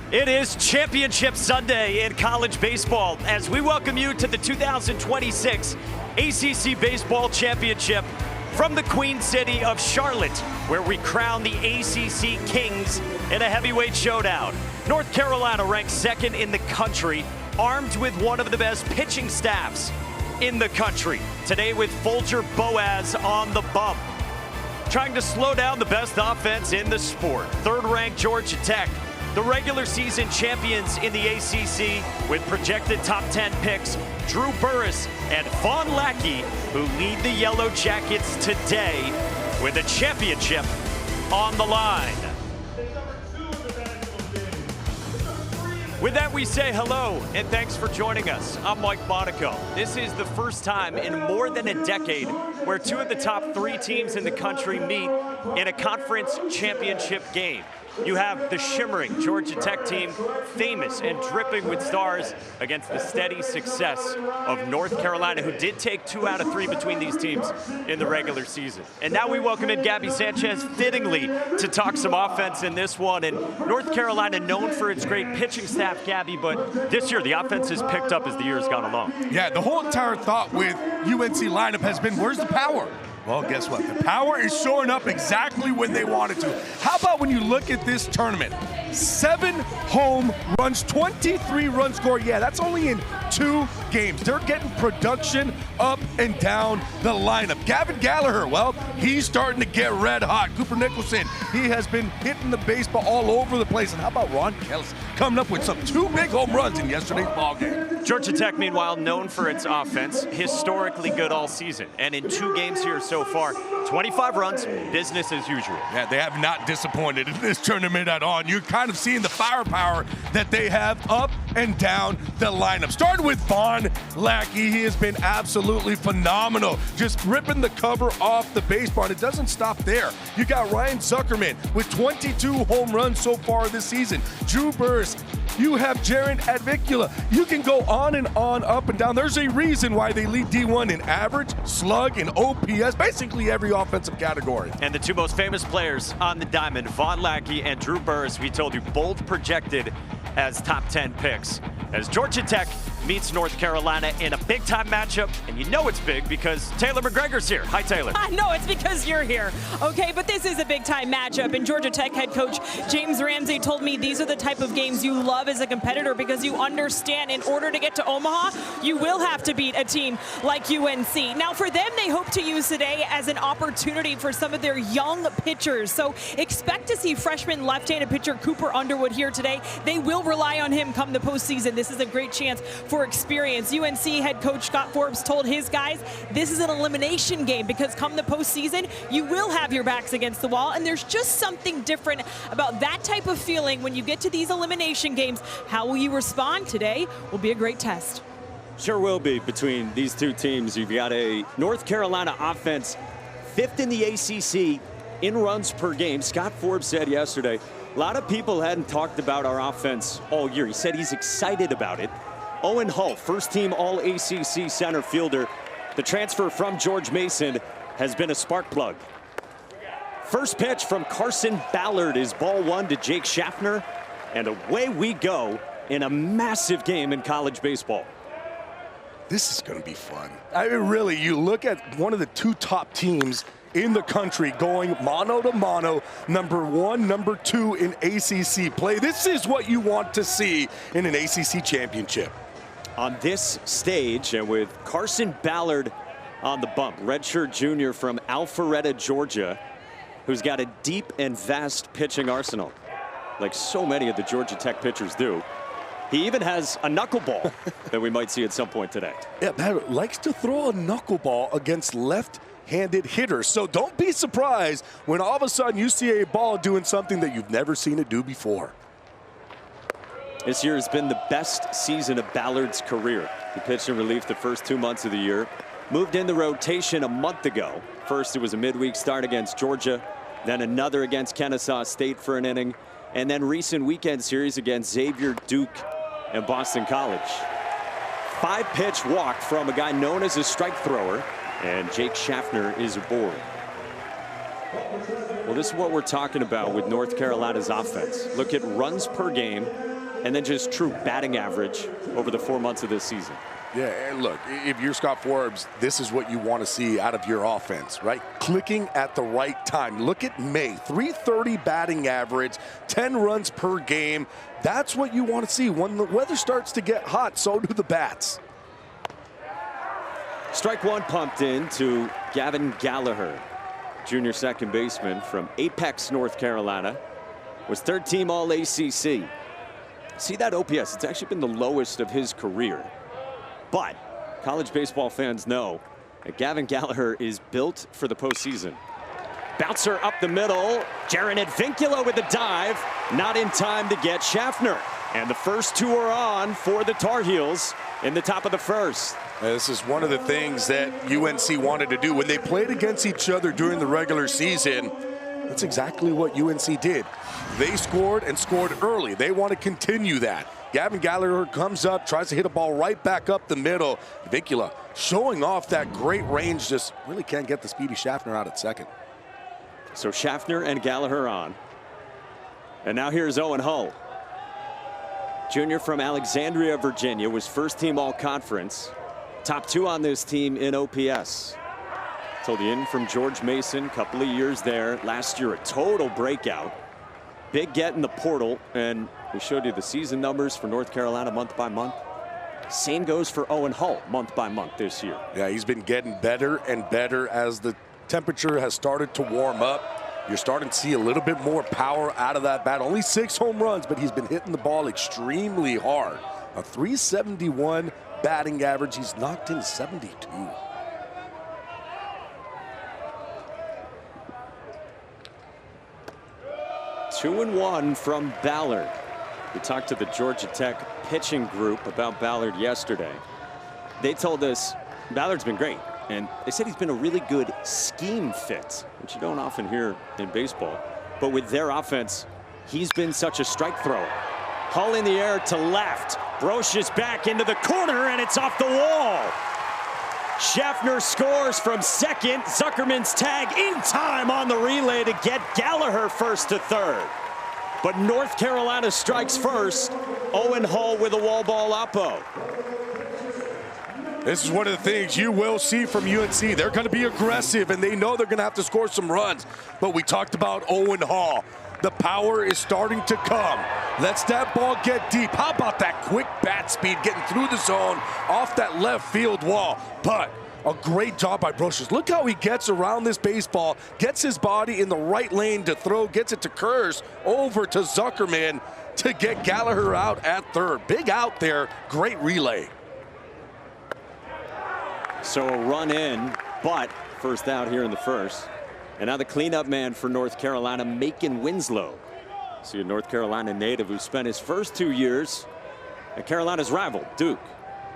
It is Championship Sunday in college baseball as we welcome you to the 2026 ACC Baseball Championship from the Queen City of Charlotte, where we crown the ACC Kings in a heavyweight showdown. North Carolina ranks second in the country, armed with one of the best pitching staffs in the country. Today with Folger Boaz on the bump, trying to slow down the best offense in the sport. Third-ranked Georgia Tech, the regular season champions in the ACC with projected top 10 picks, Drew Burress and Vaughn Lackey, who lead the Yellow Jackets today with a championship on the line. With that, we say hello and thanks for joining us. I'm Mike Monaco. This is the first time in more than a decade where two of the top three teams in the country meet in a conference championship game. You have the shimmering Georgia Tech team, famous and dripping with stars, against the steady success of North Carolina, who did take 2 out of 3 between these teams in the regular season. And now we welcome in Gabby Sanchez, fittingly, to talk some offense in this one. And North Carolina, known for its great pitching staff, Gabby, but this year the offense has picked up as the year's gone along. Yeah, the whole entire thought with UNC lineup has been, where's the power? Well, guess what? The power is showing up exactly when they wanted to. How about when you look at this tournament? 7 home runs, 23 runs scored. Yeah, that's only in 2 games. They're getting production up and down the lineup. Gavin Gallagher, well, he's starting to get red hot. Cooper Nicholson, he has been hitting the baseball all over the place. And how about Ron Kellis coming up with 2 big home runs in yesterday's ballgame? Georgia Tech, meanwhile, known for its offense, historically good all season. And in 2 games here so far, 25 runs, business as usual. Yeah, they have not disappointed in this tournament at all. And you're kind of seeing the firepower that they have up and down the lineup. Starting with Vaughn Lackey, he has been absolutely phenomenal, just ripping the cover off the baseball. And it doesn't stop there. You got Ryan Zuckerman with 22 home runs so far this season. Drew Burress. You have Jaron Advicula. You can go on and on, up and down. There's a reason why they lead D1 in average, slug, and OPS, basically every offensive category. And the 2 most famous players on the diamond, Vaughn Lackey and Drew Burress, we told you both projected as top 10 picks. As Georgia Tech meets North Carolina in a big-time matchup, and you know it's big because Taylor McGregor's here. Hi, Taylor. I know it's because you're here. Okay, but this is a big-time matchup, and Georgia Tech head coach James Ramsey told me these are the type of games you love as a competitor because you understand in order to get to Omaha, you will have to beat a team like UNC. Now, for them, they hope to use today as an opportunity for some of their young pitchers. So expect to see freshman left-handed pitcher Cooper Underwood here today. They will rely on him come the postseason. This is a great chance for experience. UNC head coach Scott Forbes told his guys this is an elimination game because come the postseason, you will have your backs against the wall, and there's just something different about that type of feeling when you get to these elimination games. How will you respond today will be a great test. Sure will be between these two teams. You've got a North Carolina offense 5th in the ACC in runs per game. Scott Forbes said yesterday, a lot of people hadn't talked about our offense all year. He said he's excited about it. Owen Hull, first-team All-ACC center fielder. The transfer from George Mason has been a spark plug. First pitch from Carson Ballard is ball 1 to Jake Schaffner. And away we go in a massive game in college baseball. This is going to be fun. I mean, really, you look at one of the 2 top teams in the country going mano to mano, number 1, number 2 in ACC play. This is what you want to see in an ACC championship. On this stage, and with Carson Ballard on the bump, redshirt junior from Alpharetta, Georgia, who's got a deep and vast pitching arsenal, like so many of the Georgia Tech pitchers do. He even has a knuckleball that we might see at some point today. Yeah, Ballard likes to throw a knuckleball against left-handed hitters. So don't be surprised when all of a sudden you see a ball doing something that you've never seen it do before. This year has been the best season of Ballard's career. He pitched in relief the first 2 months of the year. Moved in the rotation a month ago. First, it was a midweek start against Georgia, then another against Kennesaw State for an inning, and then recent weekend series against Xavier, Duke, and Boston College. 5-pitch walk from a guy known as a strike thrower, and Jake Schaffner is aboard. Well, this is what we're talking about with North Carolina's offense. Look at runs per game, and then just true batting average over the 4 months of this season. Yeah, and look, if you're Scott Forbes, this is what you want to see out of your offense, right? Clicking at the right time. Look at May, 330 batting average, 10 runs per game. That's what you want to see. When the weather starts to get hot, so do the bats. Strike one pumped in to Gavin Gallagher, junior second baseman from Apex, North Carolina. Was third team All ACC. See that OPS, it's actually been the lowest of his career. But college baseball fans know that Gavin Gallagher is built for the postseason. Bouncer up the middle. Jaron Advincula with a dive. Not in time to get Schaffner. And the first two are on for the Tar Heels in the top of the first. This is one of the things that UNC wanted to do. When they played against each other during the regular season, that's exactly what UNC did. They scored and scored early. They want to continue that. Gavin Gallagher comes up, tries to hit a ball right back up the middle. Advincula showing off that great range, just really can't get the speedy Schaffner out at second. So Schaffner and Gallagher on. And now here's Owen Hull. Junior from Alexandria, Virginia, was first team all-conference. Top two on this team in OPS. Told you in from George Mason, couple of years there. Last year, a total breakout. Big get in the portal, and we showed you the season numbers for North Carolina month by month. Same goes for Owen Hull month by month this year. Yeah, he's been getting better and better as the temperature has started to warm up. You're starting to see a little bit more power out of that bat. Only 6 home runs, but he's been hitting the ball extremely hard. A 371 batting average. He's knocked in 72. Two and one from Ballard. We talked to the Georgia Tech pitching group about Ballard yesterday. They told us Ballard's been great, and they said he's been a really good scheme fit, which you don't often hear in baseball. But with their offense, he's been such a strike thrower. Hull in the air to left. Brochus back into the corner, and it's off the wall. Schaffner scores from second. Zuckerman's tag in time on the relay to get Gallagher first to third. But North Carolina strikes first. Owen Hull with a wall ball oppo. This is one of the things you will see from UNC. They're going to be aggressive, and they know they're going to have to score some runs. But we talked about Owen Hull. The power is starting to come. Lets that ball get deep. How about that quick bat speed getting through the zone off that left field wall? But a great job by Brochus. Look how he gets around this baseball, gets his body in the right lane to throw, gets it to Kurz, over to Zuckerman to get Gallagher out at third. Big out there, great relay. So a run in, but first out here in the first. And now the cleanup man for North Carolina, Macon Winslow. See, a North Carolina native who spent his first 2 years at Carolina's rival, Duke.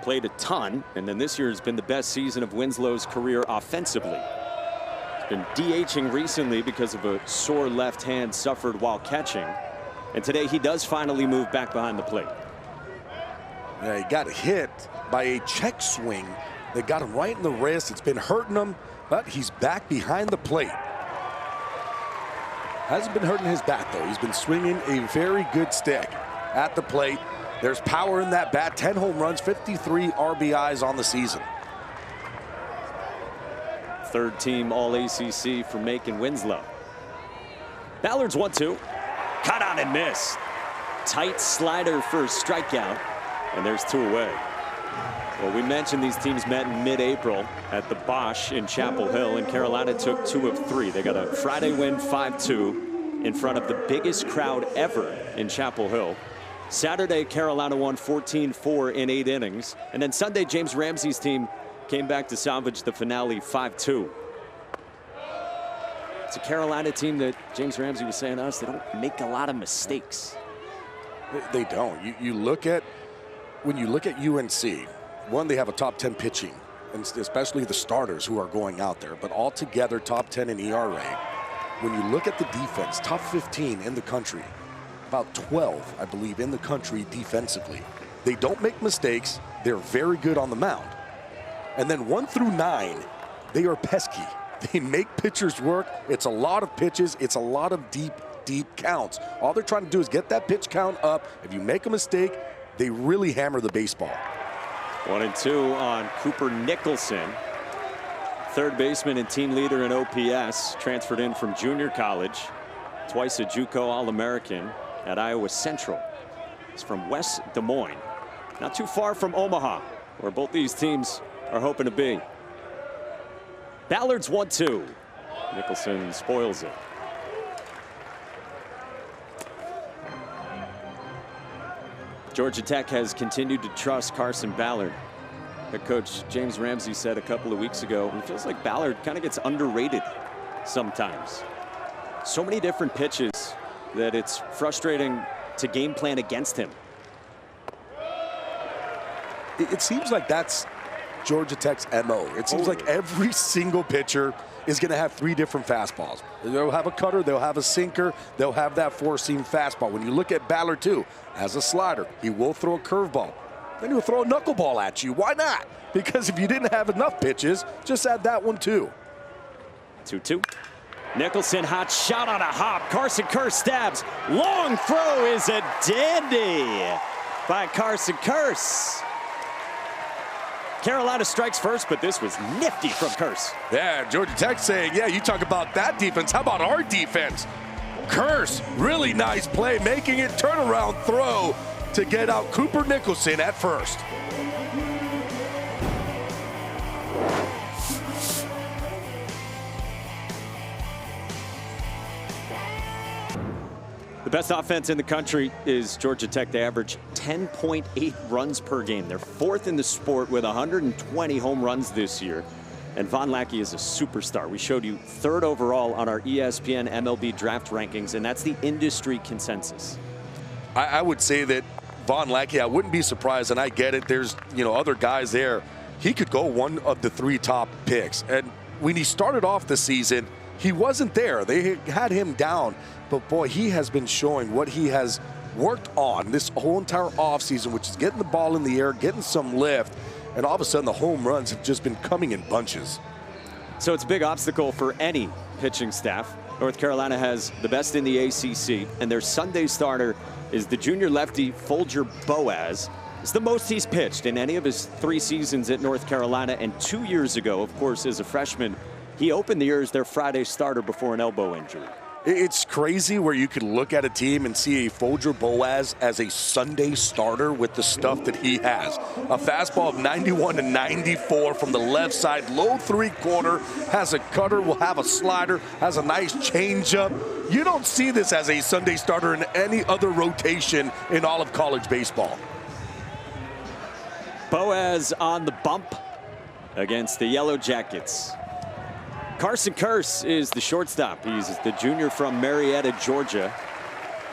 Played a ton, and then this year has been the best season of Winslow's career offensively. He's been DHing recently because of a sore left hand suffered while catching. And today he does finally move back behind the plate. Yeah, he got hit by a check swing that got him right in the wrist. It's been hurting him, but he's back behind the plate. Hasn't been hurting his bat, though. He's been swinging a very good stick at the plate. There's power in that bat. 10 home runs, 53 RBIs on the season. Third team All ACC for Macon Winslow. Ballard's 1-2. Caught on and missed. Tight slider for a strikeout. And there's 2 away. Well, we mentioned these teams met in mid-April at the Bosch in Chapel Hill, and Carolina took 2 of 3. They got a Friday win 5-2 in front of the biggest crowd ever in Chapel Hill. Saturday, Carolina won 14-4 in 8 innings. And then Sunday, James Ramsey's team came back to salvage the finale 5-2. It's a Carolina team that James Ramsey was saying to us, they don't make a lot of mistakes. They don't. You look at, when you look at UNC, one, they have a top 10 pitching, and especially the starters who are going out there, but altogether top 10 in ERA. When you look at the defense, top 15 in the country, about 12, I believe, in the country defensively. They don't make mistakes. They're very good on the mound. And then 1 through 9, they are pesky. They make pitchers work. It's a lot of pitches. It's a lot of deep deep counts. All they're trying to do is get that pitch count up. If you make a mistake, they really hammer the baseball. 1-2 on Cooper Nicholson. Third baseman and team leader in OPS. Transferred in from junior college. Twice a JUCO All-American at Iowa Central. He's from West Des Moines. Not too far from Omaha, where both these teams are hoping to be. Ballard's 1-2. Nicholson spoils it. Georgia Tech has continued to trust Carson Ballard. Head coach James Ramsey said a couple of weeks ago, it feels like Ballard kind of gets underrated sometimes. So many different pitches that it's frustrating to game plan against him. It seems like that's Georgia Tech's MO. It seems like every single pitcher is going to have 3 different fastballs. They'll have a cutter, they'll have a sinker, they'll have that 4-seam fastball. When you look at Ballard too, as a slider, he will throw a curveball. Then he'll throw a knuckleball at you. Why not? Because if you didn't have enough pitches, just add that one too. 2-2. Nicholson, hot shot on a hop. Carson Kearse stabs. Long throw is a dandy by Carson Kearse. Carolina strikes first, but this was nifty from Kearse. Yeah, Georgia Tech saying, yeah, you talk about that defense. How about our defense? Kearse, really nice play, making it turnaround throw to get out Cooper Nicholson at first. The best offense in the country is Georgia Tech. They average 10.8 runs per game. They're 4th in the sport with 120 home runs this year. And Von Lackey is a superstar. We showed you 3rd overall on our ESPN MLB draft rankings, and that's the industry consensus. I would say that Von Lackey, I wouldn't be surprised, and I get it. There's, other guys there. He could go one of the 3 top picks. And when he started off the season, he wasn't there. They had him down. But, boy, he has been showing what he has worked on this whole entire offseason, which is getting the ball in the air, getting some lift, and all of a sudden the home runs have just been coming in bunches. So it's a big obstacle for any pitching staff. North Carolina has the best in the ACC, and their Sunday starter is the junior lefty Folger Boaz. It's the most he's pitched in any of his 3 seasons at North Carolina, and 2 years ago, of course, as a freshman, he opened the year as their Friday starter before an elbow injury. It's crazy where you could look at a team and see a Folger Boaz as a Sunday starter with the stuff that he has. A fastball of 91 to 94 from the left side, low 3-quarter, has a cutter, will have a slider, has a nice changeup. You don't see this as a Sunday starter in any other rotation in all of college baseball. Boaz on the bump against the Yellow Jackets. Carson Kearse is the shortstop. He's the junior from Marietta, Georgia.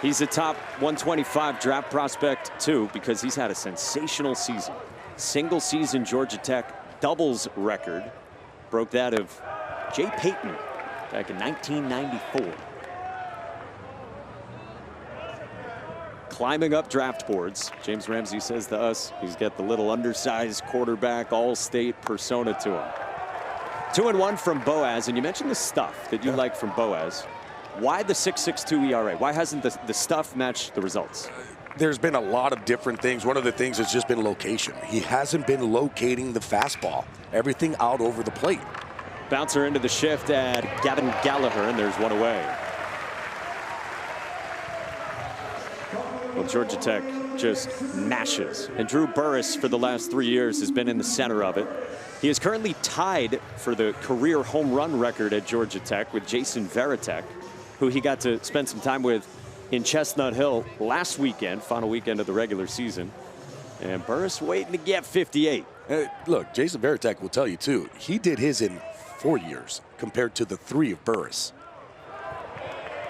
He's a top 125 draft prospect, too, because he's had a sensational season. Single season Georgia Tech doubles record. Broke that of Jay Payton back in 1994. Climbing up draft boards. James Ramsey says to us, he's got the little undersized quarterback all-state persona to him. 2-1 from Boaz, and you mentioned the stuff that you like from Boaz. Why the 6.62 ERA? Why hasn't the stuff matched the results? There's been a lot of different things. One of the things has just been location. He hasn't been locating the fastball. Everything out over the plate. Bouncer into the shift at Gavin Gallagher, and there's one away. Well, Georgia Tech just mashes, and Drew Burress for the last 3 years has been in the center of it. He is currently tied for the career home run record at Georgia Tech with Jason Varitek, who he got to spend some time with in Chestnut Hill last weekend, final weekend of the regular season. And Burress waiting to get 58. Look, Jason Varitek will tell you, too, he did his in 4 years compared to the 3 of Burress.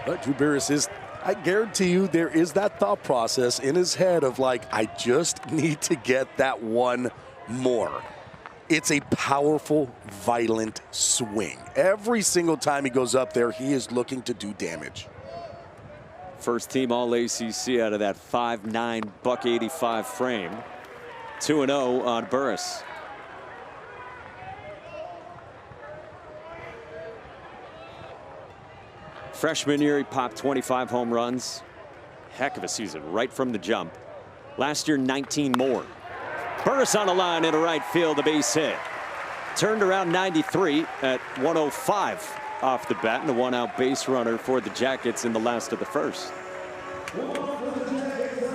But Drew Burress is, I guarantee you, there is that thought process in his head of like, I just need to get that one more. It's a powerful, violent swing. Every single time he goes up there, he is looking to do damage. First team All-ACC out of that 5'9", buck-85 frame. 2-0 on Burress. Freshman year, he popped 25 home runs. Heck of a season right from the jump. Last year, 19 more. Burris on the line into right field, a base hit. Turned around 93 at 105 off the bat, and a one-out base runner for the Jackets in the last of the first.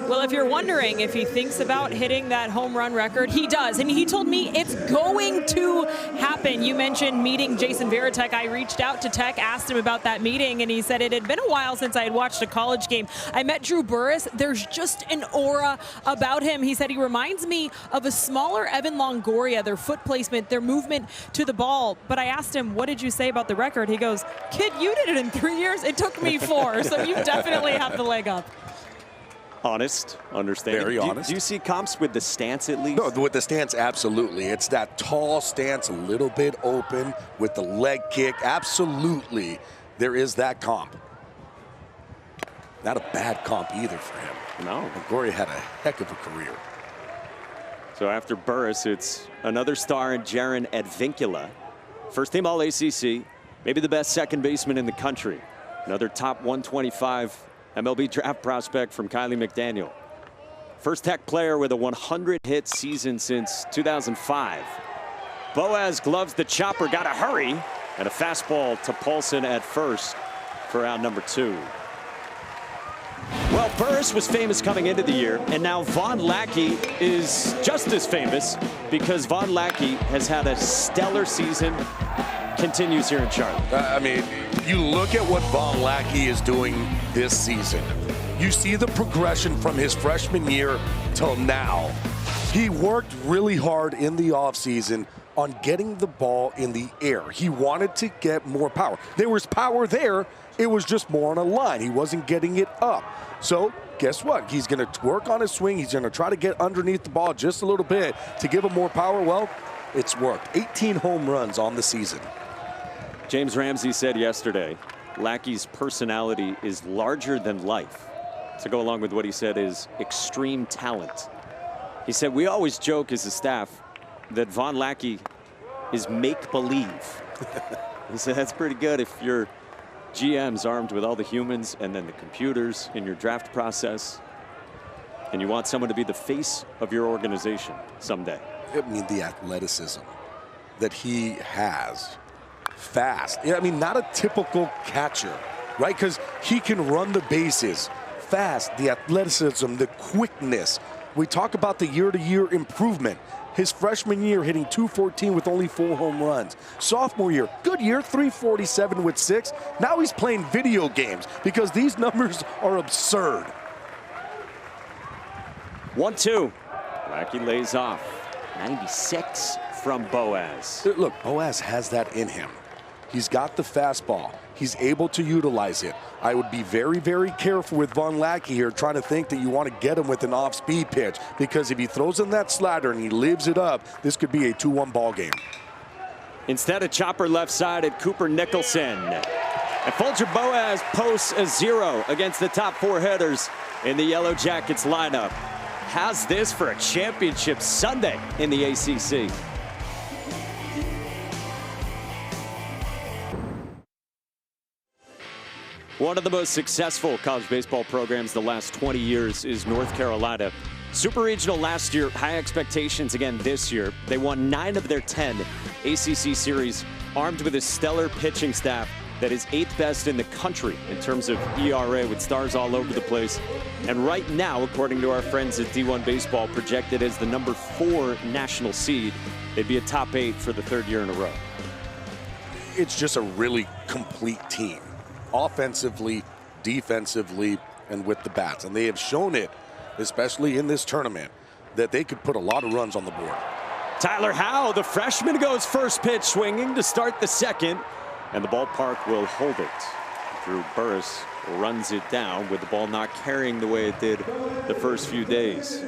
Well, if you're wondering if he thinks about hitting that home run record, he does. And he told me it's going to happen. You mentioned meeting Jason Varitek. I reached out to Tech, asked him about that meeting, and he said it had been a while since I had watched a college game. I met Drew Burris. There's just an aura about him. He said he reminds me of a smaller Evan Longoria, their foot placement, their movement to the ball. But I asked him, what did you say about the record? He goes, kid, you did it in 3 years. It took me 4. So you definitely have the leg up. Honest, understanding. Very honest. Do you see comps with the stance at least? No, with the stance, absolutely. It's that tall stance, a little bit open with the leg kick. Absolutely, there is that comp. Not a bad comp either for him. No. Longoria had a heck of a career. So after Burris, it's another star in Jaron Advincula. First team All-ACC, maybe the best second baseman in the country. Another top 125 MLB draft prospect from Kiley McDaniel. First Tech player with a 100-hit season since 2005. Boaz gloves the chopper, got to hurry, and a fastball to Paulson at first for out number 2. Well, Burris was famous coming into the year, and now Von Lackey is just as famous because Von Lackey has had a stellar season, continues here in Charlotte. I mean, you look at what Von Lackey is doing this season. You see the progression from his freshman year till now. He worked really hard in the offseason on getting the ball in the air. He wanted to get more power. There was power there. It was just more on a line. He wasn't getting it up. So guess what? He's going to work on his swing. He's going to try to get underneath the ball just a little bit to give him more power. Well, it's worked. 18 home runs on the season. James Ramsey said yesterday, Lackey's personality is larger than life. To go along with what he said is extreme talent. He said, we always joke as a staff that Von Lackey is make-believe. He said, that's pretty good if your GM's armed with all the humans and then the computers in your draft process, and you want someone to be the face of your organization someday. I mean, the athleticism that he has. Fast. I mean, not a typical catcher, right? Because he can run the bases. Fast, the athleticism, the quickness. We talk about the year-to-year improvement. His freshman year hitting .214 with only 4 home runs. Sophomore year, good year, .347 with 6. Now he's playing video games because these numbers are absurd. 1-2. Lackey lays off. 96 from Boaz. Look, Boaz has that in him. He's got the fastball. He's able to utilize it. I would be very, very careful with Von Lackey here, trying to think that you want to get him with an off-speed pitch, because if he throws in that slider and he lives it up, this could be a 2-1 ball game. Instead, a chopper left side at Cooper Nicholson. And Folger Boaz posts a 0 against the top 4 hitters in the Yellow Jackets lineup. How's this for a championship Sunday in the ACC? One of the most successful college baseball programs the last 20 years is North Carolina. Super Regional last year, high expectations again this year. They won 9 of their 10 ACC series, armed with a stellar pitching staff that is 8th best in the country in terms of ERA, with stars all over the place. And right now, according to our friends at D1 Baseball, projected as the number 4 national seed. They'd be a top 8 for the 3rd year in a row. It's just a really complete team, offensively, defensively, and with the bats. And they have shown it, especially in this tournament, that they could put a lot of runs on the board. Tyler Howe, the freshman, goes first pitch swinging to start the second, and the ballpark will hold it. Drew Burris runs it down with the ball not carrying the way it did the first few days.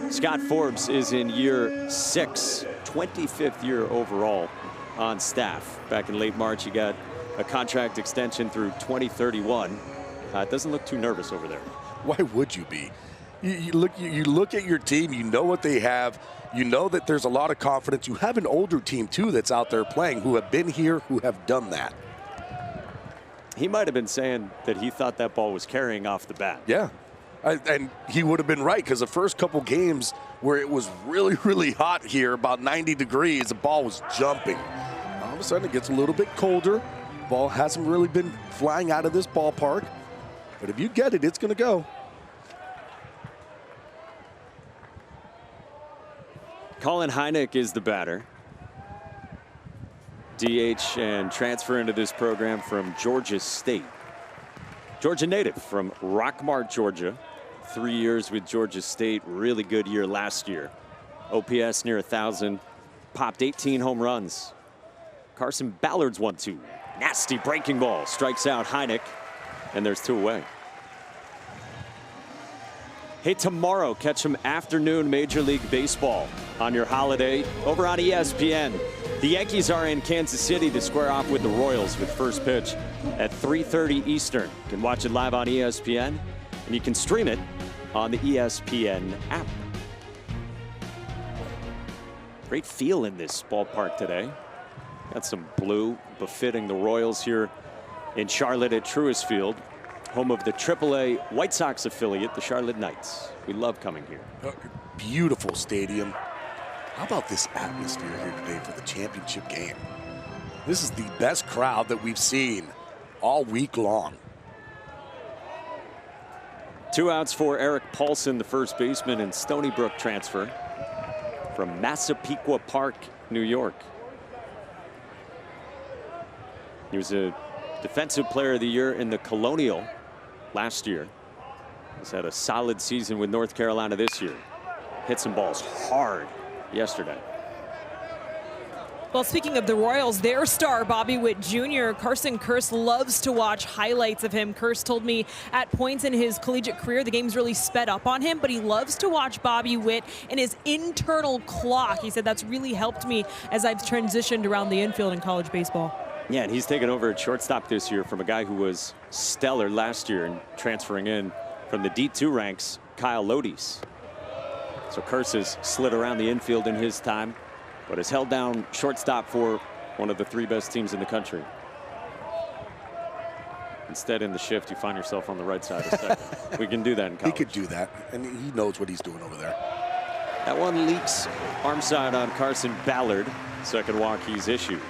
Scott Forbes is in year 6, 25th year overall on staff. Back in late March, he got a contract extension through 2031. Doesn't look too nervous over there. Why would you be? You look at your team, you know what they have, you know that there's a lot of confidence. You have an older team too that's out there playing, who have been here, who have done that. He might have been saying that he thought that ball was carrying off the bat. Yeah. And he would have been right, because the first couple games where it was really, really hot here, about 90 degrees, the ball was jumping. All of a sudden, it gets a little bit colder. Ball hasn't really been flying out of this ballpark. But if you get it, it's going to go. Colin Hynek is the batter. DH and transfer into this program from Georgia State. Georgia native from Rockmart, Georgia. 3 years with Georgia State. Really good year last year. OPS near 1,000. Popped 18 home runs. Carson Ballard's 1-2. Nasty breaking ball. Strikes out Hynek. And there's 2 away. Hey, tomorrow, catch some afternoon Major League Baseball on your holiday over on ESPN. The Yankees are in Kansas City to square off with the Royals with first pitch at 3:30 Eastern. You can watch it live on ESPN, and you can stream it on the ESPN app. Great feel in this ballpark today. Got some blue befitting the Royals here in Charlotte at Truist Field, home of the AAA White Sox affiliate, the Charlotte Knights. We love coming here. Beautiful stadium. How about this atmosphere here today for the championship game? This is the best crowd that we've seen all week long. 2 outs for Eric Paulson, the first baseman and Stony Brook transfer from Massapequa Park, New York. He was a Defensive Player of the Year in the Colonial last year. He's had a solid season with North Carolina this year. Hit some balls hard yesterday. Well, speaking of the Royals, their star, Bobby Witt Jr., Carson Kearse loves to watch highlights of him. Kearse told me at points in his collegiate career, the game's really sped up on him, but he loves to watch Bobby Witt and his internal clock. He said that's really helped me as I've transitioned around the infield in college baseball. Yeah, and he's taken over at shortstop this year from a guy who was stellar last year and transferring in from the D2 ranks, Kyle Lodies. So Kearse has slid around the infield in his time, but has held down shortstop for one of the 3 best teams in the country. Instead, in the shift, you find yourself on the right side of second. We can do that in college. He could do that, and he knows what he's doing over there. That one leaks arm side on Carson Ballard. Second walk he's issued.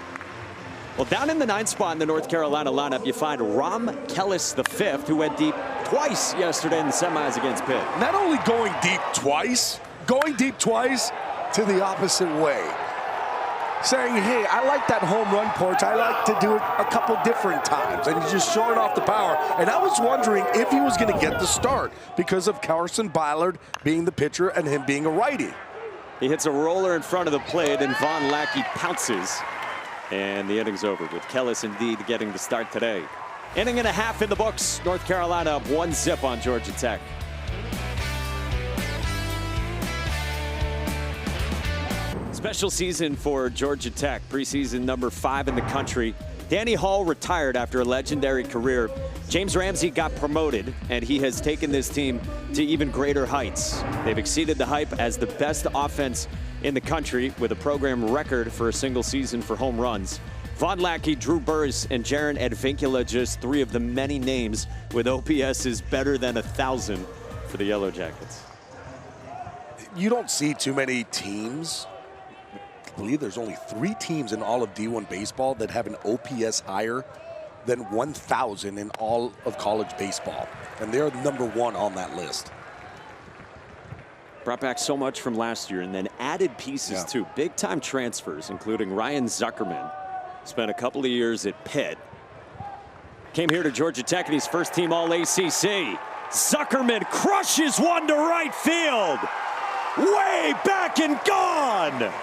Well, down in the 9th spot in the North Carolina lineup, you find Rom Kellis V, who went deep twice yesterday in the semis against Pitt. Not only going deep twice to the opposite way. Saying, hey, I like that home run porch. I like to do it a couple different times. And he's just showing off the power. And I was wondering if he was going to get the start because of Carson Ballard being the pitcher and him being a righty. He hits a roller in front of the plate, and Von Lackey pounces. And the inning's over with Kellis indeed getting the start today. Inning and a half in the books. North Carolina up 1-0 on Georgia Tech. Special season for Georgia Tech. Preseason number 5 in the country. Danny Hall retired after a legendary career. James Ramsey got promoted, and he has taken this team to even greater heights. They've exceeded the hype as the best offense in the country with a program record for a single season for home runs. Von Lackey, Drew Burris, and Jaron Advincula, just 3 of the many names with OPSs better than 1,000 for the Yellow Jackets. You don't see too many teams. I believe there's only 3 teams in all of D1 baseball that have an OPS higher than 1,000 in all of college baseball. And they're number 1 on that list. Brought back so much from last year and then added pieces too. Big time transfers, including Ryan Zuckerman. Spent a couple of years at Pitt. Came here to Georgia Tech and he's first team all ACC. Zuckerman crushes one to right field. Way back and gone.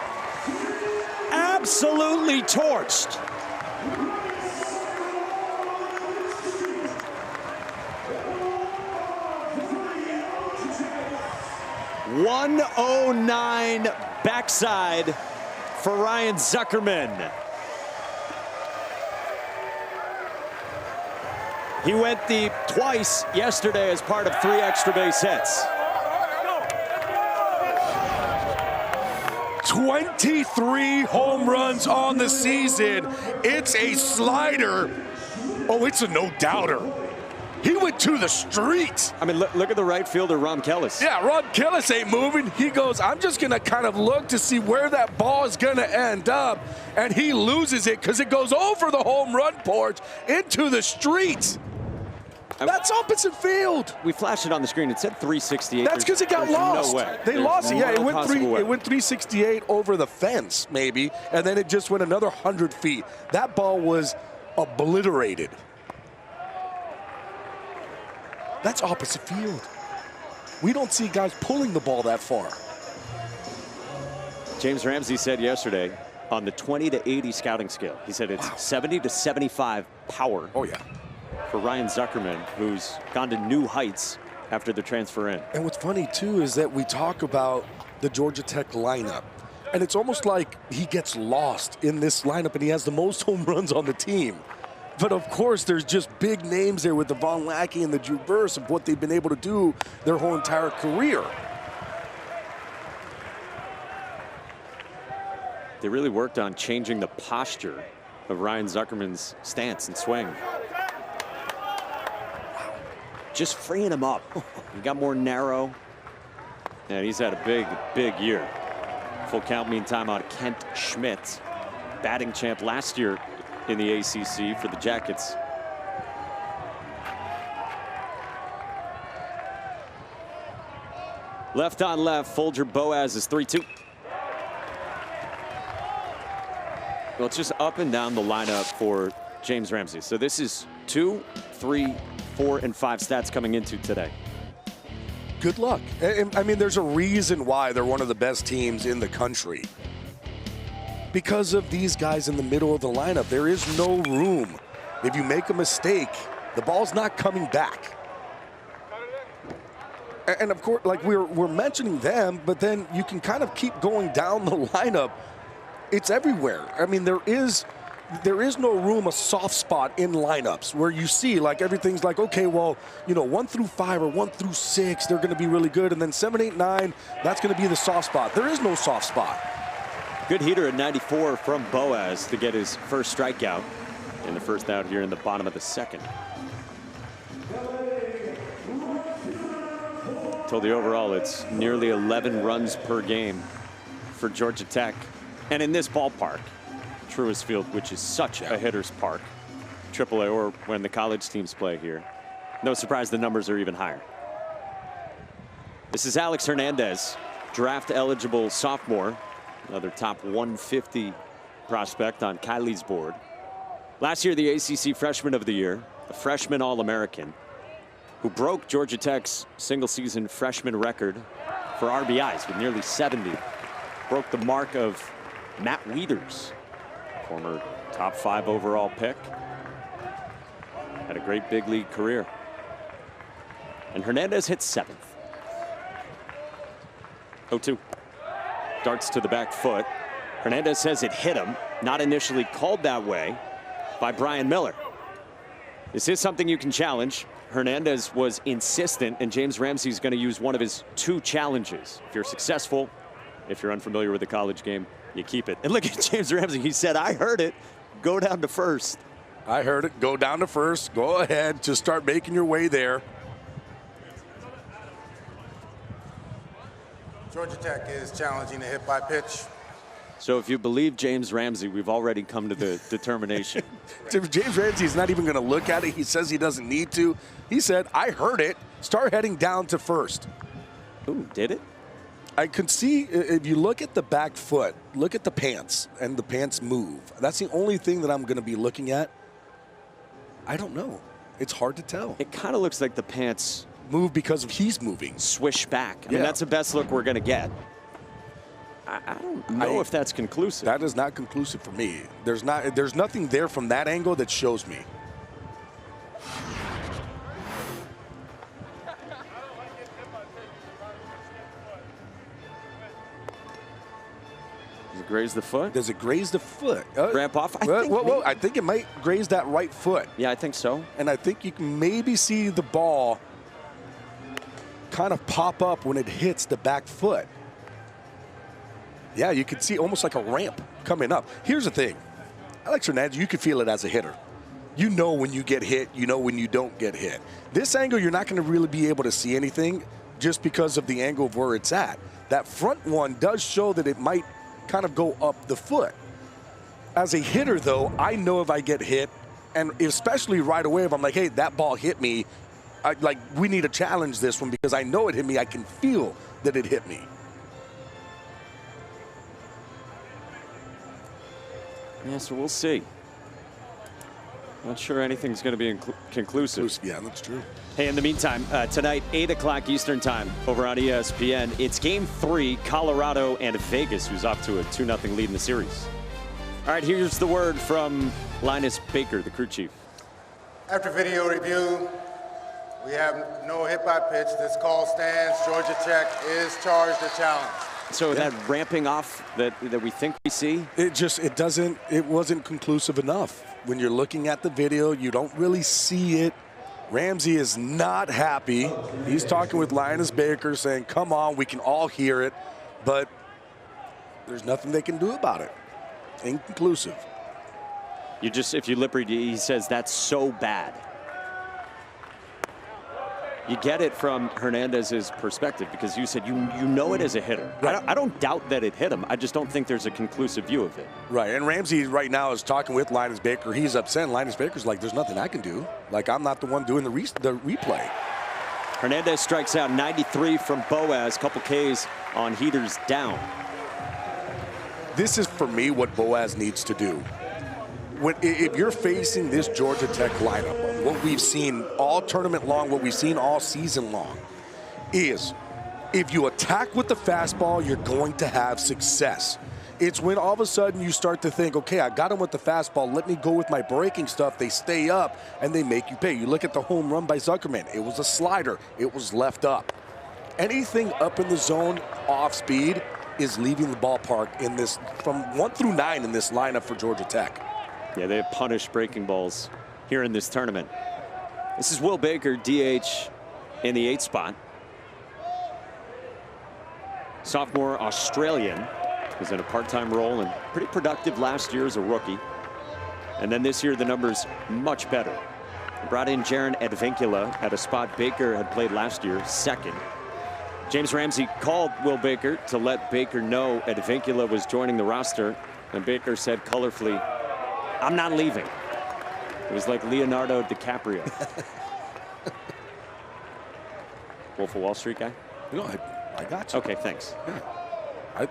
Absolutely torched. .109 backside for Ryan Zuckerman. He went deep twice yesterday as part of 3 extra base hits. 23 home runs on the season. It's a slider Oh, it's a no-doubter. He went to the streets. I mean, look at the right fielder, Ron Kellis. Yeah, Ron Kellis ain't moving. He goes, I'm just going to kind of look to see where that ball is going to end up. And he loses it because it goes over the home run porch into the streets. That's opposite field. We flashed it on the screen. It said 368. That's because it got There's lost. No way. They There's lost it. Yeah, no it went possible way. 368 over the fence, maybe, and then it just went another 100 feet. That ball was obliterated. That's opposite field. We don't see guys pulling the ball that far. James Ramsey said yesterday on the 20 to 80 scouting scale, he said it's 70 to 75 power. Oh, yeah. For Ryan Zuckerman, who's gone to new heights after the transfer in. And what's funny, too, is that we talk about the Georgia Tech lineup, and it's almost like he gets lost in this lineup, and he has the most home runs on the team. But, of course, there's just big names there with the Von Lackey and the Drew Burress of what they've been able to do their whole entire career. They really worked on changing the posture of Ryan Zuckerman's stance and swing. Just freeing him up. He got more narrow. And he's had a big, big year. Full count meantime on Kent Schmidt, batting champ last year in the ACC for the Jackets. Left on left, Folger Boaz is 3-2. Well, it's just up and down the lineup for James Ramsey. So this is 2, 3, 4, and 5 stats coming into today. Good luck. I mean, there's a reason why they're one of the best teams in the country. Because of these guys in the middle of the lineup, there is no room. If you make a mistake, the ball's not coming back. And of course, like we're mentioning them, but then you can kind of keep going down the lineup. It's everywhere. I mean, there is no room, a soft spot in lineups where you see like everything's like, okay, well, you know, 1 through 5 or 1 through 6, they're going to be really good. And then 7, 8, 9, that's going to be the soft spot. There is no soft spot. Good heater at 94 from Boaz to get his first strikeout in the first out here in the bottom of the second. Told you overall it's nearly 11 runs per game for Georgia Tech. And in this ballpark, Truist Field, which is such a hitter's park, AAA or when the college teams play here, no surprise the numbers are even higher. This is Alex Hernandez, draft eligible sophomore, another top 150 prospect on Kylie's board. Last year, the ACC Freshman of the Year, a freshman All-American, who broke Georgia Tech's single-season freshman record for RBIs with nearly 70. Broke the mark of Matt Wieters, former top 5 overall pick. Had a great big league career. And Hernandez hit 7th. 0-2. Darts to the back foot. Hernandez says it hit him, not initially called that way by Brian Miller. This is something you can challenge. Hernandez was insistent, and James Ramsey's going to use one of his 2 challenges. If you're successful, if you're unfamiliar with the college game, you keep it. And look at James Ramsey. He said, I heard it. Go down to first. I heard it. Go down to first. Go ahead. Just start making your way there. Georgia Tech is challenging the hit by pitch. So if you believe James Ramsey, we've already come to the determination. James Ramsey's not even going to look at it. He says he doesn't need to. He said, I heard it. Start heading down to first. Ooh, did it? I could see, if you look at the back foot, look at the pants, and the pants move. That's the only thing that I'm going to be looking at. I don't know. It's hard to tell. It kind of looks like the pants move because he's moving. Swish back. I mean, that's the best look we're going to get. I don't know if that's conclusive. That is not conclusive for me. There's nothing there from that angle that shows me. Does it graze the foot? Does it graze the foot? Ramp off? I think it might graze that right foot. Yeah, I think so. And I think you can maybe see the ball kind of pop up when it hits the back foot. Yeah, you can see almost like a ramp coming up. Here's the thing. Alex Hernandez, you can feel it as a hitter. You know when you get hit, you know when you don't get hit. This angle, you're not going to really be able to see anything just because of the angle of where it's at. That front one does show that it might kind of go up the foot. As a hitter, though, I know if I get hit, and especially right away if I'm like, hey, that ball hit me, we need to challenge this one because I know it hit me. I can feel that it hit me. Yeah, so we'll see. Not sure anything's going to be conclusive. Yeah, that's true. Hey, in the meantime, tonight, 8 o'clock Eastern time over on ESPN, it's Game 3, Colorado and Vegas, who's off to a 2-0 lead in the series. All right, here's the word from Linus Baker, the crew chief. After video review, we have no hit by pitch. This call stands. Georgia Tech is charged to challenge. So that ramping off that we think we see? It wasn't conclusive enough. When you're looking at the video, you don't really see it. Ramsey is not happy. He's talking with Linus Baker saying, come on, we can all hear it, but there's nothing they can do about it. Inconclusive. If you lip read, he says that's so bad. You get it from Hernandez's perspective because you said you know it as a hitter. Right. I don't doubt that it hit him. I just don't think there's a conclusive view of it. Right, and Ramsey right now is talking with Linus Baker. He's upset. Linus Baker's like, there's nothing I can do. Like, I'm not the one doing the replay. Hernandez strikes out 93 from Boaz, couple Ks on heaters down. This is, for me, what Boaz needs to do. If you're facing this Georgia Tech lineup, what we've seen all tournament long, what we've seen all season long, is if you attack with the fastball, you're going to have success. It's when all of a sudden you start to think, okay, I got him with the fastball, let me go with my breaking stuff. They stay up, and they make you pay. You look at the home run by Zuckerman. It was a slider. It was left up. Anything up in the zone off speed is leaving the ballpark in this, from 1 through 9 in this lineup for Georgia Tech. Yeah, they have punished breaking balls here in this tournament. This is Will Baker, DH in the 8th spot. Sophomore Australian, was in a part-time role and pretty productive last year as a rookie. And then this year, the numbers much better. Brought in Jaron Advincula at a spot Baker had played last year, second. James Ramsey called Will Baker to let Baker know Advincula was joining the roster, and Baker said colorfully, I'm not leaving. It was like Leonardo DiCaprio. Wolf of Wall Street guy? No, I got you. Okay, thanks. Yeah.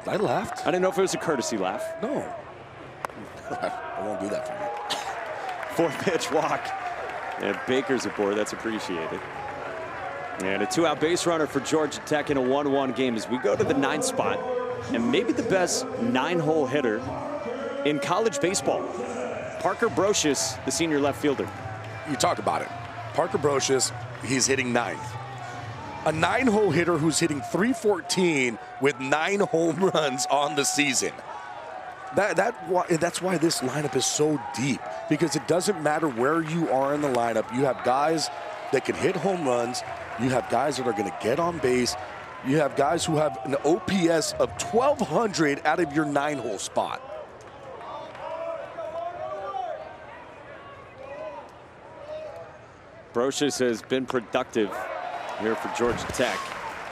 I laughed. I didn't know if it was a courtesy laugh. No. I won't do that for you. 4-pitch walk. And Baker's aboard. That's appreciated. And a 2-out base runner for Georgia Tech in a 1-1 game as we go to the 9th spot. And maybe the best 9-hole hitter in college baseball. Parker Brocious, the senior left fielder. You talk about it. Parker Brocious, he's hitting 9th. A 9-hole hitter who's hitting .314 with 9 home runs on the season. That's why this lineup is so deep, because it doesn't matter where you are in the lineup. You have guys that can hit home runs. You have guys that are going to get on base. You have guys who have an OPS of 1,200 out of your 9-hole spot. Brocious has been productive here for Georgia Tech.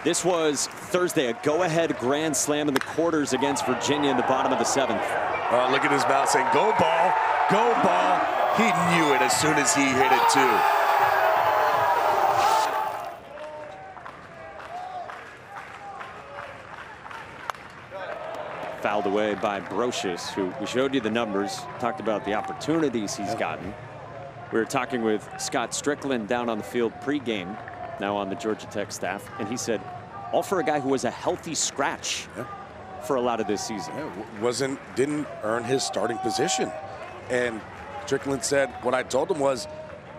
This was Thursday, a go-ahead grand slam in the quarters against Virginia in the bottom of the 7th. Oh, look at his mouth saying, go ball, go ball. He knew it as soon as he hit it too. Fouled away by Brocious, who we showed you the numbers, talked about the opportunities he's gotten. We were talking with Scott Strickland down on the field pregame, now on the Georgia Tech staff, and he said, all for a guy who was a healthy scratch for a lot of this season. Yeah, didn't earn his starting position. And Strickland said, what I told him was,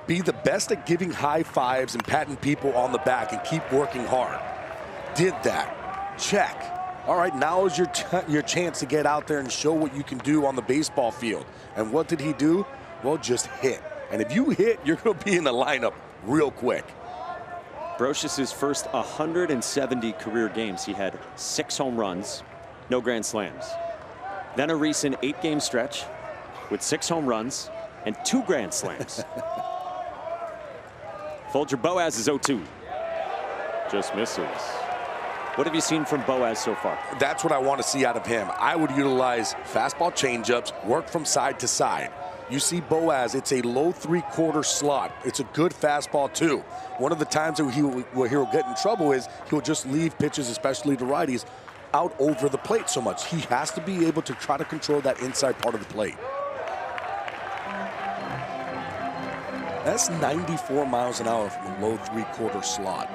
be the best at giving high fives and patting people on the back and keep working hard. Did that. Check. All right, now is your chance to get out there and show what you can do on the baseball field. And what did he do? Well, just hit. And if you hit, you're going to be in the lineup real quick. Brocious' first 170 career games, he had 6 home runs, no grand slams. Then a recent 8-game stretch with 6 home runs, and 2 grand slams. Folger Boaz is 0-2. Just misses. What have you seen from Boaz so far? That's what I want to see out of him. I would utilize fastball changeups, work from side to side. You see Boaz, it's a low 3/4 slot. It's a good fastball too. One of the times that where he'll get in trouble is he'll just leave pitches, especially to righties, out over the plate so much. He has to be able to try to control that inside part of the plate. That's 94 miles an hour from the low 3/4 slot.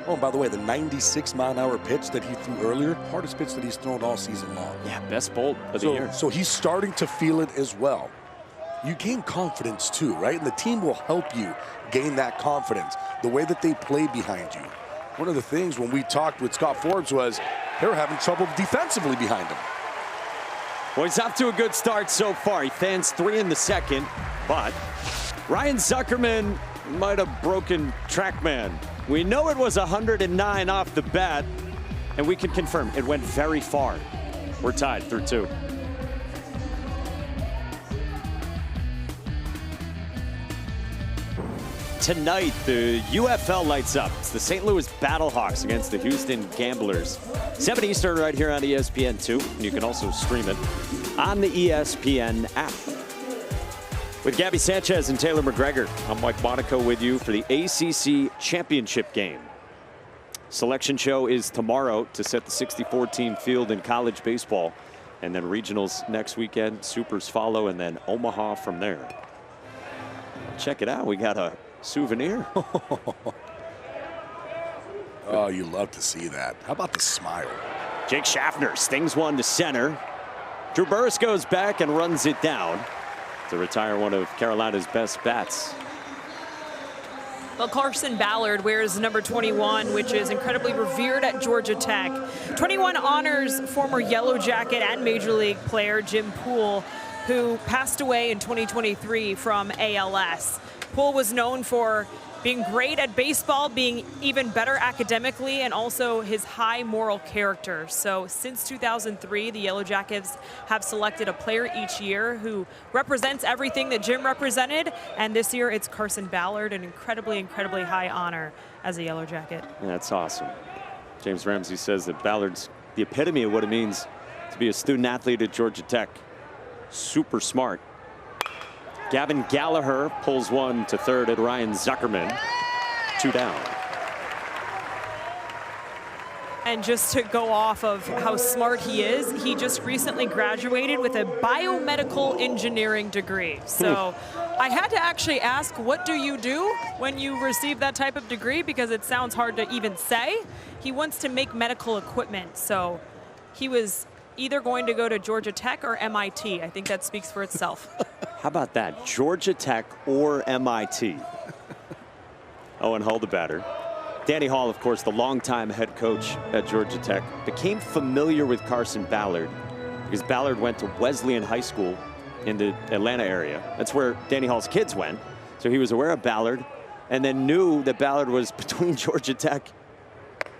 Oh, and by the way, the 96-mile-an-hour pitch that he threw earlier, hardest pitch that he's thrown all season long. Yeah, best bolt of the year. So he's starting to feel it as well. You gain confidence too, right? And the team will help you gain that confidence, the way that they play behind you. One of the things when we talked with Scott Forbes was they were having trouble defensively behind him. Well, he's off to a good start so far. He fans 3 in the second, but Ryan Zuckerman might have broken TrackMan. We know it was 109 off the bat, and we can confirm it went very far. We're tied through 2. Tonight, the UFL lights up. It's the St. Louis Battlehawks against the Houston Gamblers. 7 Eastern right here on ESPN2. And you can also stream it on the ESPN app. With Gabby Sanchez and Taylor McGregor, I'm Mike Monaco with you for the ACC Championship game. Selection show is tomorrow to set the 64-team field in college baseball. And then regionals next weekend, Supers follow, and then Omaha from there. Check it out. We got a souvenir. Oh, you love to see that. How about the smile? Jake Schaffner stings one to center. Drew Burris goes back and runs it down to retire one of Carolina's best bats. Well, Carson Ballard wears number 21, which is incredibly revered at Georgia Tech. 21 honors former Yellow Jacket and Major League player Jim Poole, who passed away in 2023 from ALS. Poole was known for being great at baseball, being even better academically, and also his high moral character. So since 2003, the Yellow Jackets have selected a player each year who represents everything that Jim represented. And this year it's Carson Ballard, an incredibly, incredibly high honor as a Yellow Jacket. That's awesome. James Ramsey says that Ballard's the epitome of what it means to be a student athlete at Georgia Tech. Super smart. Gavin Gallagher pulls one to third at Ryan Zuckerman. 2 down. And just to go off of how smart he is, he just recently graduated with a biomedical engineering degree. So I had to actually ask, what do you do when you receive that type of degree? Because it sounds hard to even say. He wants to make medical equipment. So he was either going to go to Georgia Tech or MIT. I think that speaks for itself. How about that? Georgia Tech or MIT? Owen Hull, the batter. Danny Hall, of course, the longtime head coach at Georgia Tech, became familiar with Carson Ballard because Ballard went to Wesleyan High School in the Atlanta area. That's where Danny Hall's kids went. So he was aware of Ballard and then knew that Ballard was between Georgia Tech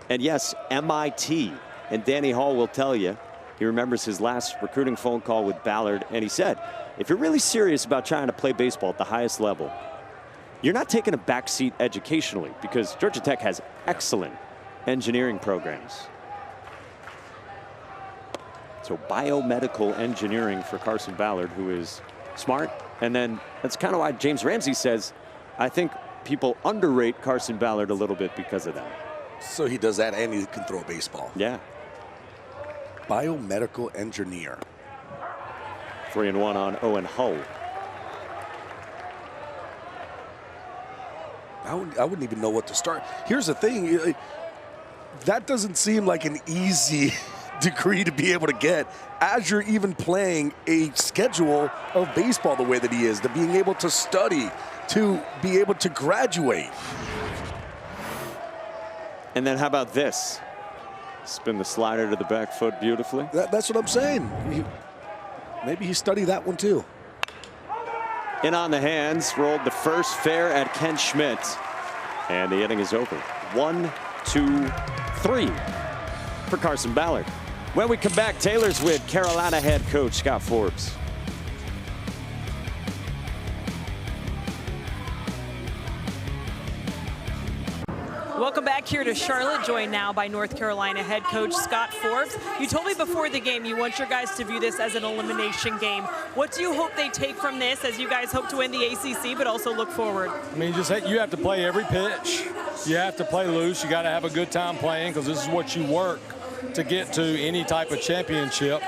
and, yes, MIT. And Danny Hall will tell you, he remembers his last recruiting phone call with Ballard, and he said, if you're really serious about trying to play baseball at the highest level, you're not taking a backseat educationally, because Georgia Tech has excellent engineering programs. So biomedical engineering for Carson Ballard, who is smart. And then that's kind of why James Ramsey says, I think people underrate Carson Ballard a little bit because of that. So he does that and he can throw a baseball. Yeah. Biomedical engineer. 3-1 on Owen Hull. I wouldn't even know what to start. Here's the thing. That doesn't seem like an easy degree to be able to get as you're even playing a schedule of baseball the way that he is, to being able to study, to be able to graduate. And then how about this? Spin the slider to the back foot beautifully. That's what I'm saying. Maybe he studied that one too. In on the hands, rolled the first fair at Ken Schmidt. And the inning is over. 1, 2, 3 for Carson Ballard. When we come back, Taylor's with Carolina head coach Scott Forbes. back here to Charlotte, joined now by North Carolina head coach Scott Forbes. You told me before the game you want your guys to view this as an elimination game. What do you hope they take from this as you guys hope to win the ACC, but also look forward? I mean, you have to play every pitch. You have to play loose. You got to have a good time playing because this is what you work to get to any type of championship.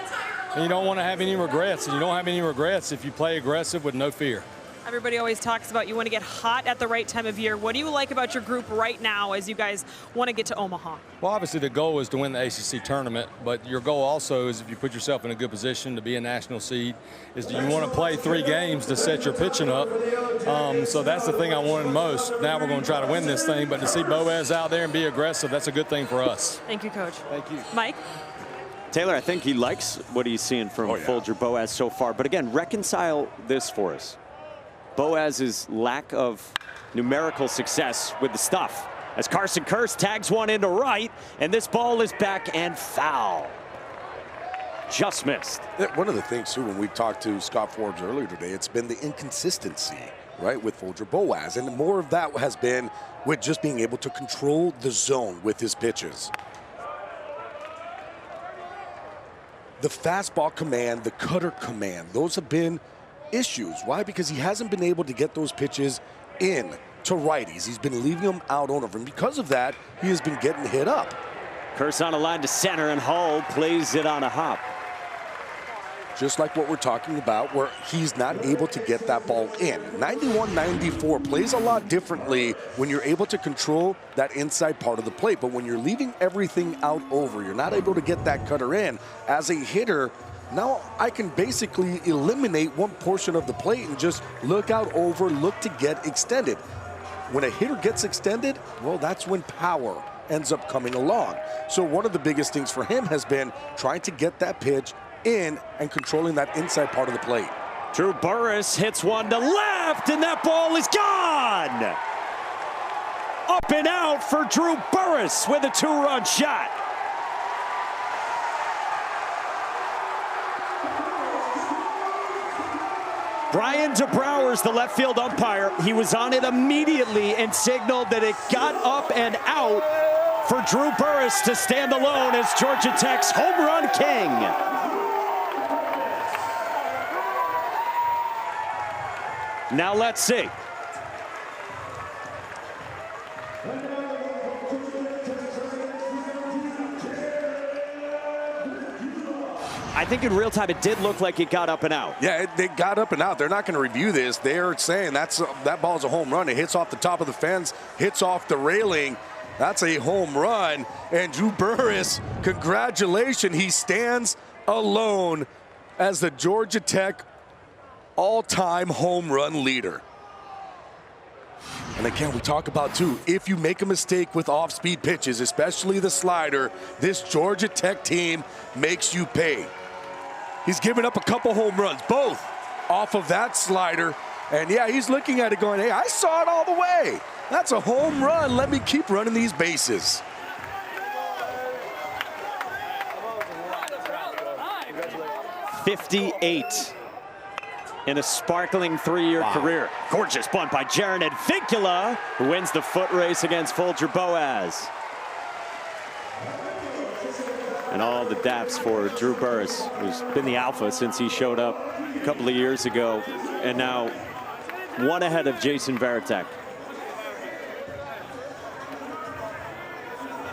And you don't want to have any regrets. And you don't have any regrets if you play aggressive with no fear. Everybody always talks about you want to get hot at the right time of year. What do you like about your group right now as you guys want to get to Omaha? Well, obviously the goal is to win the ACC tournament, but your goal also is, if you put yourself in a good position to be a national seed, is do you want to play 3 games to set your pitching up. So that's the thing I wanted most. Now we're going to try to win this thing, but to see Boaz out there and be aggressive, that's a good thing for us. Thank you, Coach. Thank you. Mike? Taylor, I think he likes what he's seeing from Folger Boaz so far. But again, reconcile this for us. Boaz's lack of numerical success with the stuff. As Carson Kearse tags one into right, and this ball is back and foul. Just missed. One of the things, too, when we talked to Scott Forbes earlier today, it's been the inconsistency, right, with Folger Boaz. And more of that has been with just being able to control the zone with his pitches. The fastball command, the cutter command, those have been issues. Why? Because he hasn't been able to get those pitches in to righties. He's been leaving them out on over. And because of that, he has been getting hit up. Kearse on a line to center, and Hull plays it on a hop. Just like what we're talking about, where he's not able to get that ball in. 91-94 plays a lot differently when you're able to control that inside part of the plate. But when you're leaving everything out over, you're not able to get that cutter in. As a hitter, now I can basically eliminate one portion of the plate and just look out over, look to get extended. When a hitter gets extended, well, that's when power ends up coming along. So one of the biggest things for him has been trying to get that pitch in and controlling that inside part of the plate. Drew Burress hits one to left, and that ball is gone. Up and out for Drew Burress with a 2-run shot. Brian DeBrouwer's the left field umpire. He was on it immediately and signaled that it got up and out for Drew Burress to stand alone as Georgia Tech's home run king. Now let's see. I think in real time it did look like it got up and out. Yeah, it got up and out. They're not going to review this. They're saying that ball's a home run. It hits off the top of the fence, hits off the railing. That's a home run. And Drew Burress, congratulations. He stands alone as the Georgia Tech all-time home run leader. And again, we talk about, too, if you make a mistake with off-speed pitches, especially the slider, this Georgia Tech team makes you pay. He's given up a couple home runs, both off of that slider. And, yeah, he's looking at it going, hey, I saw it all the way. That's a home run. Let me keep running these bases. '58 in a sparkling 3-year career. Gorgeous bunt by Jaron Advincula, who wins the foot race against Folger Boaz. And all the daps for Drew Burress, who's been the alpha since he showed up a couple of years ago, and now one ahead of Jason Varitek.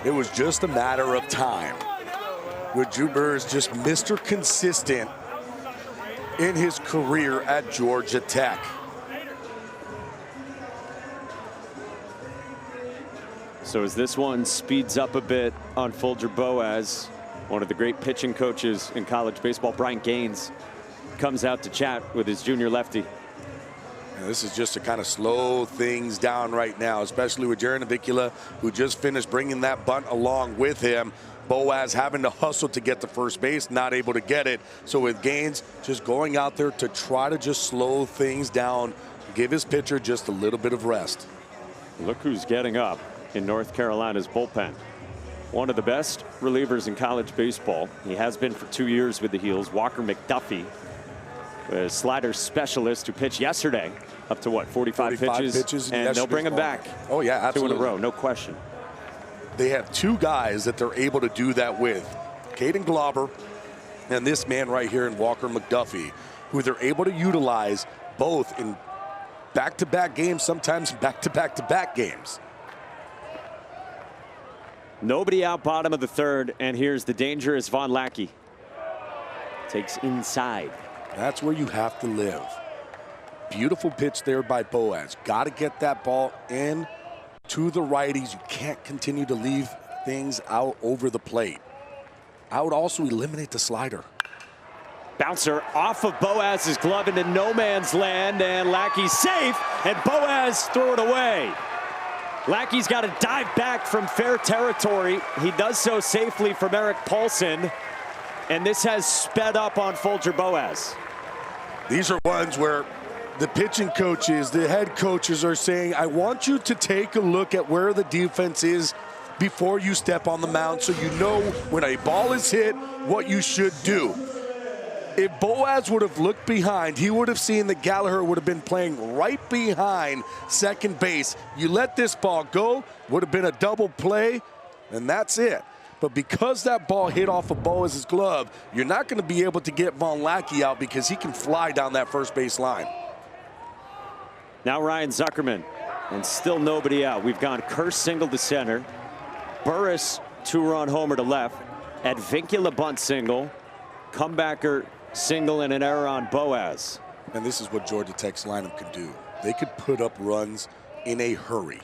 It was just a matter of time with Drew Burress, just Mr. Consistent in his career at Georgia Tech. So as this one speeds up a bit on Folger Boaz, one of the great pitching coaches in college baseball, Brian Gaines, comes out to chat with his junior lefty. And this is just to kind of slow things down right now, especially with Jaron Advincula, who just finished bringing that bunt along with him. Boaz having to hustle to get to first base, not able to get it. So with Gaines just going out there to try to just slow things down, give his pitcher just a little bit of rest. Look who's getting up in North Carolina's bullpen. One of the best relievers in college baseball. He has been for 2 years with the Heels. Walker McDuffie, a slider specialist who pitched yesterday up to what, 45 pitches, and they'll bring him back. Oh yeah, absolutely. 2 in a row, no question. they have two guys that they're able to do that with. Caden Glauber and this man right here in Walker McDuffie, who they're able to utilize both in back-to-back games, sometimes back-to-back-to-back games. Nobody out bottom of the third, and here's the dangerous Von Lackey. Takes inside. That's where you have to live. Beautiful pitch there by Boaz. Got to get that ball in to the righties. You can't continue to leave things out over the plate. I would also eliminate the slider. Bouncer off of Boaz's glove into no man's land, and Lackey's safe, and Boaz threw it away. Lackey's got to dive back from fair territory. He does so safely from Eric Paulson, and this has sped up on Folger Boaz. These are ones where the pitching coaches, the head coaches are saying, I want you to take a look at where the defense is before you step on the mound so you know when a ball is hit what you should do. If Boaz would have looked behind, he would have seen that Gallagher would have been playing right behind second base. You let this ball go, would have been a double play, and that's it. But because that ball hit off of Boaz's glove, you're not going to be able to get Von Lackey out because he can fly down that first base line. Now Ryan Zuckerman, and still nobody out. We've gone Kerr single to center, Burris two-run homer to left, Advincula bunt single, comebacker single, and an error on Boaz. And this is what Georgia Tech's lineup can do. They could put up runs in a hurry.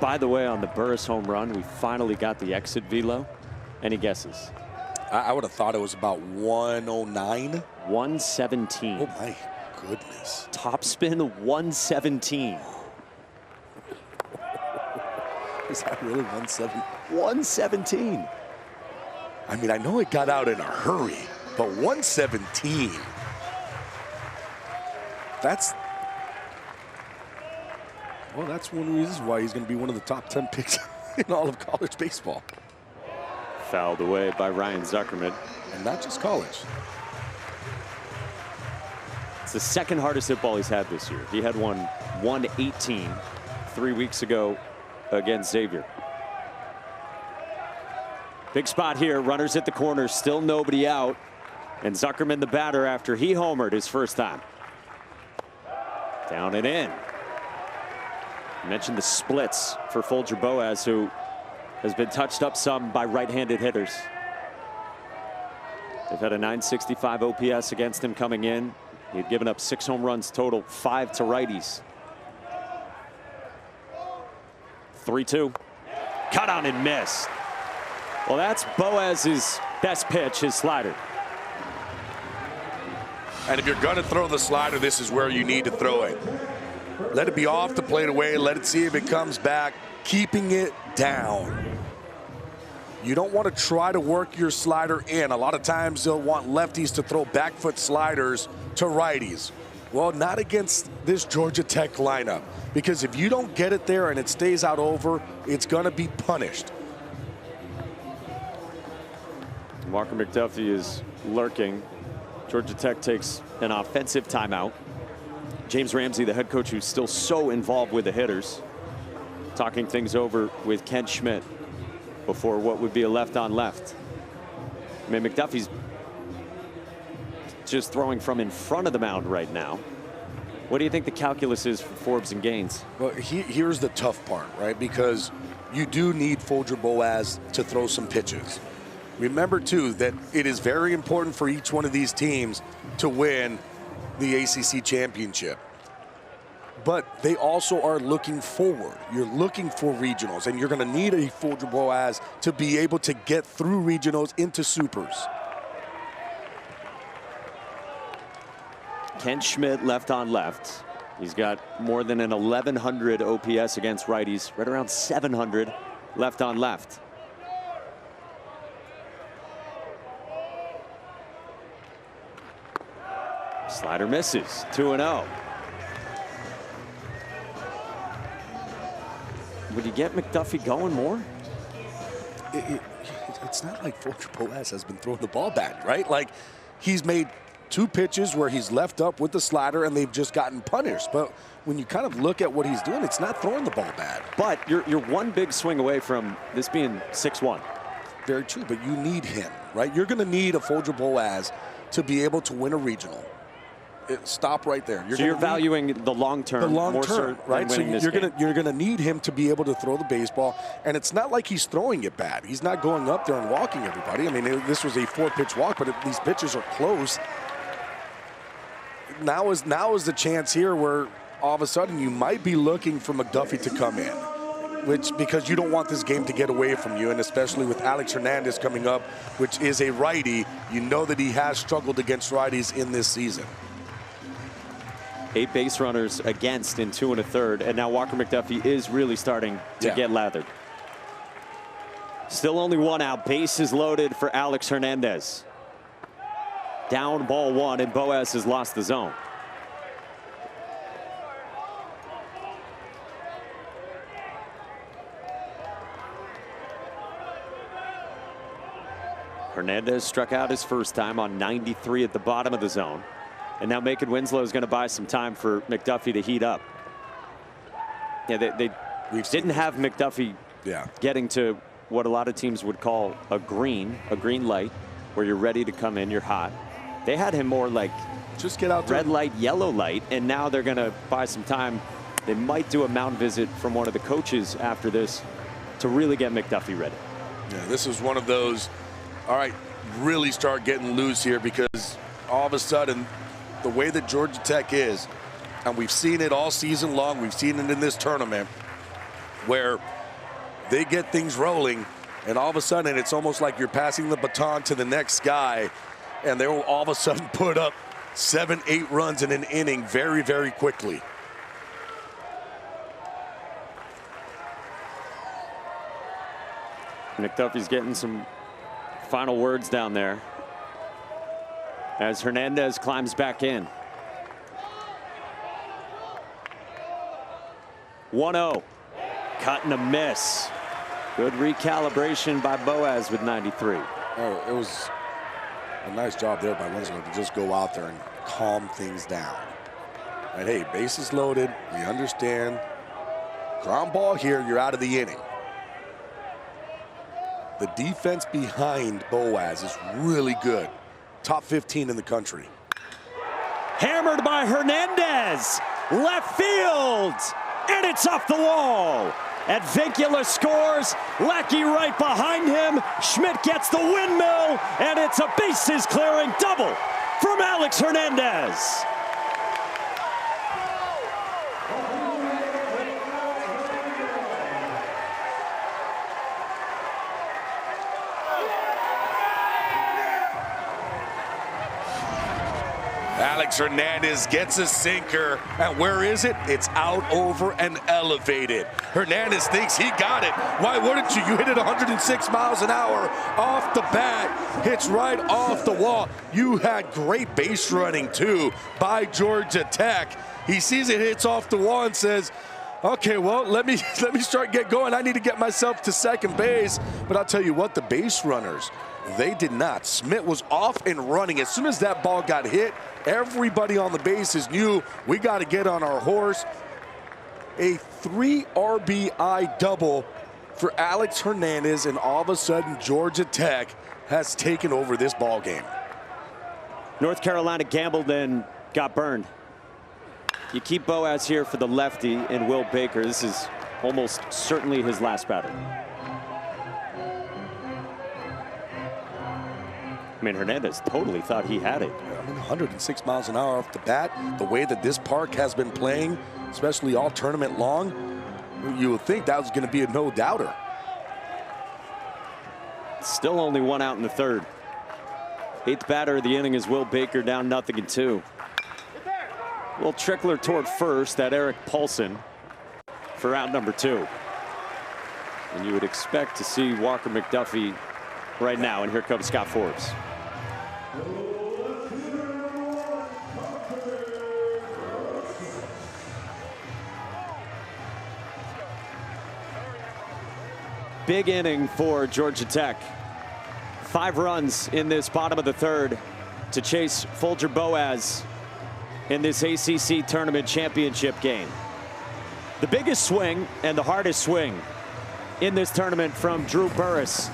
By the way, on the Burris home run, we finally got the exit velo. Any guesses? I would have thought it was about 109. 117. Oh my goodness. Top spin 117. Is that really 117? 117. I mean, I know it got out in a hurry, but 117. That's one of the reasons why he's going to be one of the top 10 picks in all of college baseball. Fouled away by Ryan Zuckerman. And not just college. It's the second hardest hit ball he's had this year. He had one 118 3 weeks ago against Xavier. Big spot here, runners at the corner, still nobody out. And Zuckerman the batter after he homered his first time. Down and in. I mentioned the splits for Folger Boaz, who has been touched up some by right-handed hitters. They've had a 965 OPS against him coming in. He'd given up 6 home runs total, 5 to righties. 3-2. Cut on and missed. Well, that's Boaz's best pitch, his slider. And if you're going to throw the slider, this is where you need to throw it. Let it be off the plate away. Let it see if it comes back. Keeping it down. You don't want to try to work your slider in. A lot of times they'll want lefties to throw back foot sliders to righties. Well, not against this Georgia Tech lineup. Because if you don't get it there and it stays out over, it's going to be punished. Walker McDuffie is lurking. Georgia Tech takes an offensive timeout. James Ramsey, the head coach, who's still so involved with the hitters, talking things over with Kent Schmidt before what would be a left on left. I mean, McDuffie's just throwing from in front of the mound right now. What do you think the calculus is for Forbes and Gaines? Well, here's the tough part, right? Because you do need Folger Boaz to throw some pitches. Remember, too, that it is very important for each one of these teams to win the ACC championship. But they also are looking forward. You're looking for regionals, and you're going to need a Folger Boaz to be able to get through regionals into supers. Kent Schmidt left on left. He's got more than an 1,100 OPS against righties, right around 700 left on left. Slider misses, 2-0. Would you get McDuffie going more? It's not like Folger Boaz has been throwing the ball bad, right? Like, he's made 2 pitches where he's left up with the slider and they've just gotten punished. But when you kind of look at what he's doing, it's not throwing the ball bad. But you're one big swing away from this being 6-1. Very true, but you need him, right? You're going to need a Folger Boaz to be able to win a regional. Stop right there. So you're valuing the long term. The long more term, so right? So you're gonna need him to be able to throw the baseball, and it's not like he's throwing it bad. He's not going up there and walking everybody. I mean, this was a 4-pitch walk, but these pitches are close. Now is the chance here where all of a sudden you might be looking for McDuffie to come in, because you don't want this game to get away from you, and especially with Alex Hernandez coming up, which is a righty. You know that he has struggled against righties in this season. 8 base runners against in 2 1/3, and now Walker McDuffie is really starting to get lathered. Still only 1 out. Bases loaded for Alex Hernandez. Down ball 1, and Boaz has lost the zone. Hernandez struck out his first time on 93 at the bottom of the zone. And now Macon Winslow is going to buy some time for McDuffie to heat up. Yeah, they didn't have McDuffie getting to what a lot of teams would call a green light, where you're ready to come in, you're hot. They had him more like just get out there. Red light, yellow light, and now they're going to buy some time. They might do a mound visit from one of the coaches after this to really get McDuffie ready. Yeah, this is one of those, all right, really start getting loose here, because all of a sudden, the way that Georgia Tech is, and we've seen it all season long, we've seen it in this tournament, where they get things rolling, and all of a sudden it's almost like you're passing the baton to the next guy, and they will all of a sudden put up 7, 8 runs in an inning very, very quickly. McDuffie's getting some final words down there as Hernandez climbs back in. 1-0. Cut and a miss. Good recalibration by Boaz with 93. Oh, it was a nice job there by Winslow to just go out there and calm things down. And hey, bases loaded. We understand. Ground ball here, you're out of the inning. The defense behind Boaz is really good. Top 15 in the country. Hammered by Hernandez. Left field. And it's off the wall. Advincula scores. Lackey right behind him. Schmidt gets the windmill. And it's a bases clearing double from Alex Hernandez. Alex Hernandez gets a sinker, and where is it? It's out over and elevated. Hernandez thinks he got it. Why wouldn't you? You hit it 106 miles an hour off the bat, hits right off the wall. You had great base running too by Georgia Tech. He sees it hits off the wall and says, okay, well, let me get going. I need to get myself to second base. But I'll tell you what, the base runners, they did not. Schmidt was off and running. As soon as that ball got hit, everybody on the bases knew we got to get on our horse. A 3 RBI double for Alex Hernandez, and all of a sudden Georgia Tech has taken over this ball game. North Carolina gambled and got burned. You keep Boaz here for the lefty and Will Baker. This is almost certainly his last batter. I mean, Hernandez totally thought he had it. 106 miles an hour off the bat. The way that this park has been playing, especially all tournament long, you would think that was going to be a no-doubter. Still only 1 out in the third. 8th batter of the inning is Will Baker, down 0-2. Little trickler toward first, that Eric Paulson for out number 2. And you would expect to see Walker McDuffie right now, and here comes Scott Forbes. Big inning for Georgia Tech. 5 runs in this bottom of the third. to chase Folger Boaz in this ACC tournament championship game. The biggest swing and the hardest swing in this tournament from Drew Burress.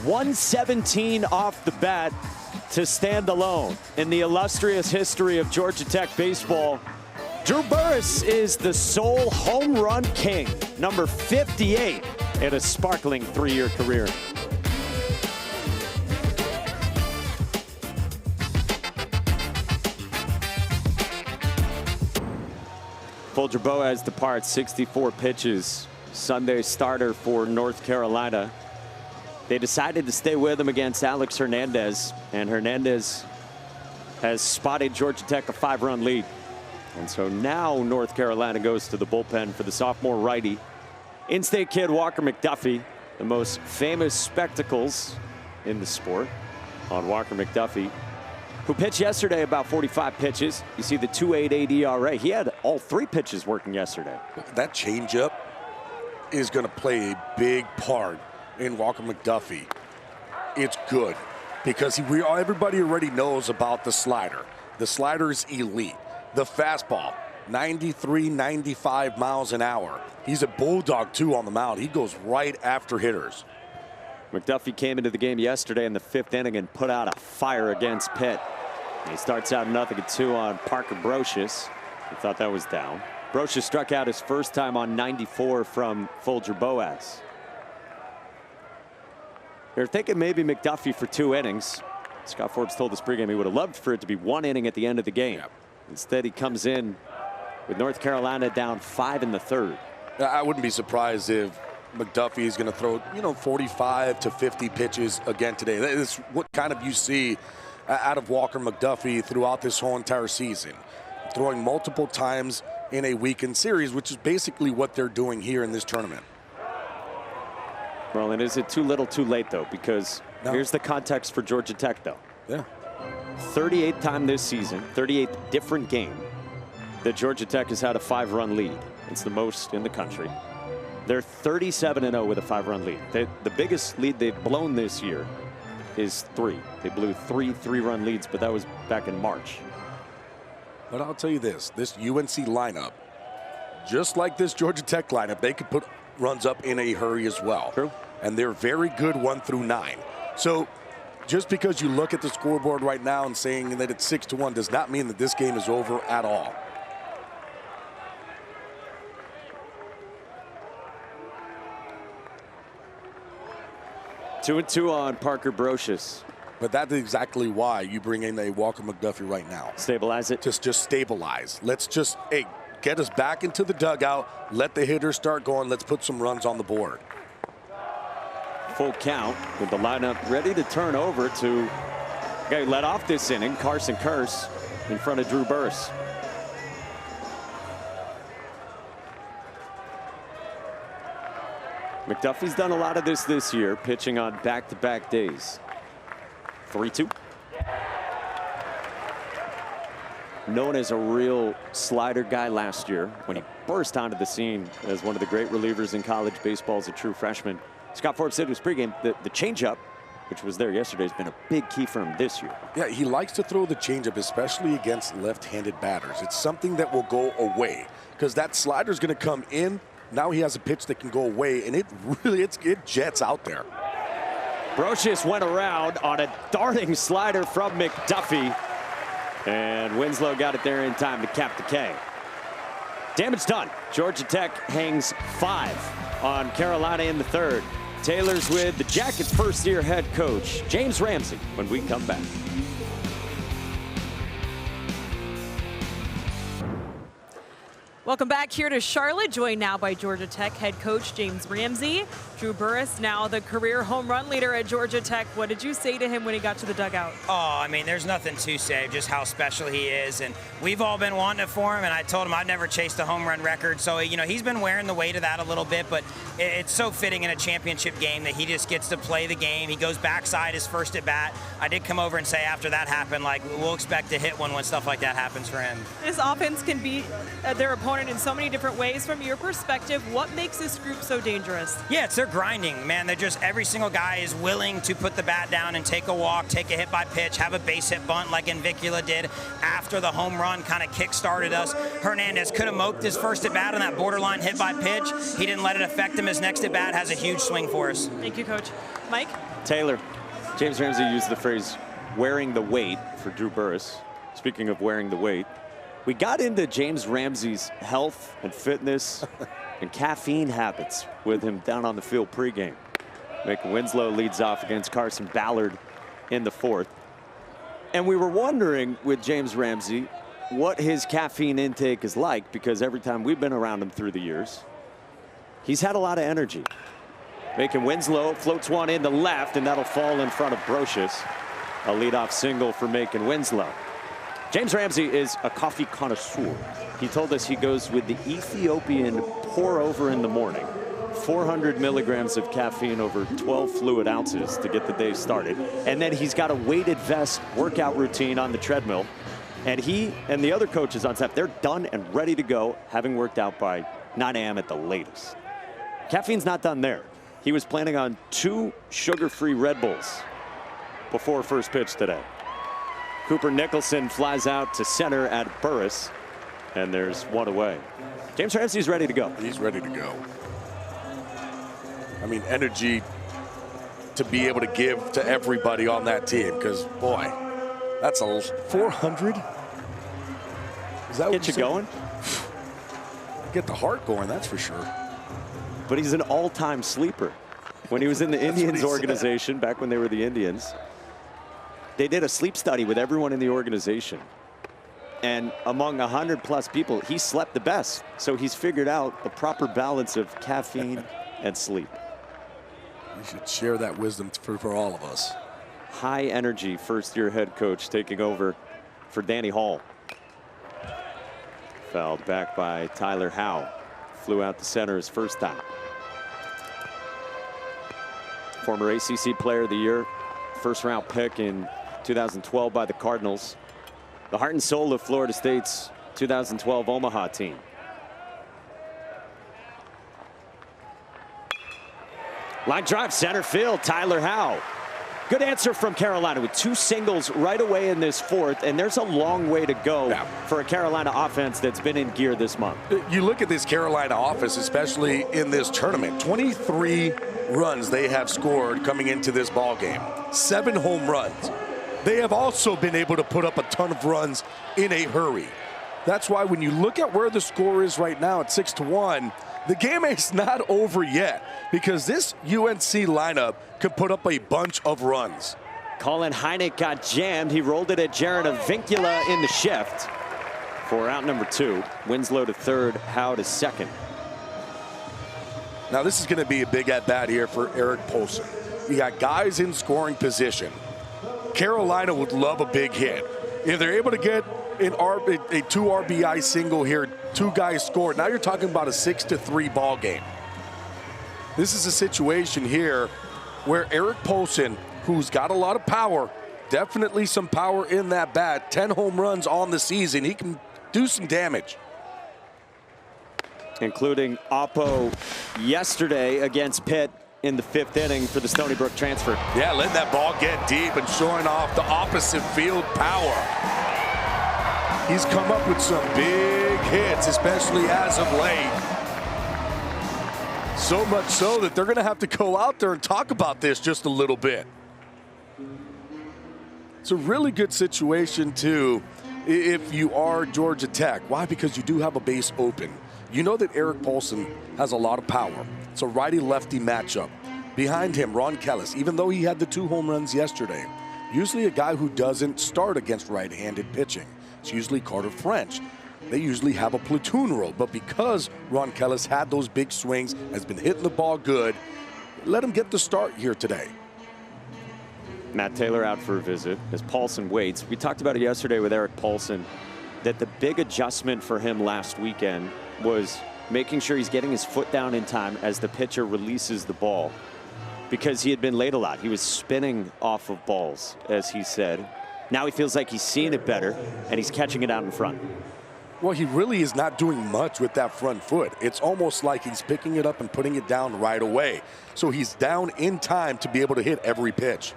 117 off the bat to stand alone in the illustrious history of Georgia Tech baseball. Drew Burress is the sole home run king, number 58 in a sparkling 3-year career. Folger Boaz departs, 64 pitches. Sunday starter for North Carolina. They decided to stay with him against Alex Hernandez, and Hernandez has spotted Georgia Tech a 5-run lead. And so now North Carolina goes to the bullpen for the sophomore righty. In-state kid Walker McDuffie, the most famous spectacles in the sport on Walker McDuffie, who pitched yesterday about 45 pitches. You see the 2.88 ERA. He had all 3 pitches working yesterday. That changeup is going to play a big part in Walker McDuffie. It's good because everybody already knows about the slider. The slider is elite. The fastball, 93, 95 miles an hour. He's a bulldog, too, on the mound. He goes right after hitters. McDuffie came into the game yesterday in the 5th inning and put out a fire against Pitt. He starts out 0-2 on Parker Brocious. He thought that was down. Brocious struck out his first time on 94 from Folger Boaz. They're thinking maybe McDuffie for 2 innings. Scott Forbes told us pregame he would have loved for it to be 1 inning at the end of the game. Yep. Instead, he comes in with North Carolina down 5 in the 3rd. I wouldn't be surprised if McDuffie is going to throw, 45 to 50 pitches again today. That is what kind of you see out of Walker McDuffie throughout this whole entire season. Throwing multiple times in a weekend series, which is basically what they're doing here in this tournament. Well, and is it too little too late, though? Because here's the context for Georgia Tech, though. Yeah. 38th time this season, 38th different game that Georgia Tech has had a 5-run lead. It's the most in the country. They're 37-0 with a 5-run lead. The biggest lead they've blown this year is 3. They blew 3 3-run leads, but that was back in March. But I'll tell you this UNC lineup, just like this Georgia Tech lineup, they could put runs up in a hurry as well. True. And they're very good 1 through 9. So just because you look at the scoreboard right now and saying that it's 6-1 does not mean that this game is over at all. Two and 2 on Parker Brocious. But that's exactly why you bring in a Walker McDuffie right now. Stabilize it. Just stabilize. Let's just, get us back into the dugout. Let the hitters start going. Let's put some runs on the board. Full count with the lineup ready to turn over to the guy who led off this inning, Carson Kearse, in front of Drew Burress. McDuffie's done a lot of this year, pitching on back-to-back days. 3-2. Known as a real slider guy last year when he burst onto the scene as one of the great relievers in college baseball as a true freshman. Scott Forbes said in his pregame that the changeup, which was there yesterday, has been a big key for him this year. Yeah, he likes to throw the changeup, especially against left-handed batters. It's something that will go away because that slider's going to come in. Now he has a pitch that can go away, and it jets out there. Brocious went around on a darting slider from McDuffie, and Winslow got it there in time to cap the K. Damage done. Georgia Tech hangs 5 on Carolina in the 3rd. Taylor's with the Jackets' first-year head coach, James Ramsey, when we come back. Welcome back here to Charlotte, joined now by Georgia Tech head coach James Ramsey. Drew Burress, now the career home run leader at Georgia Tech. What did you say to him when he got to the dugout? Oh, I mean, there's nothing to say, just how special he is. And we've all been wanting it for him, and I told him I've never chased a home run record. So, he's been wearing the weight of that a little bit, but it's so fitting in a championship game that he just gets to play the game. He goes backside his first at bat. I did come over and say after that happened, we'll expect to hit one when stuff like that happens for him. This offense can beat their opponent opponent in so many different ways. From your perspective, what makes this group so dangerous? Yeah, it's their grinding, man. They're just, every single guy is willing to put the bat down and take a walk, take a hit by pitch, have a base hit bunt like Invicula did after the home run kind of kick-started us. Hernandez could have moped his first at bat on that borderline hit by pitch. He didn't let it affect him. His next at bat has a huge swing for us. Thank you, Coach. Mike? Taylor, James Ramsey used the phrase wearing the weight for Drew Burress. Speaking of wearing the weight, we got into James Ramsey's health and fitness and caffeine habits with him down on the field pregame. Macon Winslow leads off against Carson Ballard in the 4th. And we were wondering with James Ramsey what his caffeine intake is like, because every time we've been around him through the years, he's had a lot of energy. Macon Winslow floats one in the left, and that'll fall in front of Brocious. A leadoff single for Macon Winslow. James Ramsey is a coffee connoisseur. He told us he goes with the Ethiopian pour over in the morning. 400 milligrams of caffeine over 12 fluid ounces to get the day started. And then he's got a weighted vest workout routine on the treadmill. And he and the other coaches on staff, they're done and ready to go, having worked out by 9 a.m. at the latest. Caffeine's not done there. He was planning on 2 sugar-free Red Bulls before first pitch today. Cooper Nicholson flies out to center at Burress, and there's one away. James Ramsey's ready to go. He's ready to go. I mean, energy to be able to give to everybody on that team, because, boy, that's a 400. Is that Get you going? Get the heart going, that's for sure. But he's an all-time sleeper. When he was in the Indians organization, back when they were the Indians, they did a sleep study with everyone in the organization. And among 100+ people, he slept the best. So he's figured out the proper balance of caffeine and sleep. You should share that wisdom for all of us. High energy first-year head coach taking over for Danny Hall. Fouled back by Tyler Howe. Flew out to center his first time. Former ACC Player of the Year, first-round pick in 2012 by the Cardinals. The heart and soul of Florida State's 2012 Omaha team. Line drive, center field, Tyler Howe. Good answer from Carolina with 2 singles right away in this 4th, and there's a long way to go for a Carolina offense that's been in gear this month. You look at this Carolina offense, especially in this tournament, 23 runs they have scored coming into this ball game, 7 home runs. They have also been able to put up a ton of runs in a hurry. That's why when you look at where the score is right now at 6-1, the game is not over yet, because this UNC lineup could put up a bunch of runs. Colin Heineck got jammed. He rolled it at Jaron Avincula in the shift for out number 2. Winslow to third, Howe to second. Now this is going to be a big at-bat here for Eric Polson. You got guys in scoring position. Carolina would love a big hit. If they're able to get a 2 RBI single here, 2 guys scored, now you're talking about a 6-3 ball game. This is a situation here where Eric Polson, who's got a lot of power, definitely some power in that bat, 10 home runs on the season, he can do some damage. Including Oppo yesterday against Pitt in the 5th inning for the Stony Brook transfer. Yeah, letting that ball get deep and showing off the opposite field power. He's come up with some big hits, especially as of late. So much so that they're going to have to go out there and talk about this just a little bit. It's a really good situation, too, if you are Georgia Tech. Why? Because you do have a base open. You know that Eric Polson has a lot of power. It's a righty-lefty matchup. Behind him, Ron Kellis, even though he had the 2 home runs yesterday, usually a guy who doesn't start against right-handed pitching. It's usually Carter French. They usually have a platoon role, but because Ron Kellis had those big swings, has been hitting the ball good, let him get the start here today. Matt Taylor out for a visit as Paulson waits. We talked about it yesterday with Eric Paulson, that the big adjustment for him last weekend was making sure he's getting his foot down in time as the pitcher releases the ball, because he had been late a lot. He was spinning off of balls, as he said. Now he feels like he's seeing it better, and he's catching it out in front. Well, he really is not doing much with that front foot. It's almost like he's picking it up and putting it down right away. So he's down in time to be able to hit every pitch.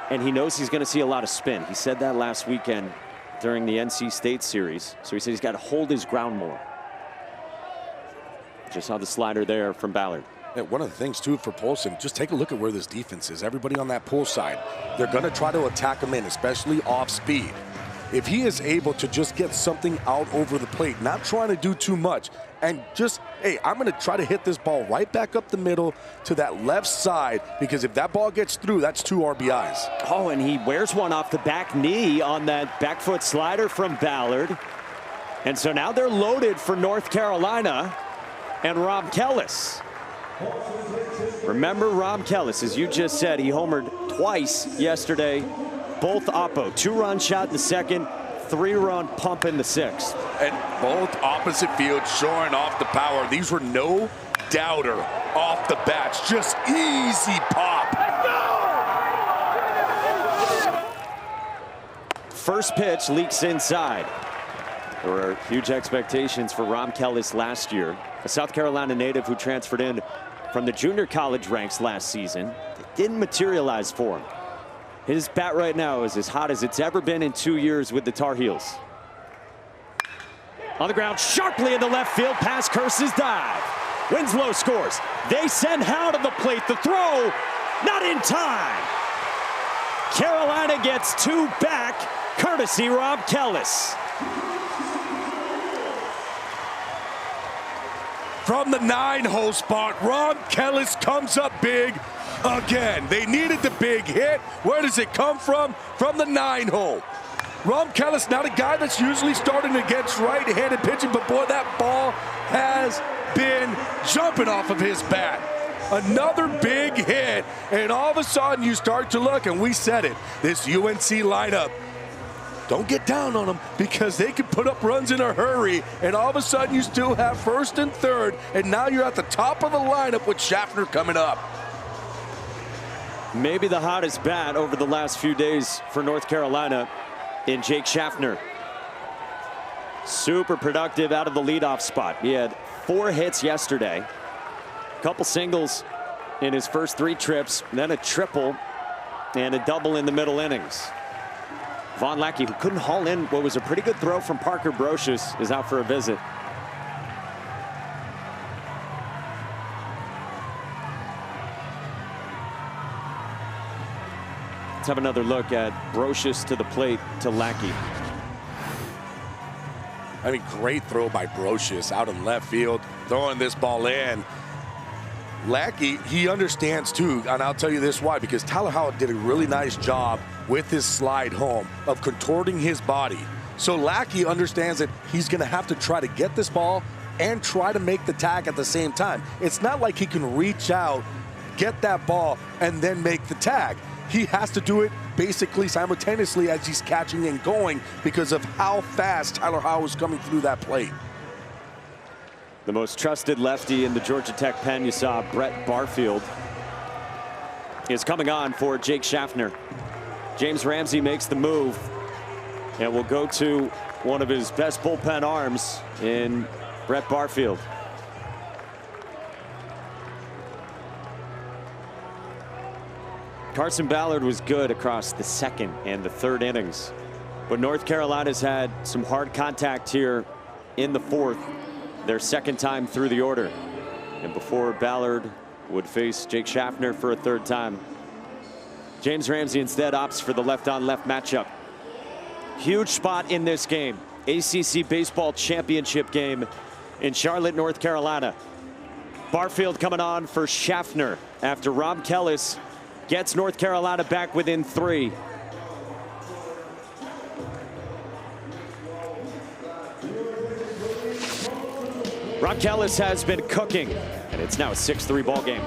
And he knows he's going to see a lot of spin. He said that last weekend during the NC State series. So he said he's got to hold his ground more. Just saw the slider there from Ballard. Yeah, one of the things, too, for Polson, just take a look at where this defense is. Everybody on that pull side, they're going to try to attack him in, especially off speed. If he is able to just get something out over the plate, not trying to do too much, and just, hey, I'm going to try to hit this ball right back up the middle to that left side, because if that ball gets through, that's 2 RBIs. Oh, and he wears one off the back knee on that back foot slider from Ballard. And so now they're loaded for North Carolina and Rob Kellis. Remember Rob Kellis, as you just said, he homered twice yesterday. Both oppo, 2-run shot in the second, 3-run pump in the sixth. And both opposite field showing off the power. These were no doubter off the bats, just easy pop. First pitch leaks inside. There were huge expectations for Rob Kellis last year, a South Carolina native who transferred in from the junior college ranks last season. It didn't materialize for him. His bat right now is as hot as it's ever been in 2 years with the Tar Heels. On the ground, sharply in the left field, past Kearse's dive. Winslow scores. They send Howe to the plate. The throw, not in time. Carolina gets 2 back, courtesy Rob Kellis. From the 9-hole spot, Rob Kellis comes up big again. They needed the big hit. Where does it come from? From the 9-hole. Rob Kellis, not a guy that's usually starting against right-handed pitching, but boy, that ball has been jumping off of his bat. Another big hit, and all of a sudden you start to look, and we said it, this UNC lineup, don't get down on them because they can put up runs in a hurry, and all of a sudden you still have first and third, and now you're at the top of the lineup with Schaffner coming up. Maybe the hottest bat over the last few days for North Carolina in Jake Schaffner. Super productive out of the leadoff spot. He had 4 hits yesterday, a couple singles in his first 3 trips, then a triple and a double in the middle innings. Von Lackey, who couldn't haul in what was a pretty good throw from Parker Brocious, is out for a visit. Let's have another look at Brocious to the plate to Lackey. I mean, great throw by Brocious out in left field, throwing this ball in. Lackey, he understands too, and I'll tell you this why, because Tyler Howard did a really nice job with his slide home of contorting his body. So Lackey understands that he's going to have to try to get this ball and try to make the tag at the same time. It's not like he can reach out, get that ball, and then make the tag. He has to do it basically simultaneously as he's catching and going because of how fast Tyler Howard is coming through that plate. The most trusted lefty in the Georgia Tech pen, you saw Brett Barfield, is coming on for Jake Schaffner. James Ramsey makes the move and will go to one of his best bullpen arms in Brett Barfield. Carson Ballard was good across the second and the third innings, but North Carolina's had some hard contact here in the fourth, their second time through the order. And before Ballard would face Jake Schaffner for a third time, James Ramsey instead opts for the left-on-left matchup. Huge spot in this game, ACC baseball championship game in Charlotte, North Carolina. Barfield coming on for Schaffner after Rob Kellis gets North Carolina back within 3. Rob Kellis has been cooking, and it's now a 6-3 ball game.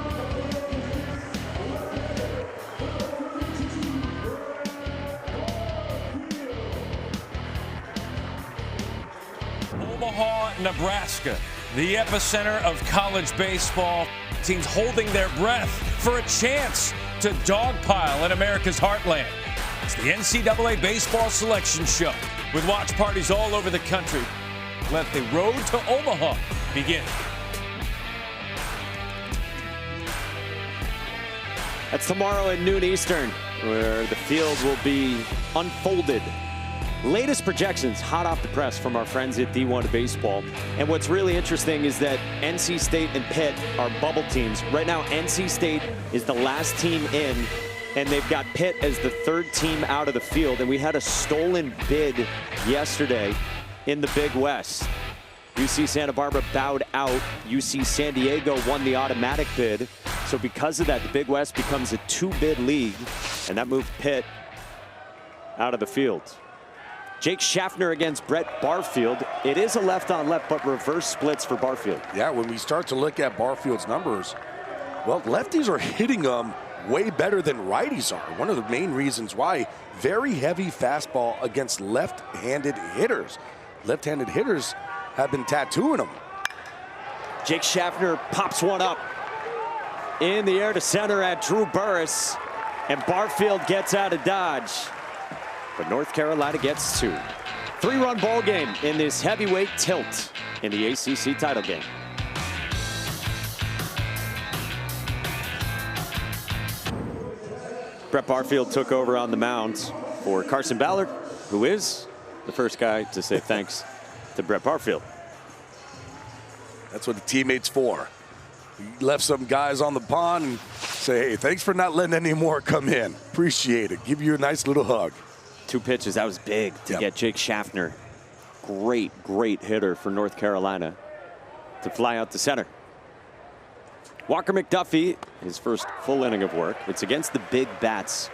Omaha, Nebraska, the epicenter of college baseball. Teams holding their breath for a chance to dogpile in America's heartland. It's the NCAA Baseball Selection Show with watch parties all over the country. Let the road to Omaha begin. That's tomorrow at noon Eastern, where the field will be unfolded. Latest projections hot off the press from our friends at D1 Baseball. And what's really interesting is that NC State and Pitt are bubble teams. Right now, NC State is the last team in, and they've got Pitt as the third team out of the field. And we had a stolen bid yesterday in the Big West. UC Santa Barbara bowed out. UC San Diego won the automatic bid. So because of that, the Big West becomes a two-bid league, and that moved Pitt out of the field. Jake Schaffner against Brett Barfield. It is a left-on-left, but reverse splits for Barfield. Yeah, when we start to look at Barfield's numbers, well, lefties are hitting them way better than righties are. One of the main reasons why, very heavy fastball against left-handed hitters. Left-handed hitters have been tattooing them. Jake Schaffner pops one up in the air to center at Drew Burris, and Barfield gets out of dodge. But North Carolina gets two. Three-run ball game in this heavyweight tilt in the ACC title game. Brett Barfield took over on the mound for Carson Ballard, who is the first guy to say thanks to Brett Barfield. That's what the teammate's for. He left some guys on the pond and say, hey, thanks for not letting any more come in. Appreciate it. Give you a nice little hug. Two pitches, that was big to get Jake Schaffner. Great, great hitter for North Carolina to fly out to center. Walker McDuffie, his first full inning of work. It's against the big bats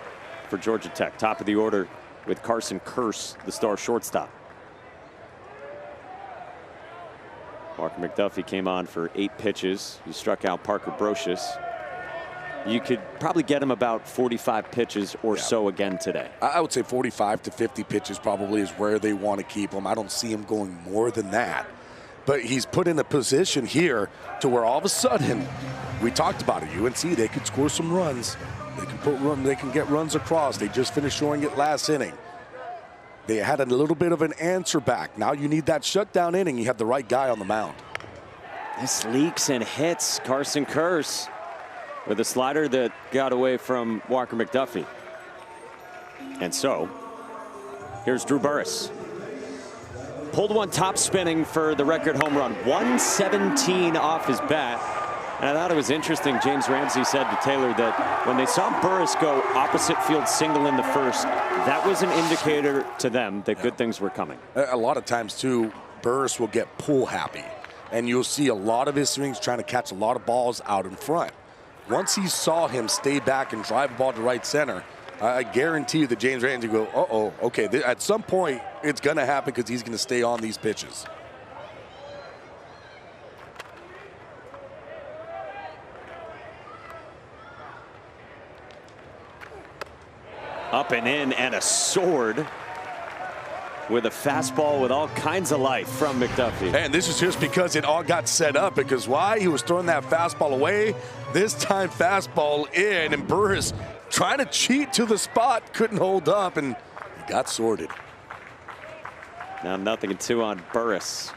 for Georgia Tech. Top of the order with Carson Kearse, the star shortstop. Walker McDuffie came on for 8 pitches. He struck out Parker Brocious. You could probably get him about 45 pitches or so again today. I would say 45 to 50 pitches probably is where they want to keep him. I don't see him going more than that. But he's put in a position here to where all of a sudden, we talked about it, UNC, they could score some runs. They can get runs across. They just finished showing it last inning. They had a little bit of an answer back. Now you need that shutdown inning. You have the right guy on the mound. This leaks and hits Carson Kearse with a slider that got away from Walker McDuffie. And so, here's Drew Burris. Pulled one top spinning for the record home run. 117 off his bat. And I thought it was interesting, James Ramsey said to Taylor that when they saw Burris go opposite field single in the first, that was an indicator to them that good things were coming. A lot of times, too, Burris will get pull happy. And you'll see a lot of his swings trying to catch a lot of balls out in front. Once he saw him stay back and drive the ball to right center, I guarantee you that James Ramsey will go, uh-oh, okay, at some point it's going to happen because he's going to stay on these pitches. Up and in, and a sword with a fastball with all kinds of life from McDuffie. And this is just because it all got set up, because why? He was throwing that fastball away. This time fastball in, and Burris trying to cheat to the spot, couldn't hold up, and he got sorted. Now 0-2 on Burris.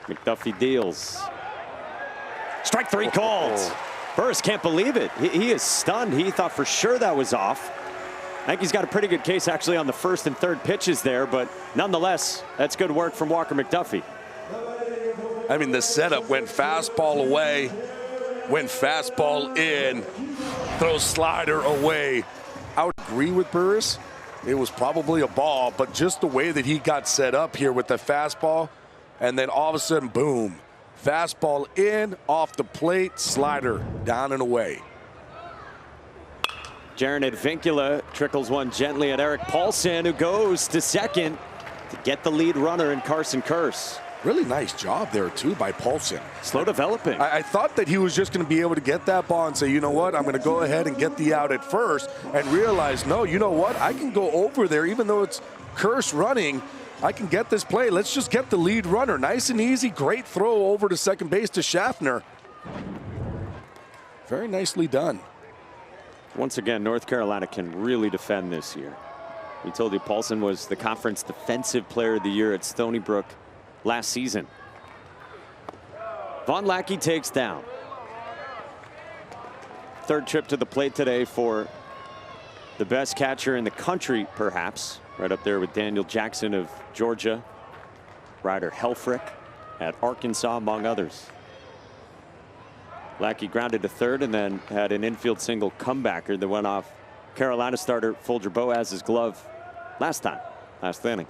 McDuffie deals. Strike 3 called. Burris can't believe it. He is stunned. He thought for sure that was off. I think he's got a pretty good case actually on the first and third pitches there, but nonetheless, that's good work from Walker McDuffie. I mean, the setup went fastball away, went fastball in, throws slider away. I would agree with Burris. It was probably a ball, but just the way that he got set up here with the fastball, and then all of a sudden, boom. Fastball in, off the plate, slider down and away. Jaron Advincula trickles one gently at Eric Paulson, who goes to second to get the lead runner in Carson Kearse. Really nice job there, too, by Paulson. Slow developing. I thought that he was just going to be able to get that ball and say, you know what, I'm going to go ahead and get the out at first, and realize, no, you know what, I can go over there, even though it's Kearse running, I can get this play. Let's just get the lead runner. Nice and easy. Great throw over to second base to Schaffner. Very nicely done. Once again, North Carolina can really defend this year. We told you Paulson was the conference defensive player of the year at Stony Brook last season. Von Lackey takes down. Third trip to the plate today for the best catcher in the country, perhaps. Right up there with Daniel Jackson of Georgia. Ryder Helfrich at Arkansas, among others. Lackey grounded to third and then had an infield single comebacker that went off Carolina starter Folger Boaz's glove last inning.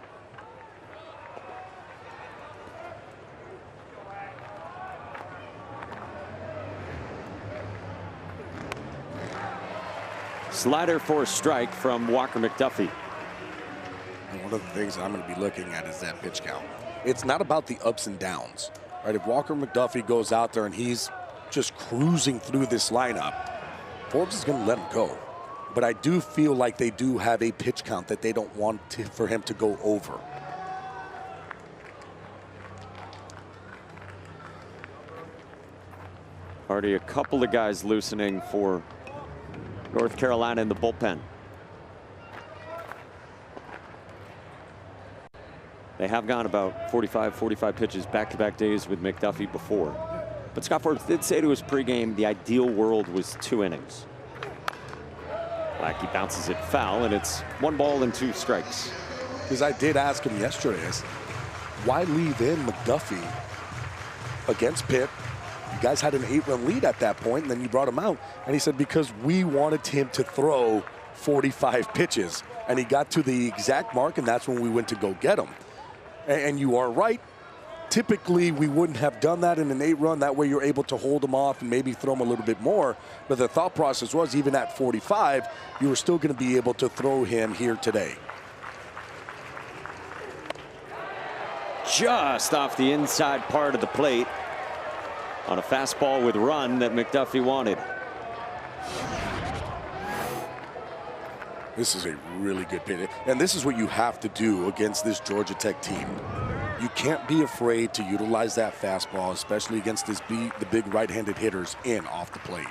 Slider for a strike from Walker McDuffie. And one of the things that I'm going to be looking at is that pitch count. It's not about the ups and downs, right? If Walker McDuffie goes out there and he's just cruising through this lineup, Forbes is going to let him go. But I do feel like they do have a pitch count that they don't want for him to go over. Already a couple of guys loosening for North Carolina in the bullpen. They have gone about 45 pitches back-to-back days with McDuffie before. But Scott Forbes did say to his pregame the ideal world was 2 innings. Lackey bounces it foul, and it's 1 ball and 2 strikes. Because I did ask him yesterday, why leave in McDuffie against Pitt? You guys had an 8-run lead at that point, and then you brought him out. And he said, because we wanted him to throw 45 pitches. And he got to the exact mark, and that's when we went to go get him. And you are right. Typically, we wouldn't have done that in an 8-run. That way you're able to hold him off and maybe throw him a little bit more. But the thought process was, even at 45, you were still going to be able to throw him here today. Just off the inside part of the plate on a fastball with run that McDuffie wanted. This is a really good pitch. And this is what you have to do against this Georgia Tech team. You can't be afraid to utilize that fastball, especially against the big right-handed hitters off the plate.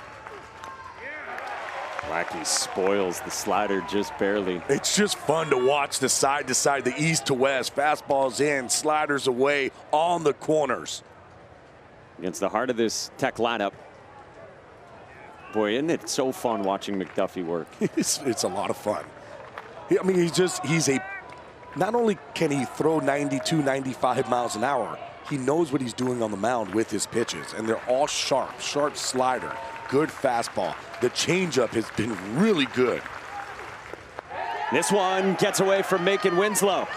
Lackey spoils the slider just barely. It's just fun to watch the side to side, the east to west, fastballs in, sliders away on the corners. Against the heart of this Tech lineup. Boy, isn't it so fun watching McDuffie work? It's a lot of fun. I mean, not only can he throw 92, 95 miles an hour, he knows what he's doing on the mound with his pitches, and they're all sharp slider, good fastball. The changeup has been really good. This one gets away from Macon Winslow.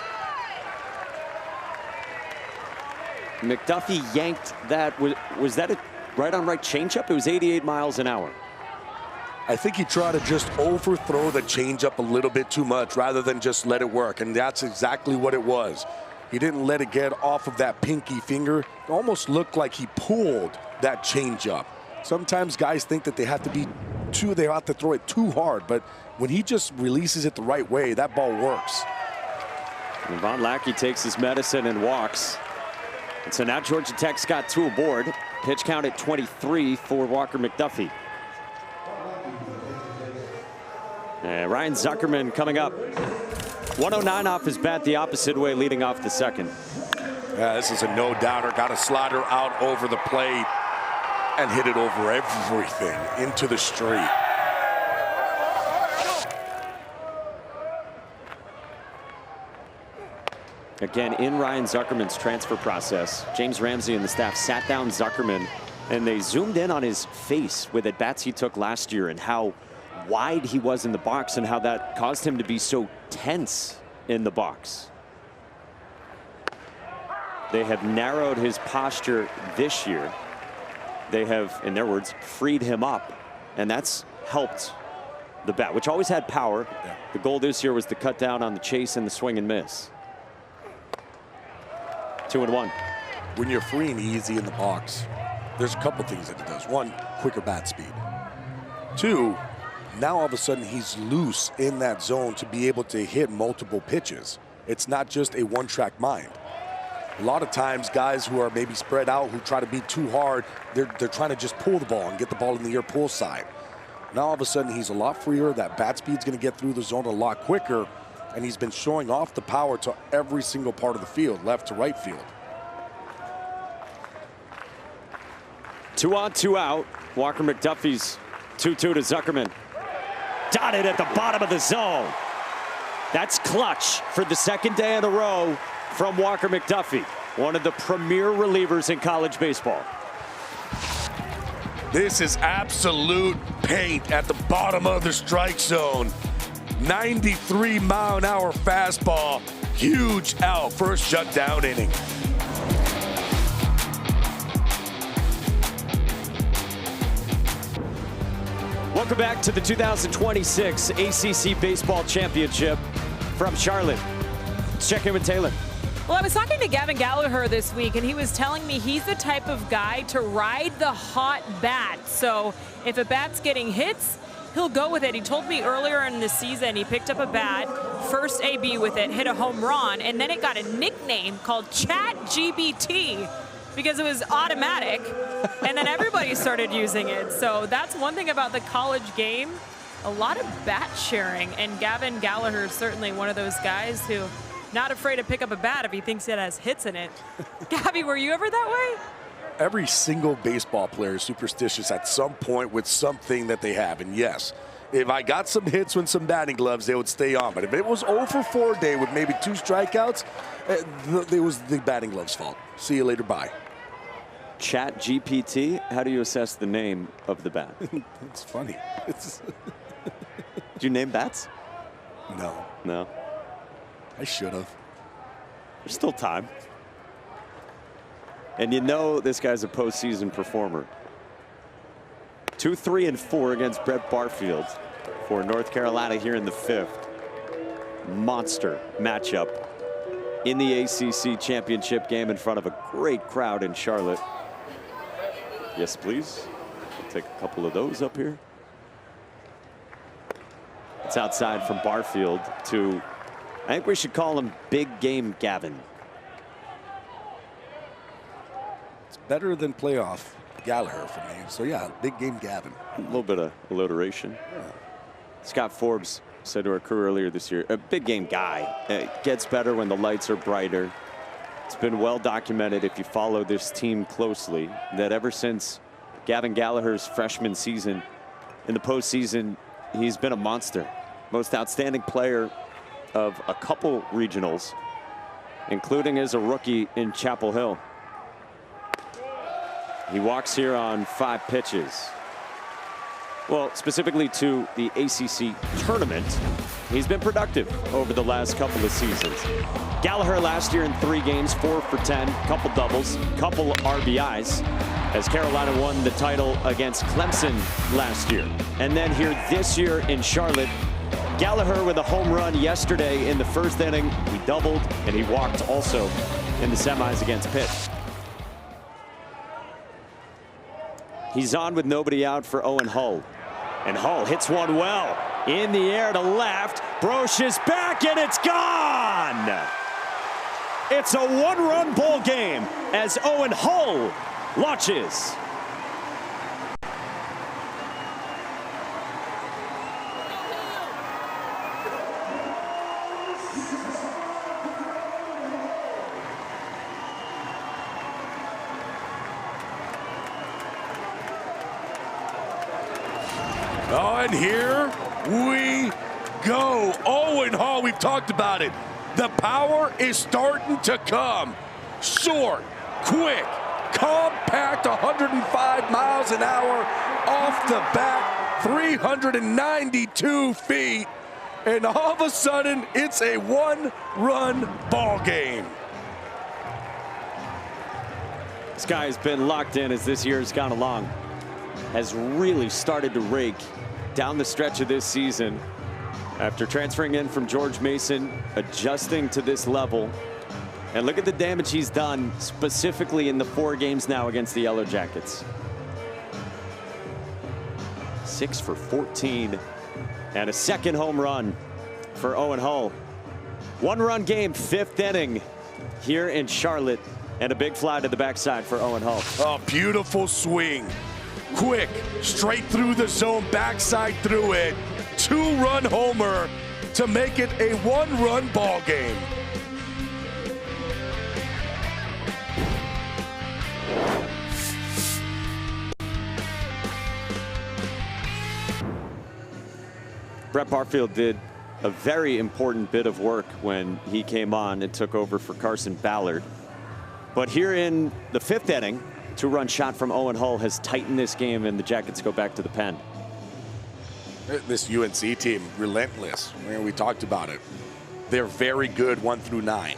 McDuffie yanked that. Was that a right-on-right changeup? It was 88 miles an hour. I think he tried to just overthrow the changeup a little bit too much rather than just let it work, and that's exactly what it was. He didn't let it get off of that pinky finger. It almost looked like he pulled that changeup. Sometimes guys think that they have to throw it too hard, but when he just releases it the right way, that ball works. And Von Lackey takes his medicine and walks. And so now Georgia Tech's got 2 aboard. Pitch count at 23 for Walker McDuffie. And Ryan Zuckerman coming up. 109 off his bat the opposite way, leading off the second. Yeah, this is a no-doubter. Got a slider out over the plate and hit it over everything into the street. Again, in Ryan Zuckerman's transfer process, James Ramsey and the staff sat down Zuckerman and they zoomed in on his face with at-bats he took last year and how wide he was in the box and how that caused him to be so tense in the box. They have narrowed his posture this year. They have, in their words, freed him up, and that's helped the bat, which always had power. Yeah. The goal this year was to cut down on the chase and the swing and miss. 2-1. When you're free and easy in the box, there's a couple things that it does. 1, quicker bat speed. 2, now all of a sudden he's loose in that zone to be able to hit multiple pitches. It's not just a one-track mind. A lot of times guys who are maybe spread out, who try to be too hard, they're trying to just pull the ball and get the ball in the air pull side. Now all of a sudden he's a lot freer. That bat speed's going to get through the zone a lot quicker. and he's been showing off the power to every single part of the field, left to right field. 2 on, 2 out. Walker McDuffie's 2-2 to Zuckerman. Dotted at the bottom of the zone. That's clutch for the second day in a row from Walker McDuffie, one of the premier relievers in college baseball. This is absolute paint at the bottom of the strike zone. 93-mile-an-hour fastball. Huge out, first shutdown inning. Welcome back to the 2026 ACC Baseball Championship from Charlotte. Let's check in with Taylor. Well, I was talking to Gavin Gallagher this week, and he was telling me he's the type of guy to ride the hot bat. So if a bat's getting hits, he'll go with it. He told me earlier in the season he picked up a bat, first AB with it, hit a home run, and then it got a nickname called ChatGPT because it was automatic, and then everybody started using it. So that's one thing about the college game, a lot of bat sharing, and Gavin Gallagher is certainly one of those guys who not afraid to pick up a bat if he thinks it has hits in it. Gabby, were you ever that way? Every single baseball player is superstitious at some point with something that they have. And yes, if I got some hits with some batting gloves, they would stay on. But if it was 0 for 4 day with maybe 2 strikeouts, it was the batting gloves' fault. See you later, bye. ChatGPT, how do you assess the name of the bat? It's funny. Do you name bats? No. No. I should have. There's still time. And you know this guy's a postseason performer. 2, 3, and 4 against Brett Barfield for North Carolina here in the 5th. Monster matchup in the ACC championship game in front of a great crowd in Charlotte. Yes, please. We'll take a couple of those up here. It's outside from Barfield to, I think we should call him Big Game Gavin. It's better than playoff Gallagher for me. So yeah, Big Game Gavin. A little bit of alliteration. Yeah. Scott Forbes said to our crew earlier this year, a big game guy. It gets better when the lights are brighter. It's been well documented if you follow this team closely that ever since Gavin Gallagher's freshman season in the postseason, he's been a monster. Most outstanding player of a couple regionals, including as a rookie in Chapel Hill. He walks here on 5 pitches. Well, specifically to the ACC tournament, he's been productive over the last couple of seasons. Gallagher last year in 3 games, 4 for 10, couple doubles, couple RBIs, as Carolina won the title against Clemson last year. And then here this year in Charlotte, Gallagher with a home run yesterday in the 1st inning. He doubled, and he walked also in the semis against Pitt. He's on with nobody out for Owen Hull. And Hull hits one well. In the air to left. Broche is back, and it's gone! It's a 1-run ball game as Owen Hull launches. Oh, and here we go. Owen Hall, we've talked about it. The power is starting to come. Short, quick, compact, 105 miles an hour off the bat, 392 feet. And all of a sudden, it's a 1-run ball game. This guy has been locked in as this year has gone along. Has really started to rake down the stretch of this season after transferring in from George Mason, adjusting to this level. And look at the damage he's done specifically in the 4 games now against the Yellow Jackets. 6 for 14 and a 2nd home run for Owen Hull. 1-run game, 5th inning here in Charlotte, and a big fly to the backside for Owen Hull. A beautiful swing. Quick, straight through the zone, backside through it. 2-run homer. to make it a one-run ball game. Brett Barfield did a very important bit of work when he came on and took over for Carson Ballard. But here in the 5th inning, 2-run shot from Owen Hull has tightened this game, and the Jackets go back to the pen. This UNC team, relentless. We talked about it. They're very good 1 through 9.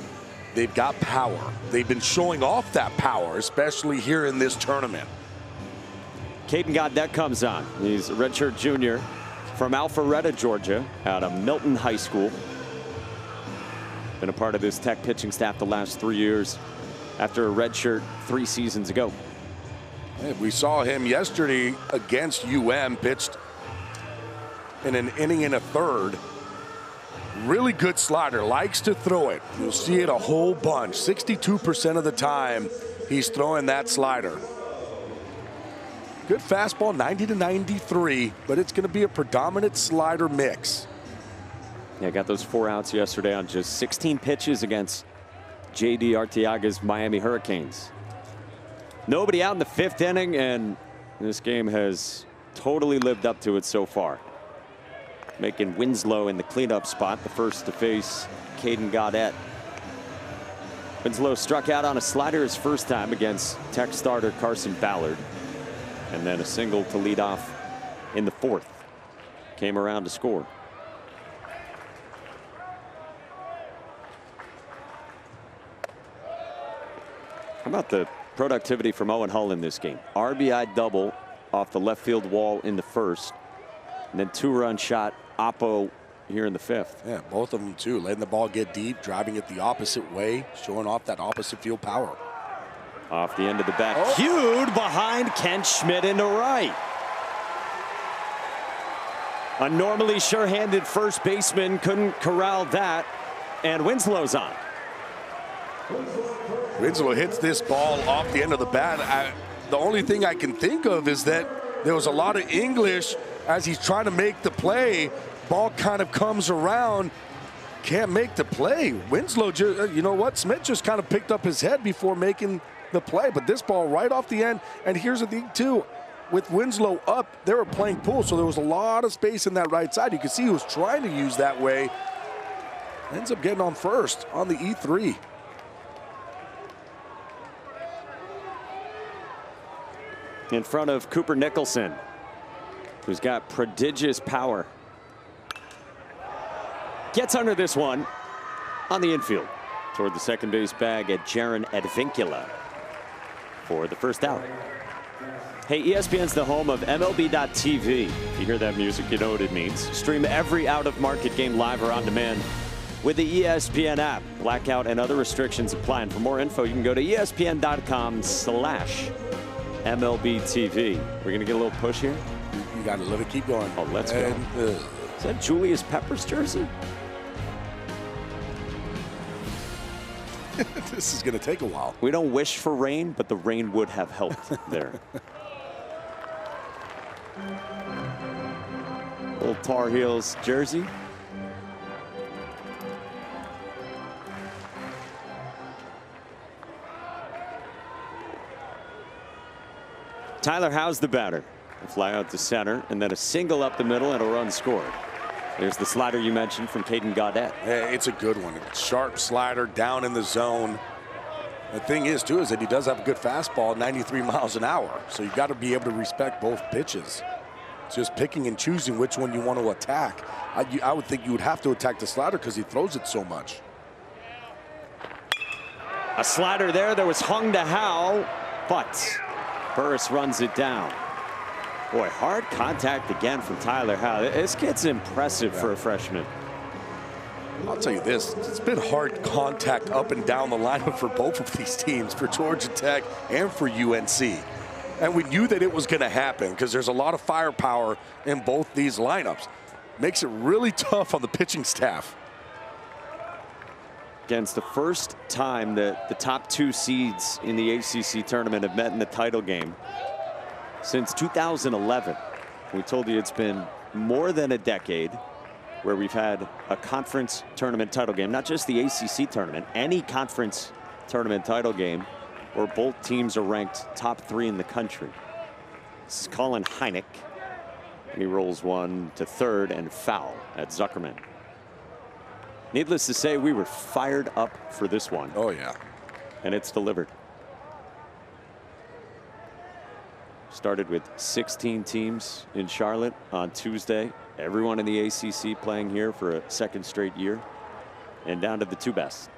They've got power. They've been showing off that power, especially here in this tournament. Caden Gaudet comes on. He's a redshirt junior from Alpharetta, Georgia, out of Milton High School. Been a part of this Tech pitching staff the last 3 years after a redshirt 3 seasons ago. We saw him yesterday against UM, pitched in an inning and a third. Really good slider, likes to throw it. You'll see it a whole bunch. 62% of the time, he's throwing that slider. Good fastball, 90 to 93, but it's going to be a predominant slider mix. Yeah, got those 4 outs yesterday on just 16 pitches against J.D. Arteaga's Miami Hurricanes. Nobody out in the 5th inning, and this game has totally lived up to it so far. Making Winslow in the cleanup spot, the first to face Caden Gaudet. Winslow struck out on a slider his first time against Tech starter Carson Ballard. And then a single to lead off in the 4th. Came around to score. How about the productivity from Owen Hull in this game? RBI double off the left field wall in the 1st. And then 2-run shot, Oppo, here in the 5th. Yeah, both of them too. Letting the ball get deep, driving it the opposite way, showing off that opposite field power. Off the end of the bat, cued behind Kent Schmidt into right. A normally sure-handed first baseman couldn't corral that, and Winslow's on. Winslow hits this ball off the end of the bat. The only thing I can think of is that there was a lot of English as he's trying to make the play. Ball kind of comes around, can't make the play. Winslow, you know what? Smith just kind of picked up his head before making the play, but this ball right off the end. And here's the thing too, with Winslow up, they were playing pool, so there was a lot of space in that right side. You could see he was trying to use that way. Ends up getting on first on the E3. In front of Cooper Nicholson, who's got prodigious power. Gets under this one on the infield toward the second base bag at Jaron Advincula for the first out. Hey, ESPN's the home of MLB.tv. If you hear that music, you know what it means. Stream every out-of-market game live or on demand with the ESPN app. Blackout and other restrictions apply. And for more info, you can go to ESPN.com/MLB.tv. We're going to get a little push here. You got to let it keep going. Oh, let's go. Is that Julius Peppers' jersey? This is going to take a while. We don't wish for rain, but the rain would have helped there. Little Tar Heels jersey. Tyler Howe's the batter. A fly out to center, and then a single up the middle and a run scored. There's the slider you mentioned from Caden Gaudet. Yeah, it's a good one. Sharp slider down in the zone. The thing is, too, is that he does have a good fastball, 93 miles an hour. So you've got to be able to respect both pitches. It's just picking and choosing which one you want to attack. I would think you would have to attack the slider because he throws it so much. A slider there that was hung to Howe, but Burris runs it down. Boy, hard contact again from Tyler Howe. This kid's impressive for a freshman. I'll tell you this, it's been hard contact up and down the lineup for both of these teams, for Georgia Tech and for UNC. And we knew that it was going to happen because there's a lot of firepower in both these lineups. Makes it really tough on the pitching staff. Again, it's the first time that the top 2 seeds in the ACC tournament have met in the title game since 2011. We told you it's been more than a decade. where we've had a conference tournament title game, not just the ACC tournament, any conference tournament title game where both teams are ranked top 3 in the country. This is Colin Heineck, and he rolls one to third and foul at Zuckerman. Needless to say, we were fired up for this one. Oh, yeah. And it's delivered. Started with 16 teams in Charlotte on Tuesday. Everyone in the ACC playing here for a second straight year. And down to the 2 best.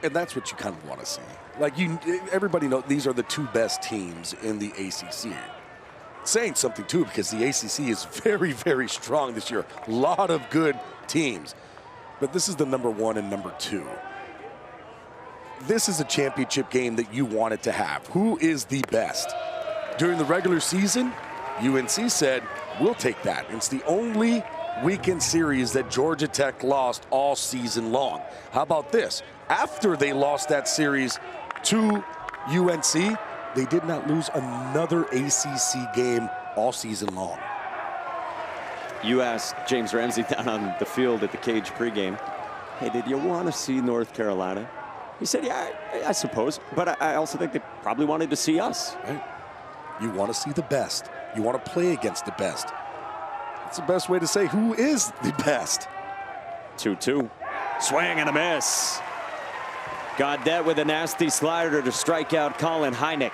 And that's what you kind of want to see. Like, everybody knows these are the 2 best teams in the ACC. Saying something, too, because the ACC is very, very strong this year. A lot of good teams. But this is the number 1 and number 2. This is a championship game that you wanted to have. Who is the best? During the regular season, UNC said, we'll take that. It's the only weekend series that Georgia Tech lost all season long. How about this? After they lost that series to UNC, they did not lose another ACC game all season long. You asked James Ramsey down on the field at the Cage pregame, hey, did you want to see North Carolina? He said, yeah, I suppose, but I also think they probably wanted to see us. Right. You want to see the best. You want to play against the best. That's the best way to say who is the best. 2-2. Swing and a miss. Gaudet with a nasty slider to strike out Colin Heineck.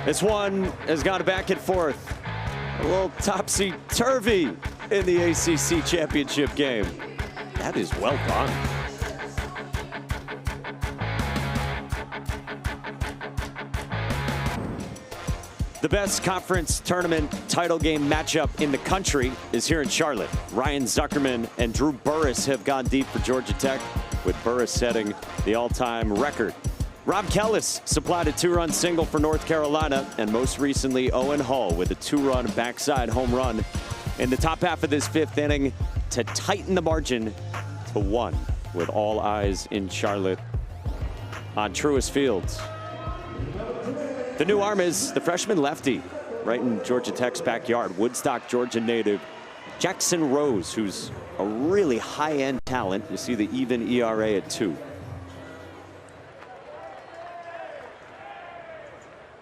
This one has gone back and forth. A little topsy-turvy in the ACC championship game. That is well done. The best conference tournament title game matchup in the country is here in Charlotte. Ryan Zuckerman and Drew Burress have gone deep for Georgia Tech, with Burress setting the all-time record. Rob Kellis supplied a 2-run single for North Carolina, and most recently Owen Hull with a 2-run backside home run in the top half of this 5th inning to tighten the margin to 1, with all eyes in Charlotte on Truist Fields. The new arm is the freshman lefty, right in Georgia Tech's backyard, Woodstock, Georgia native Jackson Rose, who's a really high-end talent. You see the even ERA at 2.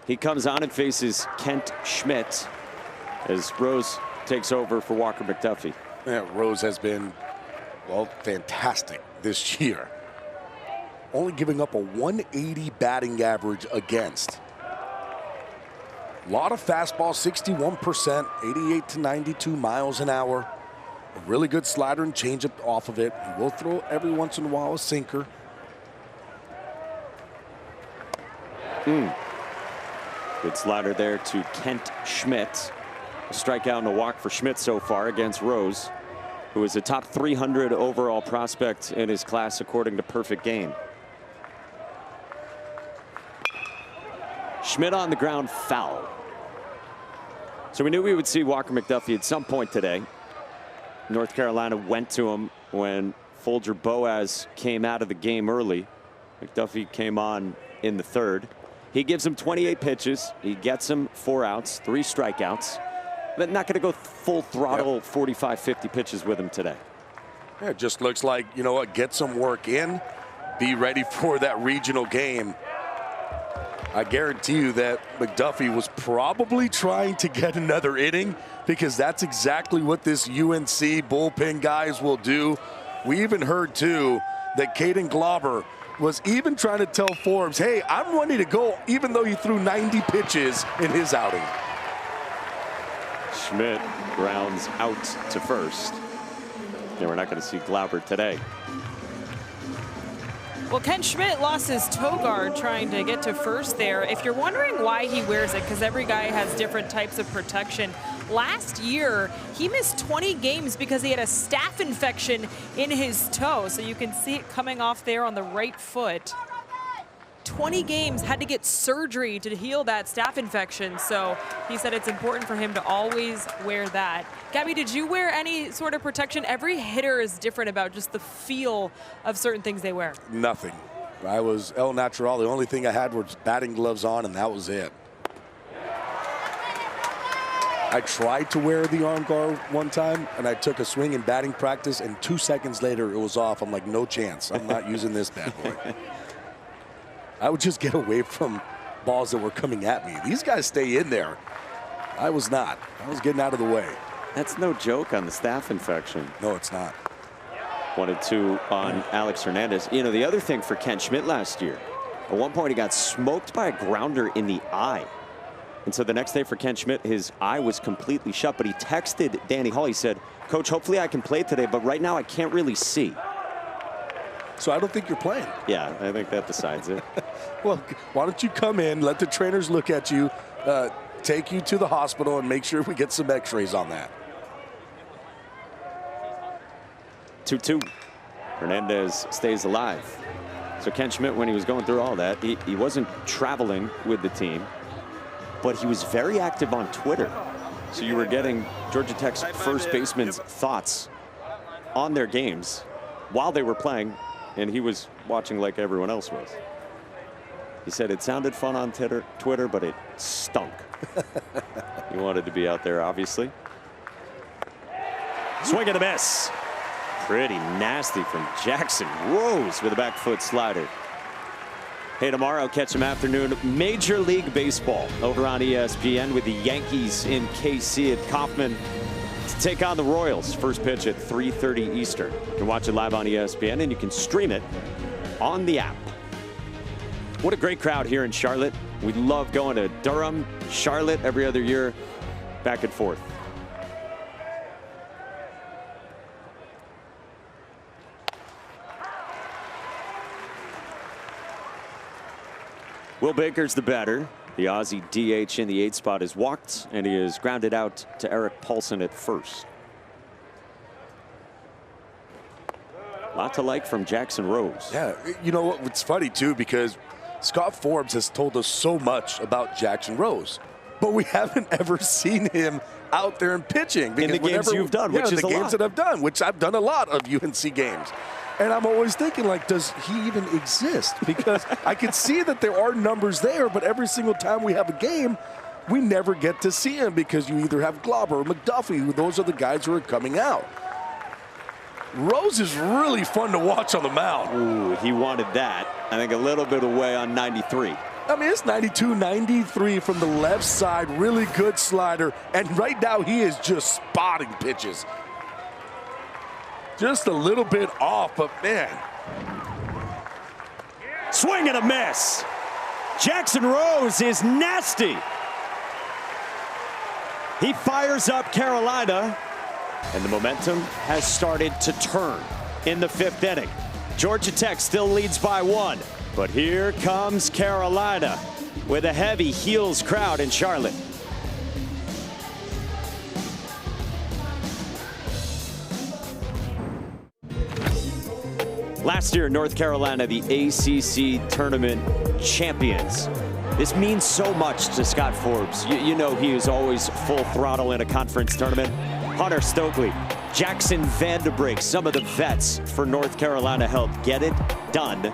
He comes on and faces Kent Schmidt as Rose takes over for Walker McDuffie. Yeah, Rose has been, well, fantastic this year. Only giving up a 180 batting average against. A lot of fastball, 61%, 88 to 92 miles an hour. A really good slider and changeup off of it. He will throw every once in a while a sinker. Good slider there to Kent Schmidt. A strikeout and a walk for Schmidt so far against Rose, who is a top 300 overall prospect in his class according to Perfect Game. Schmidt on the ground, foul. So we knew we would see Walker McDuffie at some point today. North Carolina went to him when Folger Boas came out of the game early. McDuffie came on in the 3rd. He gives him 28 pitches. He gets him 4 outs, 3 strikeouts. But not going to go full throttle 45, 50 pitches with him today. Yeah, it just looks like, you know what, get some work in, be ready for that regional game. I guarantee you that McDuffie was probably trying to get another inning, because that's exactly what this UNC bullpen guys will do. We even heard, too, that Caden Glauber was even trying to tell Forbes, hey, I'm ready to go, even though he threw 90 pitches in his outing. Schmidt grounds out to first. And we're not going to see Glauber today. Well, Ken Schmidt lost his toe guard trying to get to first there. If you're wondering why he wears it, because every guy has different types of protection. Last year, he missed 20 games because he had a staph infection in his toe. So you can see it coming off there on the right foot. 20 games, had to get surgery to heal that staph infection. So he said it's important for him to always wear that. Gabby, did you wear any sort of protection? Every hitter is different about just the feel of certain things they wear. Nothing. I was El Natural. The only thing I had was batting gloves on, and that was it. I tried to wear the arm guard one time, and I took a swing in batting practice, and 2 seconds later it was off. I'm like, no chance. I'm not using this bad boy. I would just get away from balls that were coming at me. These guys stay in there. I was not. I was getting out of the way. That's no joke on the staph infection. No, it's not. 1-2 on Alex Hernandez. You know, the other thing for Ken Schmidt last year, at one point he got smoked by a grounder in the eye. And so the next day for Ken Schmidt, his eye was completely shut, but he texted Danny Hall. He said, Coach, hopefully I can play today, but right now I can't really see. So I don't think you're playing. Yeah, I think that decides it. Well, why don't you come in, let the trainers look at you, take you to the hospital, and make sure we get some x-rays on that. 2-2. Hernandez stays alive. So Ken Schmidt, when he was going through all that, he wasn't traveling with the team, but he was very active on Twitter. So you were getting Georgia Tech's first baseman's thoughts on their games while they were playing, and he was watching like everyone else was. He said it sounded fun on Twitter, but it stunk. He wanted to be out there, obviously. Swing and a miss. Pretty nasty from Jackson Rose with a back foot slider. Hey, tomorrow, catch some afternoon Major League Baseball over on ESPN with the Yankees in KC at Kauffman to take on the Royals. First pitch at 3:30 Eastern. You can watch it live on ESPN, and you can stream it on the app. What a great crowd here in Charlotte. We love going to Durham, Charlotte every other year, back and forth. Will Baker's the batter. The Aussie DH in the 8th spot is walked, and he is grounded out to Eric Paulson at first. A lot to like from Jackson Rose. Yeah, you know what? It's funny, too, because Scott Forbes has told us so much about Jackson Rose, but we haven't ever seen him out there and pitching. In the games you've done, which is a lot. the games that I've done, which I've done a lot of UNC games. And I'm always thinking, like, does he even exist? Because I can see that there are numbers there, but every single time we have a game, we never get to see him because you either have Glauber or McDuffie, who those are the guys who are coming out. Rose is really fun to watch on the mound. Ooh, he wanted that. I think a little bit away on 93. I mean, it's 92, 93 from the left side. Really good slider. And right now, he is just spotting pitches. Just a little bit off, but man. Swing and a miss. Jackson Rose is nasty. He fires up Carolina, and the momentum has started to turn in the 5th inning. Georgia Tech still leads by 1, but here comes Carolina with a heavy heels crowd in Charlotte. Last year, North Carolina, the ACC tournament champions. This means so much to Scott Forbes. You know he is always full throttle in a conference tournament. Hunter Stokely, Jackson Vanderbrake, some of the vets for North Carolina helped get it done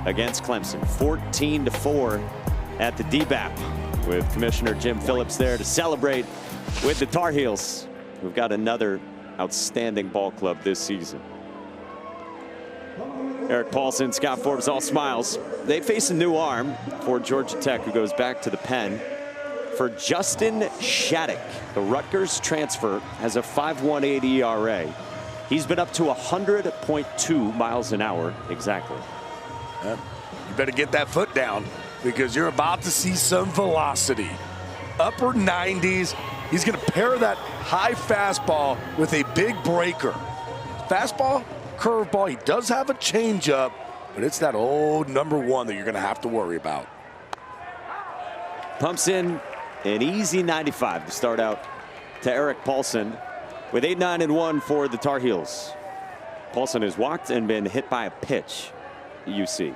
against Clemson. 14-4 at the DBAP with Commissioner Jim Phillips there to celebrate with the Tar Heels, who've got another outstanding ball club this season. Eric Paulson, Scott Forbes, all smiles. They face a new arm for Georgia Tech, who goes back to the pen for Justin Shattuck. The Rutgers transfer has a 5.18 ERA. He's been up to 100.2 miles an hour exactly. You better get that foot down because you're about to see some velocity. Upper 90s. He's going to pair that high fastball with a big breaker. Fastball, curveball. He does have a changeup, but it's that old #1 that you're going to have to worry about. Pumps in an easy 95 to start out to Eric Paulson with 8-9-1 for the Tar Heels. Paulson has walked and been hit by a pitch. UC.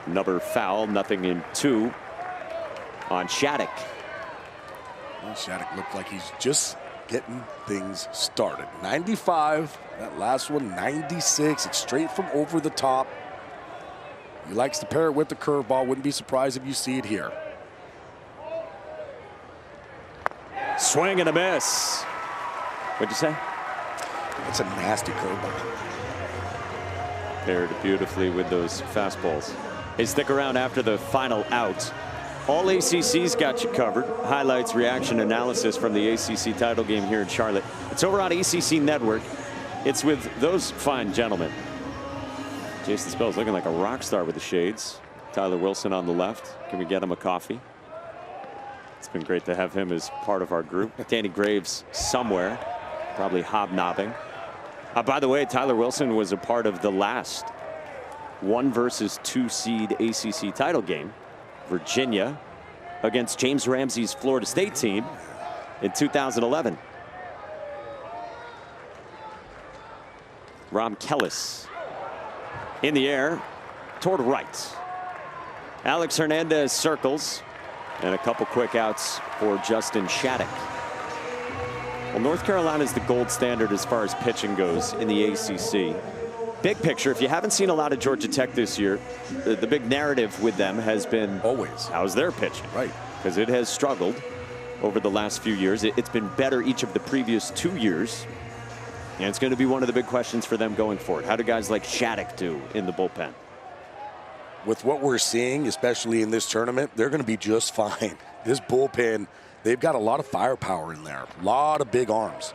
Another foul, nothing in 2 on Shattuck. Well, Shattuck looked like he's just getting things started. 95, that last one 96. It's straight from over the top. He likes to pair it with the curveball. Wouldn't be surprised if you see it here. Swing and a miss. What'd you say? It's a nasty curveball. Paired beautifully with those fastballs. Hey, stick around after the final out. All ACC's got you covered. Highlights, reaction, analysis from the ACC title game here in Charlotte. It's over on ACC Network. It's with those fine gentlemen. Jason Spell's looking like a rock star with the shades. Tyler Wilson on the left. Can we get him a coffee? It's been great to have him as part of our group. Danny Graves somewhere, probably hobnobbing. By the way, Tyler Wilson was a part of the last 1 versus 2 seed ACC title game. Virginia against James Ramsey's Florida State team in 2011. Rom Kellis in the air toward right. Alex Hernandez circles, and a couple quick outs for Justin Shattuck. Well, North Carolina is the gold standard as far as pitching goes in the ACC. Big picture, if you haven't seen a lot of Georgia Tech this year, the big narrative with them has been always, how's their pitching? Right. Because it has struggled over the last few years. It's been better each of the previous 2 years. And it's going to be one of the big questions for them going forward. How do guys like Shattuck do in the bullpen? With what we're seeing, especially in this tournament, they're going to be just fine. This bullpen, they've got a lot of firepower in there. A lot of big arms.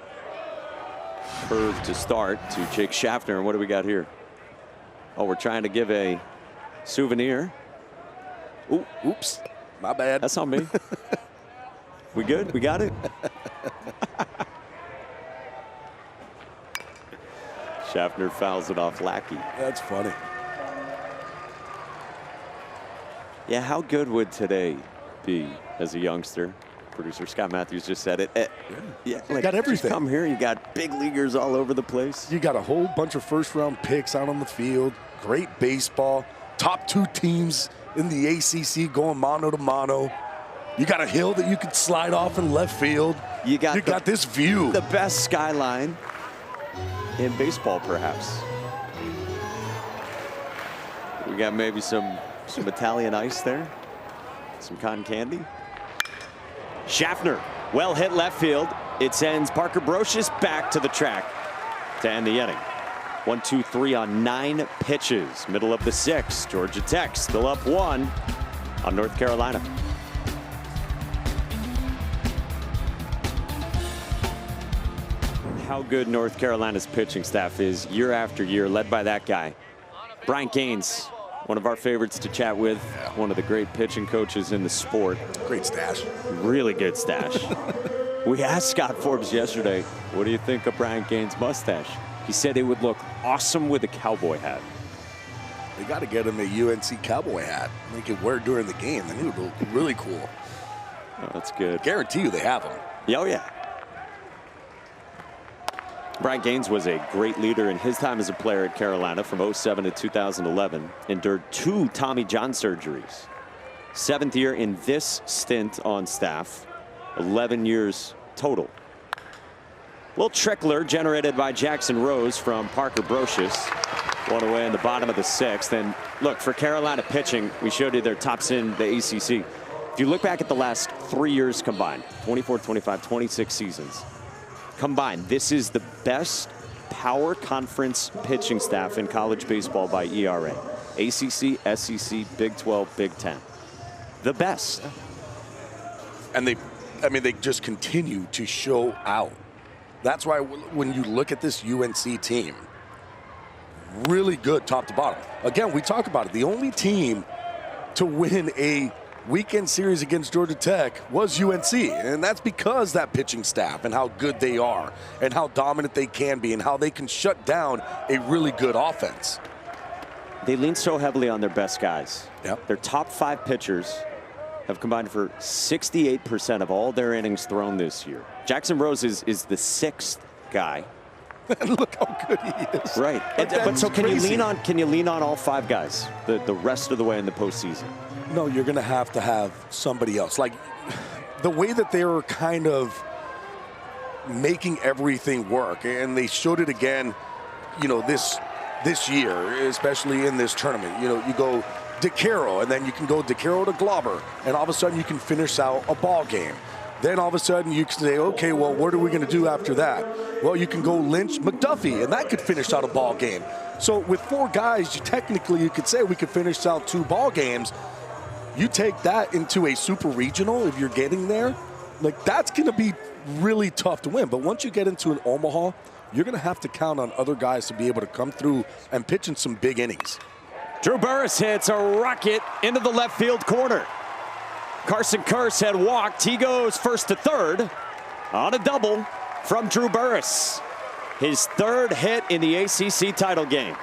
Curve to start to Jake Schaffner. And what do we got here? Oh, we're trying to give a souvenir. Ooh, oops. My bad. That's on me. We good? We got it? Schaffner fouls it off Lackey. That's funny. Yeah, how good would today be as a youngster? Producer Scott Matthews just said it. Yeah, like, got everything. Come here, you got big leaguers all over the place. You got a whole bunch of first-round picks out on the field. Great baseball. Top 2 teams in the ACC going mano to mano. You got a hill that you could slide off in left field. You got this view. The best skyline in baseball, perhaps. We got maybe some Italian ice there. Some cotton candy. Schaffner, well hit left field. It sends Parker Brocious back to the track to end the inning. 1, 2, 3 on 9 pitches. Middle of the 6th. Georgia Tech still up 1 on North Carolina. How good North Carolina's pitching staff is year after year, led by that guy, Bryant Gaines. One of our favorites to chat with, one of the great pitching coaches in the sport. Great stash. Really good stash. We asked Scott Forbes yesterday, what do you think of Bryant Gaines' mustache? He said it would look awesome with a cowboy hat. They got to get him a UNC cowboy hat. They could wear it during the game. Then it would look really cool. Oh, that's good. Guarantee you they have them. Oh, yeah. Bryant Gaines was a great leader in his time as a player at Carolina from 07 to 2011. Endured 2 Tommy John surgeries. 7th year in this stint on staff. 11 years total. Little trickler generated by Jackson Rose from Parker Brocious. One away in the bottom of the 6th. And look, for Carolina pitching, we showed you their tops in the ACC. If you look back at the last 3 years combined, 24, 25, 26 seasons, combined, this is the best power conference pitching staff in college baseball by ERA. ACC, SEC, Big 12, Big 10. The best. And they just continue to show out. That's why when you look at this UNC team, really good top to bottom. Again, we talk about it. The only team to win a weekend series against Georgia Tech was UNC, and that's because that pitching staff and how good they are and how dominant they can be and how they can shut down a really good offense. They lean so heavily on their best guys. Yep. Their top 5 pitchers have combined for 68% of all their innings thrown this year. Jackson Rose is the 6th guy. Look how good he is. Right. But so can you lean on all 5 guys the rest of the way in the postseason? No, you're going to have somebody else. Like the way that they were kind of making everything work, and they showed it again, this year, especially in this tournament. You go DeCaro, and then you can go DeCaro to Glauber, and all of a sudden you can finish out a ball game. Then all of a sudden you can say, okay, well, what are we going to do after that? Well, you can go Lynch McDuffie, and that could finish out a ball game. So with 4 guys, you could say we could finish out 2 ball games. You take that into a super regional, if you're getting there, like that's going to be really tough to win. But once you get into an Omaha, you're going to have to count on other guys to be able to come through and pitch in some big innings. Drew Burress hits a rocket into the left field corner. Carson Kearse had walked. He goes first to third on a double from Drew Burress. His 3rd hit in the ACC title game.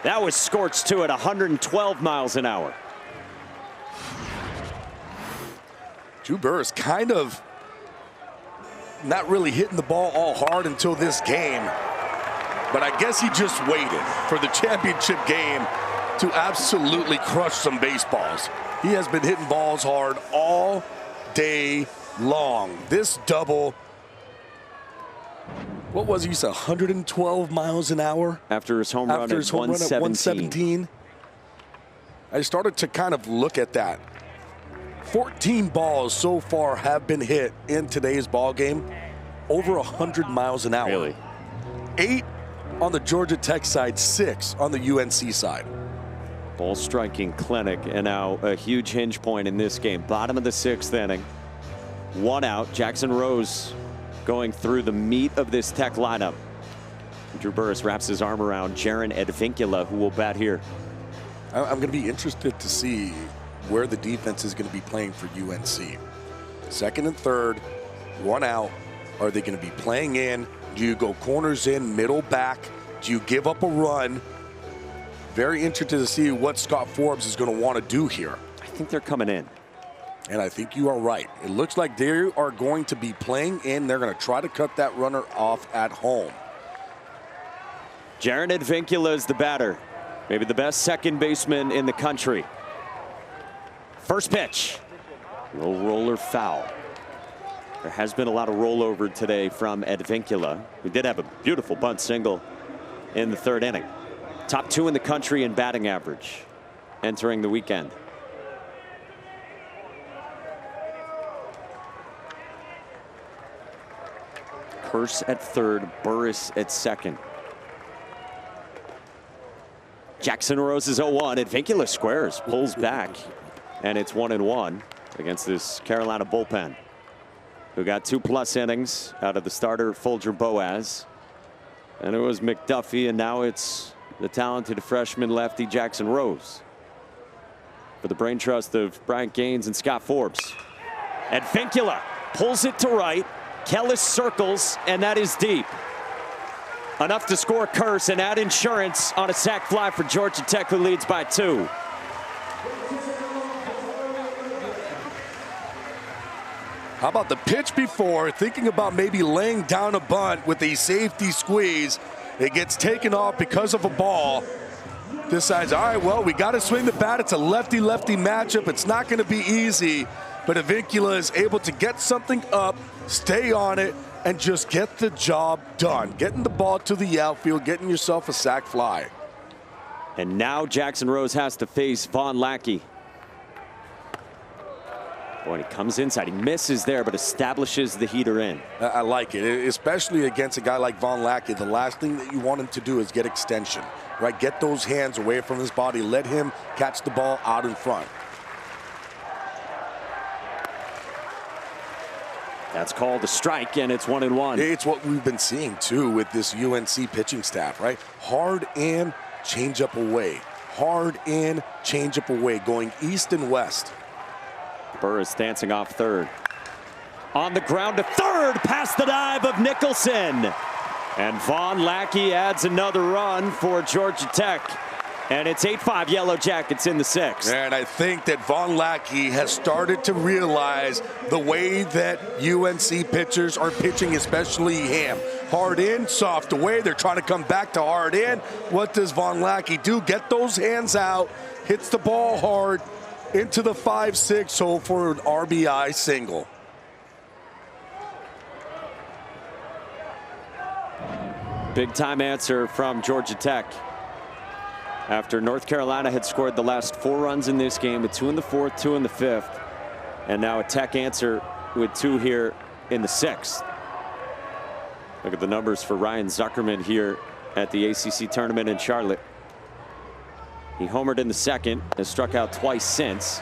That was scorched too at 112 miles an hour. Drew Burress kind of not really hitting the ball all hard until this game. But I guess he just waited for the championship game to absolutely crush some baseballs. He has been hitting balls hard all day long. This double, what was he, 112 miles an hour? After his home run at 117. I started to kind of look at that. 14 balls so far have been hit in today's ball game, over 100 miles an hour. Really? 8 on the Georgia Tech side, 6 on the UNC side. Ball striking clinic, and now a huge hinge point in this game. Bottom of the 6th inning. 1 out. Jackson Rose going through the meat of this Tech lineup. Drew Burress wraps his arm around Jaron Advincula, who will bat here. I'm going to be interested to see where the defense is going to be playing for UNC. 2nd and 3rd, 1 out. Are they going to be playing in? Do you go corners in, middle back? Do you give up a run? Very interested to see what Scott Forbes is going to want to do here. I think they're coming in. And I think you are right. It looks like they are going to be playing in. They're going to try to cut that runner off at home. Jaron Advincula is the batter. Maybe the best second baseman in the country. First pitch. Low roller foul. There has been a lot of rollover today from Advincula. We did have a beautiful bunt single in the 3rd inning. Top 2 in the country in batting average entering the weekend. Kearse at 3rd, Burress at 2nd. Jackson Rose is 0-1. Advincula squares, pulls back, and it's 1-1 against this Carolina bullpen, who got 2+ innings out of the starter Folger Boaz. And it was McDuffie, and now it's the talented freshman lefty Jackson Rose. For the brain trust of Bryant Gaines and Scott Forbes. Advincula pulls it to right. Kellis circles, and that is deep. Enough to score Kearse and add insurance on a sac fly for Georgia Tech, who leads by 2. How about the pitch before, thinking about maybe laying down a bunt with a safety squeeze. It gets taken off because of a ball. Decides, all right, well, we got to swing the bat. It's a lefty-lefty matchup. It's not going to be easy. But Advincula is able to get something up, stay on it, and just get the job done. Getting the ball to the outfield, getting yourself a sac fly. And now Jackson Rose has to face Vaughn Lackey. Boy, he comes inside. He misses there, but establishes the heater in. I like it, especially against a guy like Vaughn Lackey. The last thing that you want him to do is get extension, right? Get those hands away from his body. Let him catch the ball out in front. That's called a strike, and it's 1-1. It's what we've been seeing, too, with this UNC pitching staff, right? Hard in, change up away. Hard in, change up away, going east and west. Burress dancing off 3rd. On the ground to 3rd, past the dive of Nicholson. And Vaughn Lackey adds another run for Georgia Tech. And it's 8-5 Yellow Jackets in the 6th. And I think that Vaughn Lackey has started to realize the way that UNC pitchers are pitching, especially him. Hard in, soft away. They're trying to come back to hard in. What does Vaughn Lackey do? Get those hands out, hits the ball hard into the 5-6 hole for an RBI single. Big time answer from Georgia Tech. After North Carolina had scored the last 4 runs in this game, with 2 in the 4th, 2 in the 5th. And now a Tech answer with 2 here in the 6th. Look at the numbers for Ryan Zuckerman here at the ACC tournament in Charlotte. He homered in the 2nd, has struck out twice since,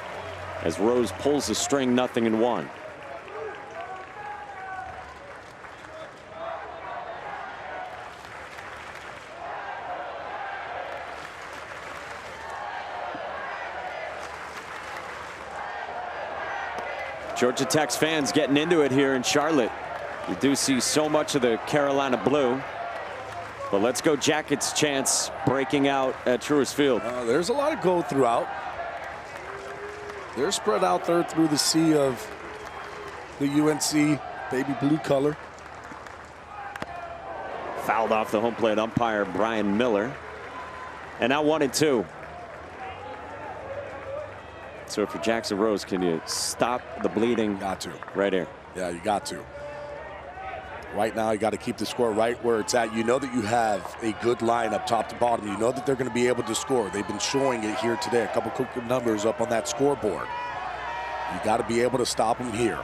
as Rose pulls the string 0-1. Georgia Tech's fans getting into it here in Charlotte. You do see so much of the Carolina blue. But let's go Jackets chants breaking out at Truist Field. There's a lot of gold throughout. They're spread out there through the sea of the UNC baby blue color. Fouled off the home plate umpire Brian Miller. And now 1-2. So for Jackson Rose, can you stop the bleeding? Got to. Right here. Yeah, you got to. Right now, you got to keep the score right where it's at. You know that you have a good line up top to bottom. You know that they're going to be able to score. They've been showing it here today. A couple quick numbers up on that scoreboard. You got to be able to stop them here.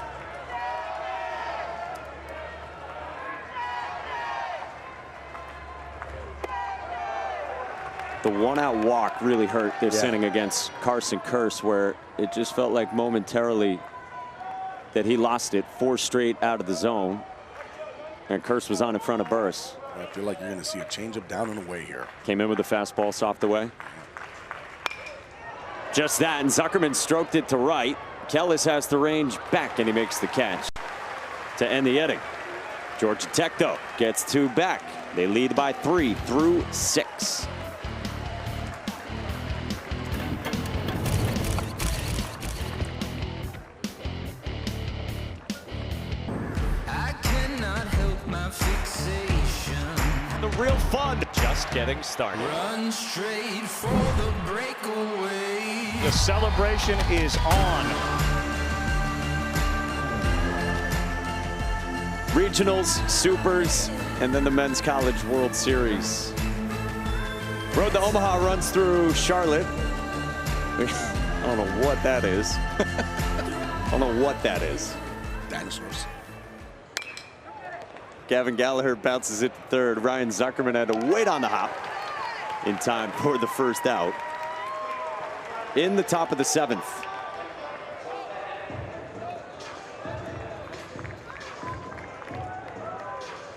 The 1-out walk really hurt this inning against Carson Kearse, where it just felt like momentarily that he lost it. 4 straight out of the zone. And Kearse was on in front of Burris. I feel like you're going to see a changeup down and away here. Came in with a fastball soft away. Just that, and Zuckerman stroked it to right. Kellis has the range back, and he makes the catch to end the inning. Georgia Tech, though, gets 2 back. They lead by 3 through 6. The real fun just getting started. Run straight for the breakaway. The celebration is on. Regionals, Supers, and then the Men's College World Series. Road to Omaha runs through Charlotte. I don't know what that is. I don't know what that is. Dinosaurs. Gavin Gallagher bounces it to third. Ryan Zuckerman had to wait on the hop in time for the first out. In the top of the 7th.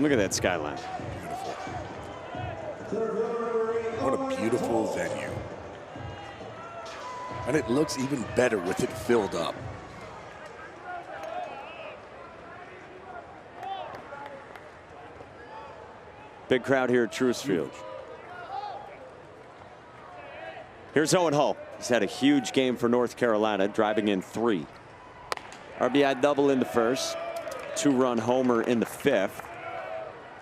Look at that skyline. Beautiful. What a beautiful venue. And it looks even better with it filled up. Big crowd here at Truist Field. Here's Owen Hull. He's had a huge game for North Carolina, driving in 3. RBI double in the 1st. 2-run homer in the 5th.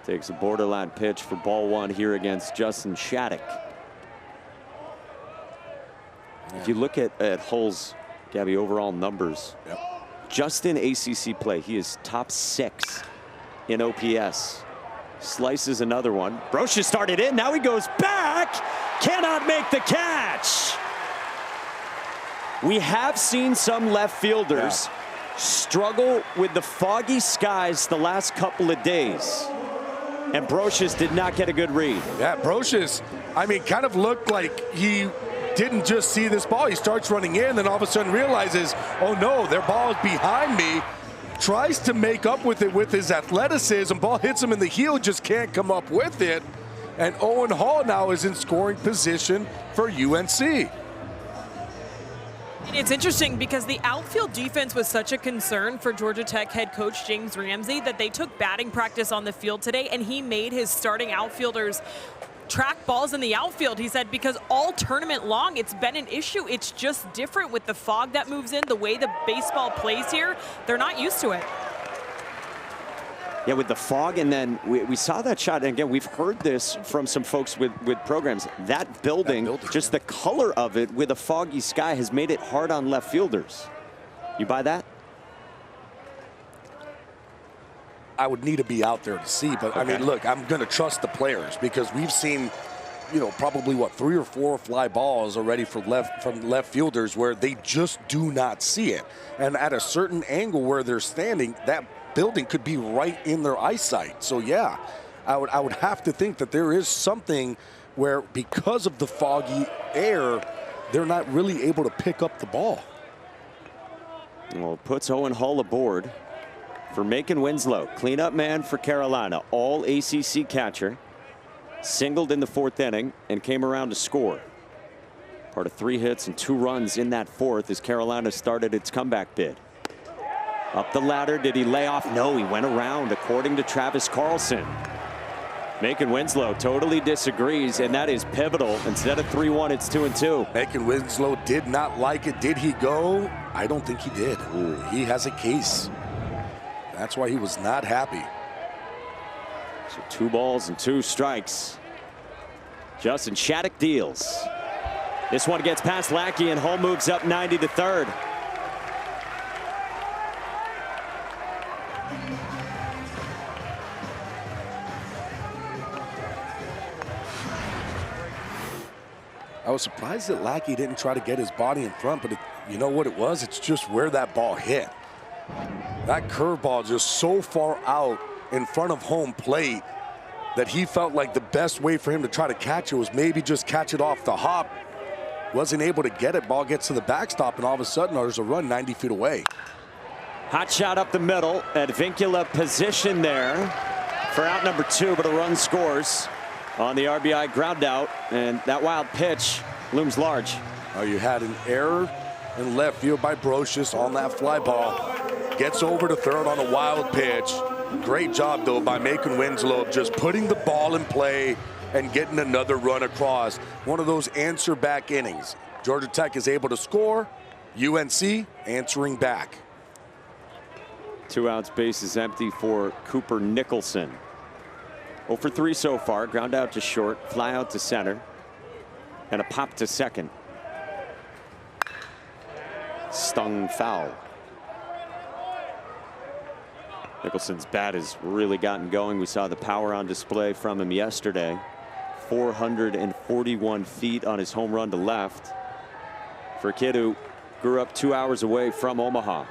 Takes a borderline pitch for ball 1 here against Justin Shattuck. If you look at Hull's, Gabby, overall numbers, just in ACC play, he is top 6 in OPS. Slices another one. Brocious started in. Now he goes back. Cannot make the catch. We have seen some left fielders struggle with the foggy skies the last couple of days. And Brocious did not get a good read. Yeah, Brocious, I mean, kind of looked like he didn't just see this ball. He starts running in, then all of a sudden realizes, oh no, their ball is behind me. Tries to make up with it with his athleticism. Ball hits him in the heel, just can't come up with it. And Owen Hall now is in scoring position for UNC. And it's interesting because the outfield defense was such a concern for Georgia Tech head coach James Ramsey that they took batting practice on the field today, and he made his starting outfielders track balls in the outfield. He said because all tournament long it's been an issue. It's just different with the fog that moves in, the way the baseball plays here. They're not used to it. Yeah, with the fog, and then we saw that shot. And again, we've heard this from some folks with programs. That building, just the color of it with a foggy sky has made it hard on left fielders. You buy that? I would need to be out there to see, but I mean, look, I'm going to trust the players because we've seen probably 3 or 4 fly balls already from left fielders where they just do not see it. And at a certain angle where they're standing, that building could be right in their eyesight. So yeah, I would have to think that there is something where, because of the foggy air, they're not really able to pick up the ball. Well, puts Owen Hull aboard for Macon Winslow, cleanup man for Carolina, all ACC catcher. Singled in the 4th inning and came around to score. Part of 3 hits and 2 runs in that 4th as Carolina started its comeback bid. Up the ladder, did he lay off? No, he went around, according to Travis Carlson. Macon Winslow totally disagrees, and that is pivotal. Instead of 3-1, it's 2-2. Macon Winslow did not like it. Did he go? I don't think he did. Ooh, he has a case. That's why he was not happy. So 2 balls and 2 strikes. Justin Shattuck deals. This one gets past Lackey, and Hull moves up 90 to 3rd. I was surprised that Lackey didn't try to get his body in front, but you know what it was? It's just where that ball hit. That curveball just so far out in front of home plate that he felt like the best way for him to try to catch it was maybe just catch it off the hop. Wasn't able to get it. Ball gets to the backstop, and all of a sudden there's a run 90 feet away. Hot shot up the middle. Advincula position there for out number 2, but a run scores on the RBI ground out, and that wild pitch looms large. Oh, you had an error in left field by Brocious on that fly ball. Gets over to 3rd on a wild pitch. Great job, though, by Macon Winslow, just putting the ball in play and getting another run across. One of those answer back innings. Georgia Tech is able to score. UNC answering back. 2 outs, base is empty for Cooper Nicholson. 0 for 3 so far. Ground out to short, fly out to center, and a pop to second. Stung foul. Nicholson's bat has really gotten going. We saw the power on display from him yesterday. 441 feet on his home run to left for a kid who grew up 2 hours away from Omaha.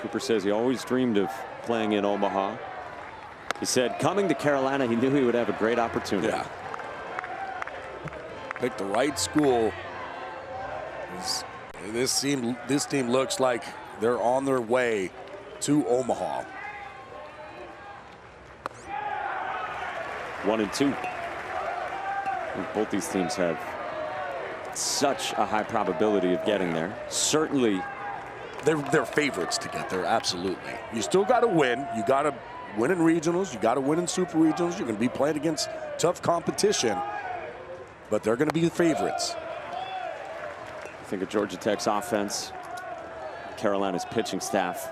Cooper says he always dreamed of playing in Omaha. He said coming to Carolina, he knew he would have a great opportunity. Yeah. Picked the right school. This team looks like they're on their way to Omaha. 1-2. Both these teams have such a high probability of getting there. Certainly, they're favorites to get there. Absolutely. You still got to win. You got to win in regionals. You got to win in super regionals. You're going to be playing against tough competition, but they're going to be the favorites. I think of Georgia Tech's offense, Carolina's pitching staff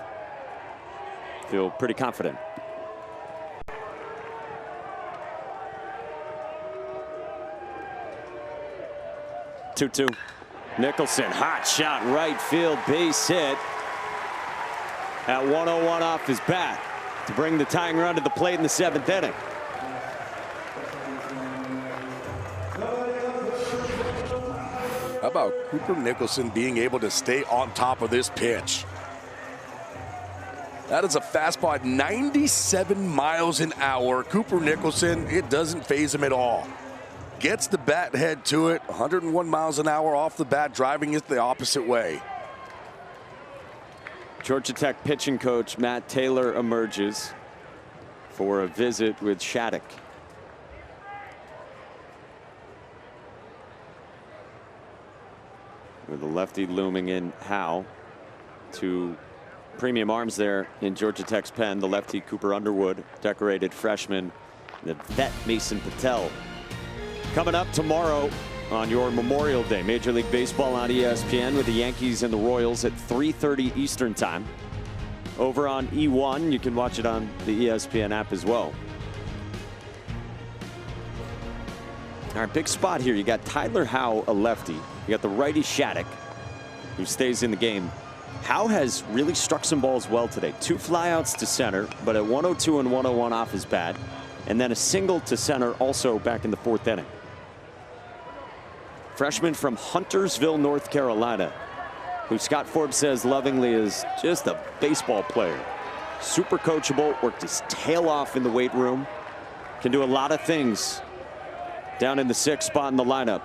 feel pretty confident. Two. Nicholson, hot shot, right field, base hit at 101 off his bat to bring the tying run to the plate in the 7th inning. How about Cooper Nicholson being able to stay on top of this pitch? That is a fastball at 97 miles an hour. Cooper Nicholson, it doesn't faze him at all. Gets the bat head to it, 101 miles an hour off the bat, driving it the opposite way. Georgia Tech pitching coach Matt Taylor emerges for a visit with Shattuck. With the lefty looming in Howe to premium arms there in Georgia Tech's pen. The lefty Cooper Underwood, decorated freshman, the vet Mason Patel. Coming up tomorrow on your Memorial Day, Major League Baseball on ESPN with the Yankees and the Royals at 3:30 Eastern time. Over on E1, you can watch it on the ESPN app as well. All right, big spot here. You got Tyler Howe, a lefty. You got the righty Shattuck, who stays in the game. Howe has really struck some balls well today. 2 flyouts to center, but at 102 and 101 off his bat. And then a single to center also back in the 4th inning. freshman from Huntersville, North Carolina, who Scott Forbes says lovingly is just a baseball player. Super coachable, worked his tail off in the weight room, can do a lot of things down in the 6th spot in the lineup.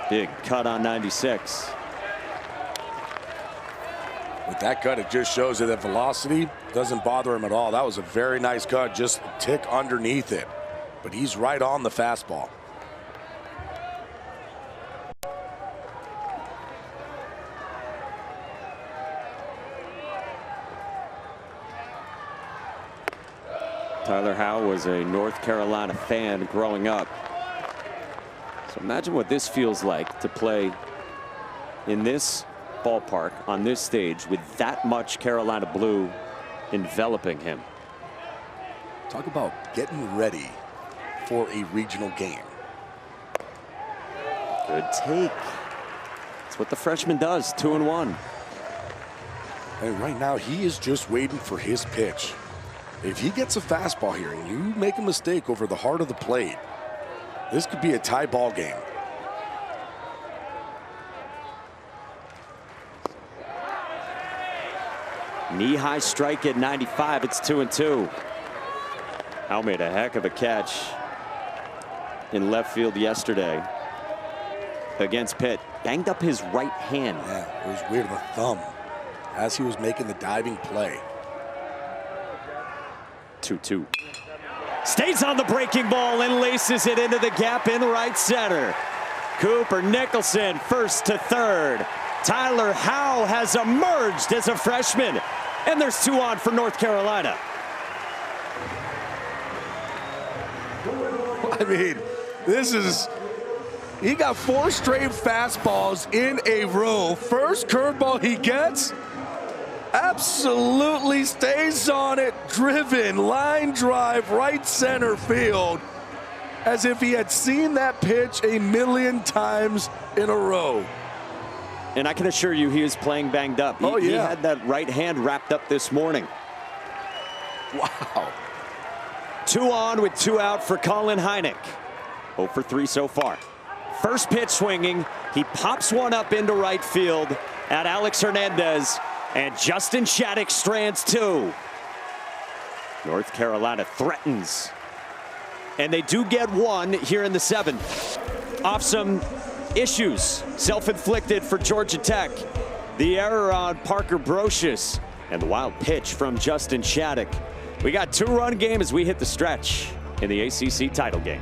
Big cut on 96. With that cut, it just shows you that velocity doesn't bother him at all. That was a very nice cut, just a tick underneath it. But he's right on the fastball. Tyler Howe was a North Carolina fan growing up. So imagine what this feels like to play in this ballpark on this stage with that much Carolina blue enveloping him. Talk about getting ready for a regional game. Good take. That's what the freshman does, 2-1. And right now, he is just waiting for his pitch. If he gets a fastball here and you make a mistake over the heart of the plate, this could be a tie ball game. Knee-high strike at 95. It's 2-2. Howe made a heck of a catch in left field yesterday against Pitt. Banged up his right hand. Yeah, it was weird, the thumb, as he was making the diving play. 2-2. Stays on the breaking ball and laces it into the gap in right center. Cooper Nicholson first to third. Tyler Howe has emerged as a freshman. And there's 2 on for North Carolina. I mean, this is, he got 4 straight fastballs in a row. First curveball he gets, absolutely stays on it, driven, line drive, right center field, as if he had seen that pitch a million times in a row. And I can assure you he was playing banged up. He had that right hand wrapped up this morning. Wow. 2 on with 2 out for Colin Hynek. 0 for 3 so far. First pitch swinging. He pops one up into right field at Alex Hernandez. And Justin Shattuck strands 2. North Carolina threatens. And they do get 1 here in the 7th. Off some issues self-inflicted for Georgia Tech. The error on Parker Brocious and the wild pitch from Justin Shattuck. We got 2-run game as we hit the stretch in the ACC title game.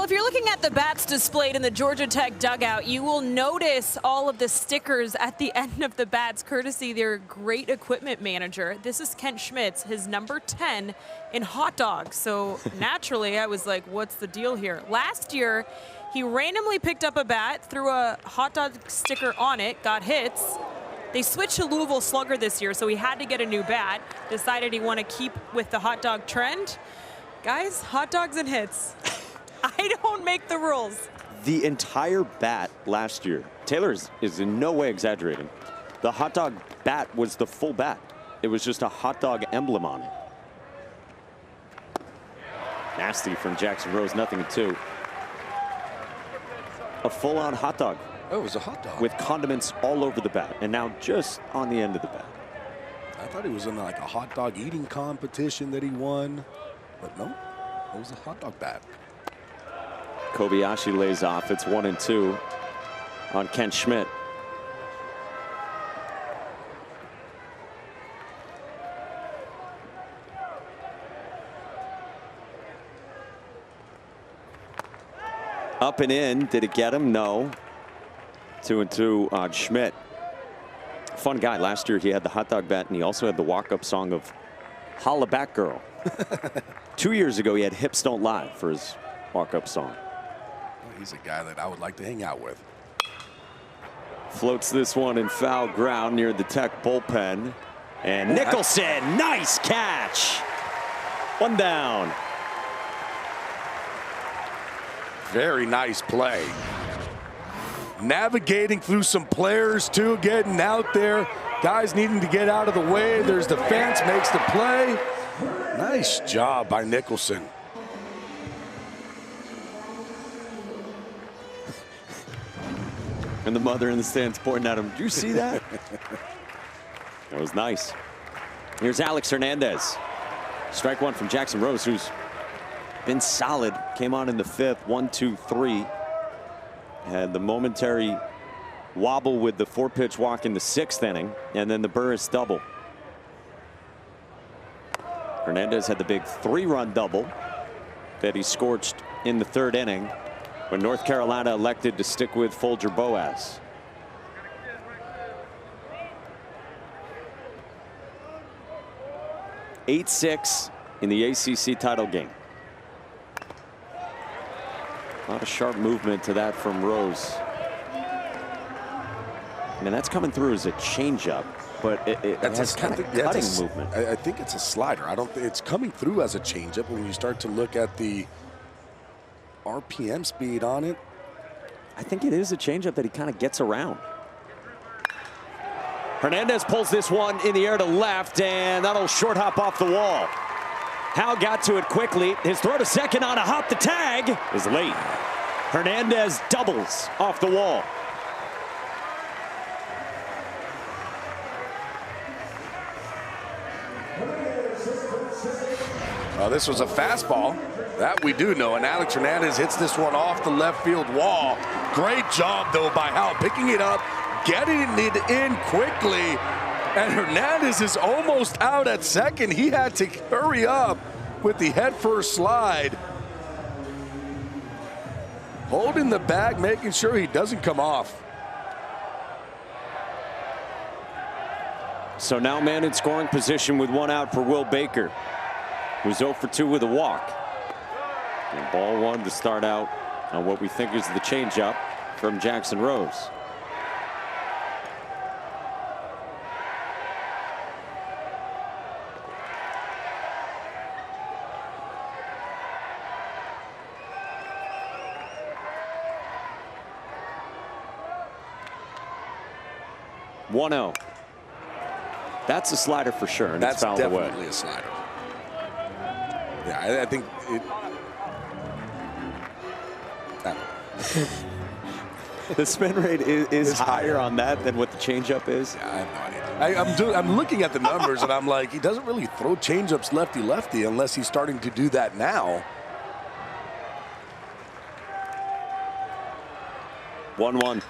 If you're looking at the bats displayed in the Georgia Tech dugout, you will notice all of the stickers at the end of the bats, courtesy their great equipment manager. This is Kent Schmitz, his number 10 in hot dogs. So naturally, I was like, what's the deal here? Last year, he randomly picked up a bat, threw a hot dog sticker on it, got hits. They switched to Louisville Slugger this year, so he had to get a new bat. Decided he wanted to keep with the hot dog trend. Guys, hot dogs and hits. I don't make the rules. The entire bat last year, Taylor is in no way exaggerating. The hot dog bat was the full bat. It was just a hot dog emblem on it. Nasty from Jackson Rose, 0-2. A full-on hot dog. Oh, it was a hot dog. With condiments all over the bat, and now just on the end of the bat. I thought he was in like a hot dog eating competition that he won, but no, it was a hot dog bat. Kobayashi lays off. It's 1-2 on Kent Schmidt. Up and in. Did it get him? No. 2-2 on Schmidt. Fun guy. Last year he had the hot dog bat, and he also had the walk-up song of Holla Back Girl. 2 years ago he had Hips Don't Lie for his walk-up song. He's a guy that I would like to hang out with. Floats this one in foul ground near the Tech bullpen. And Nicholson, nice catch. 1 down. Very nice play. Navigating through some players too, getting out there, Guys needing to get out of the way. There's the fence, makes the play. Nice job by Nicholson. And the mother in the stands pointing at him. Did you see that? That was nice. Here's Alex Hernandez. Strike one from Jackson Rose, who's been solid. Came on in the 5th, 1, 2, 3. Had the momentary wobble with the 4-pitch walk in the 6th inning, and then the Burris double. Hernandez had the big 3-run double that he scorched in the 3rd inning when North Carolina elected to stick with Folger Boas. (8-6) in the ACC title game. A lot of sharp movement to that from Rose. I mean, that's coming through as a changeup, but it has kind of cutting movement. I think it's a slider. I don't think it's coming through as a changeup. When you start to look at the RPM speed on it, I think it is a changeup that he kind of gets around. Hernandez pulls this one in the air to left, and that'll short hop off the wall. Howe got to it quickly. His throw to second on a hop. The tag is late. Hernandez doubles off the wall. This was a fastball. That we do know. And Alex Hernandez hits this one off the left field wall. Great job, though, by Howe picking it up, getting it in quickly. And Hernandez is almost out at second. He had to hurry up with the head-first slide. Holding the bag, making sure he doesn't come off. So now man in scoring position with 1 out for Will Baker, who's 0 for 2 with a walk. And ball 1 to start out on what we think is the changeup from Jackson Rose. (1-0). That's a slider for sure, and that's it's fouled away. Definitely a slider. Yeah, I think it. The spin rate is higher on that than what the changeup is. Yeah, I have no idea. I'm looking at the numbers and I'm like, he doesn't really throw changeups lefty-lefty unless he's starting to do that now. 1-1.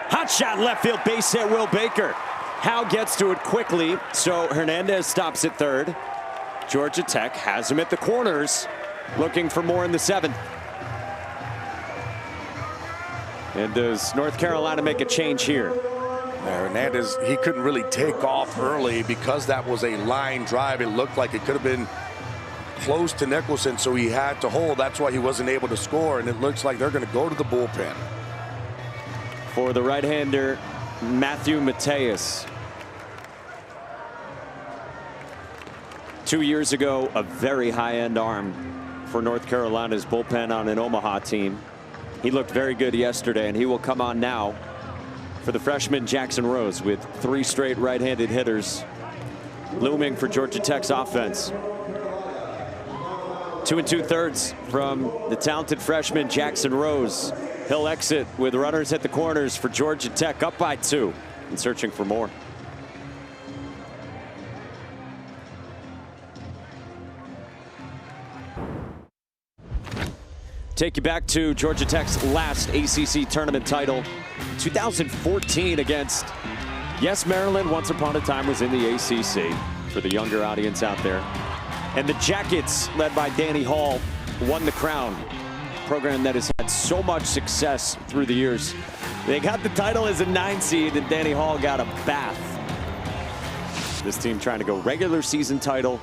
Hot shot left field, base hit, Will Baker. Howe gets to it quickly, so Hernandez stops at third. Georgia Tech has him at the corners, looking for more in the 7th. And does North Carolina make a change here? Hernandez, he couldn't really take off early because that was a line drive. It looked like it could have been close to Nicholson, so he had to hold. That's why he wasn't able to score, and it looks like they're going to go to the bullpen. For the right-hander, Matthew Mateus. 2 years ago, a very high-end arm for North Carolina's bullpen on an Omaha team. He looked very good yesterday, and he will come on now for the freshman Jackson Rose with 3 straight right-handed hitters looming for Georgia Tech's offense. 2 2/3 from the talented freshman Jackson Rose. He'll exit with runners at the corners for Georgia Tech, up by 2 and searching for more. Take you back to Georgia Tech's last ACC tournament title, 2014 against, yes, Maryland once upon a time was in the ACC for the younger audience out there. And the Jackets, led by Danny Hall, won the crown. A program that has had so much success through the years. They got the title as a 9 seed, and Danny Hall got a bath. This team trying to go regular season title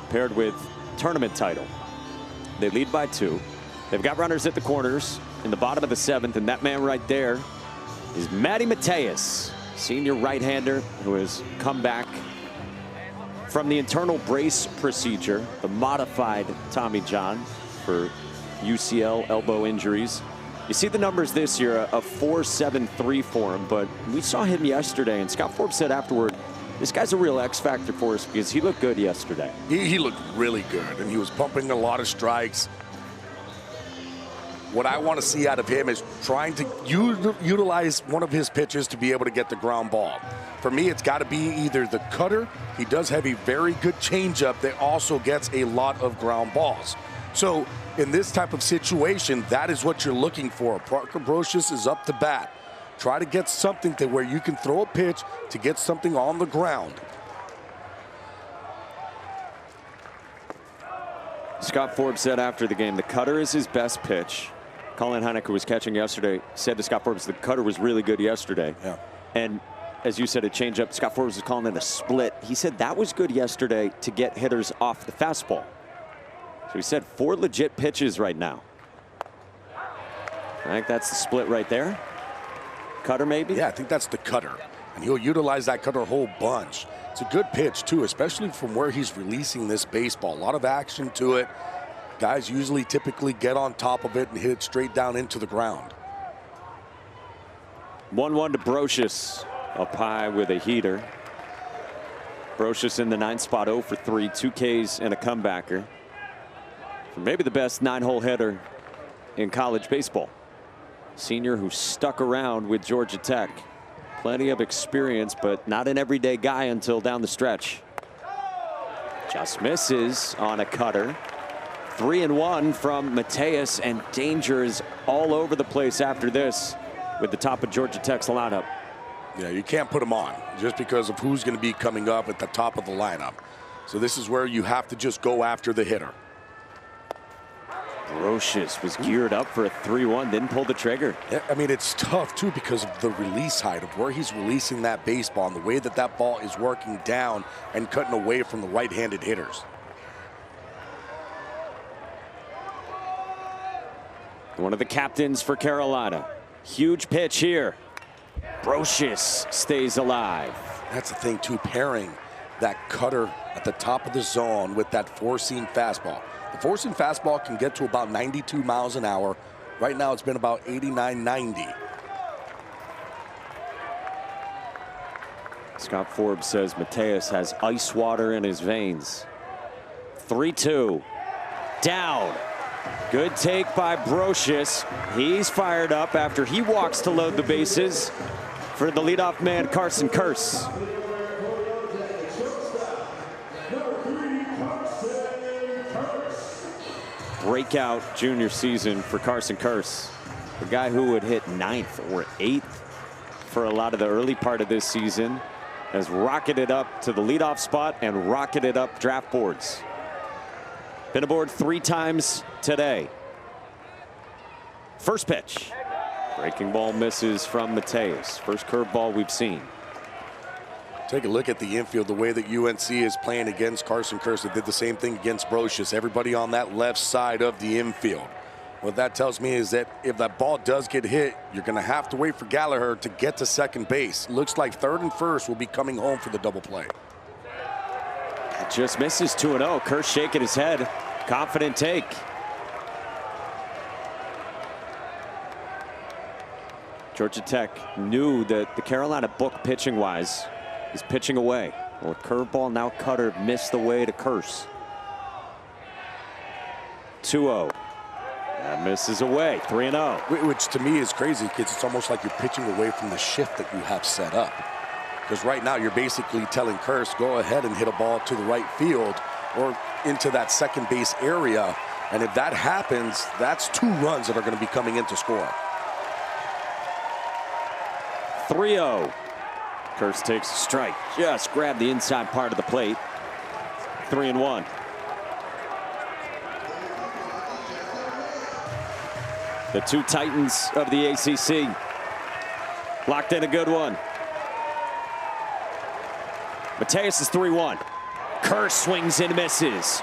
paired with tournament title. They lead by 2. They've got runners at the corners in the bottom of the 7th, and that man right there is Matty Mateus, senior right-hander who has come back from the internal brace procedure, the modified Tommy John for UCL elbow injuries. You see the numbers this year, a 4.73 for him, but we saw him yesterday, and Scott Forbes said afterward, this guy's a real X factor for us because he looked good yesterday. He looked really good, and he was pumping a lot of strikes. What I want to see out of him is trying to utilize one of his pitches to be able to get the ground ball. For me, it's got to be either the cutter. He does have a very good changeup that also gets a lot of ground balls. So in this type of situation, that is what you're looking for. Parker Brosius is up to bat. Try to get something to where you can throw a pitch to get something on the ground. Scott Forbes said after the game, the cutter is his best pitch. Colin Heineck, who was catching yesterday, said to Scott Forbes, the cutter was really good yesterday. Yeah. And as you said, a changeup. Scott Forbes was calling it a split. He said that was good yesterday to get hitters off the fastball. So he said 4 legit pitches right now. I think that's the split right there. Cutter maybe? Yeah, I think that's the cutter. And he'll utilize that cutter a whole bunch. It's a good pitch, too, especially from where he's releasing this baseball. A lot of action to it. Guys usually typically get on top of it and hit it straight down into the ground. 1-1 to Brosius. Up high with a heater. Brosius in the 9th spot, 0 for 3, 2 Ks and a comebacker. Maybe the best 9-hole hitter in college baseball. Senior who stuck around with Georgia Tech. Plenty of experience, but not an everyday guy until down the stretch. Just misses on a cutter. 3-1 from Mateus, and danger is all over the place after this with the top of Georgia Tech's lineup. Yeah, you can't put him on just because of who's going to be coming up at the top of the lineup. So this is where you have to just go after the hitter. Brosius was geared up for a 3-1, didn't pull the trigger. Yeah, I mean, it's tough, too, because of the release height of where he's releasing that baseball and the way that that ball is working down and cutting away from the right-handed hitters. One of the captains for Carolina. Huge pitch here. Brosius stays alive. That's the thing, too, pairing that cutter at the top of the zone with that four-seam fastball. The four-seam fastball can get to about 92 miles an hour. Right now, it's been about 89, 90. Scott Forbes says Mateus has ice water in his veins. 3-2. Down. Good take by Brosius. He's fired up after he walks to load the bases for the leadoff man, Carson Kearse. Breakout junior season for Carson Kearse. The guy who would hit 9th or 8th for a lot of the early part of this season has rocketed up to the leadoff spot and rocketed up draft boards. Been aboard 3 times today. First pitch. Breaking ball misses from Mateus. First curveball we've seen. Take a look at the infield, the way that UNC is playing against Carson Kearse. They did the same thing against Brosius. Everybody on that left side of the infield. What that tells me is that if that ball does get hit, you're going to have to wait for Gallagher to get to second base. Looks like third and first will be coming home for the double play. Just misses 2-0. Kearse shaking his head. Confident take. Georgia Tech knew that the Carolina book pitching wise is pitching away. Well, curveball, now cutter, missed the way to Kearse. 2-0. That misses away. 3-0. Which to me is crazy because it's almost like you're pitching away from the shift that you have set up. Because right now you're basically telling Kearse, go ahead and hit a ball to the right field or into that second base area. And if that happens, that's 2 runs that are going to be coming in to score. 3-0. Kearse takes a strike. Just grabbed the inside part of the plate. 3-1. The 2 Titans of the ACC. Locked in a good one. Mateus is 3-1. Kearse swings and misses.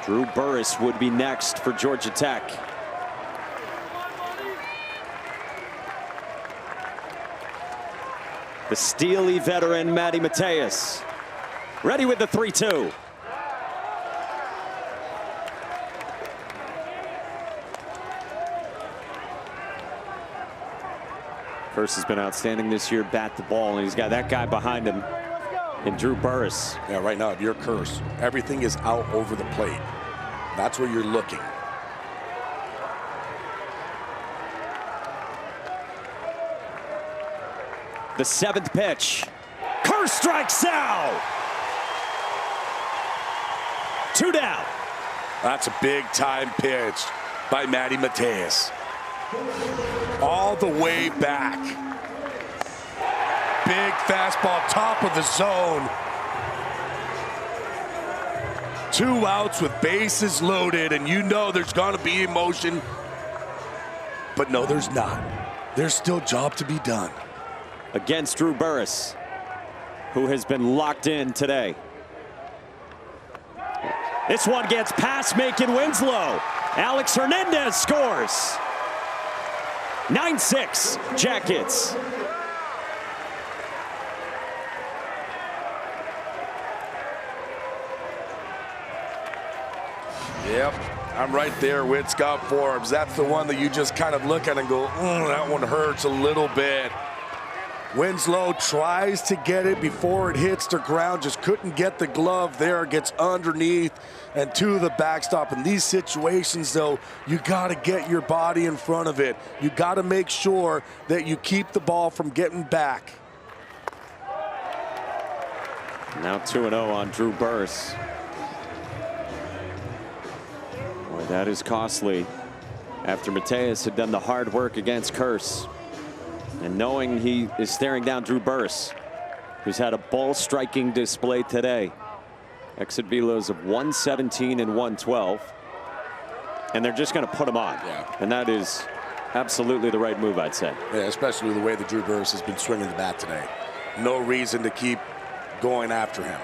Drew Burris would be next for Georgia Tech. The steely veteran Matty Mateus Ready with the 3-2. Kearse has been outstanding this year, bat the ball, and he's got that guy behind him in Drew Burress. Yeah, right now, if you're Kearse, everything is out over the plate. That's where you're looking. The 7th pitch. Kearse strikes out. 2 down. That's a big time pitch by Matty Mateus. All the way back. Big fastball, top of the zone. 2 outs with bases loaded, and you know there's going to be emotion. But no, there's not. There's still job to be done. Against Drew Burress, who has been locked in today. This one gets past Macon Winslow. Alex Hernandez scores. 9-6 Jackets. Yep, I'm right there with Scott Forbes. That's the one that you just kind of look at and go, that one hurts a little bit. Winslow tries to get it before it hits the ground, just couldn't get the glove there, gets underneath and to the backstop. In these situations, though, you got to get your body in front of it. You got to make sure that you keep the ball from getting back. Now 2-0 on Drew Burress. Boy, that is costly after Mateus had done the hard work against Kearse. And knowing he is staring down Drew Burress, who's had a ball striking display today. Exit velos of 117 and 112. And they're just going to put him on. Yeah. And that is absolutely the right move, I'd say. Yeah, especially the way that Drew Burress has been swinging the bat today. No reason to keep going after him.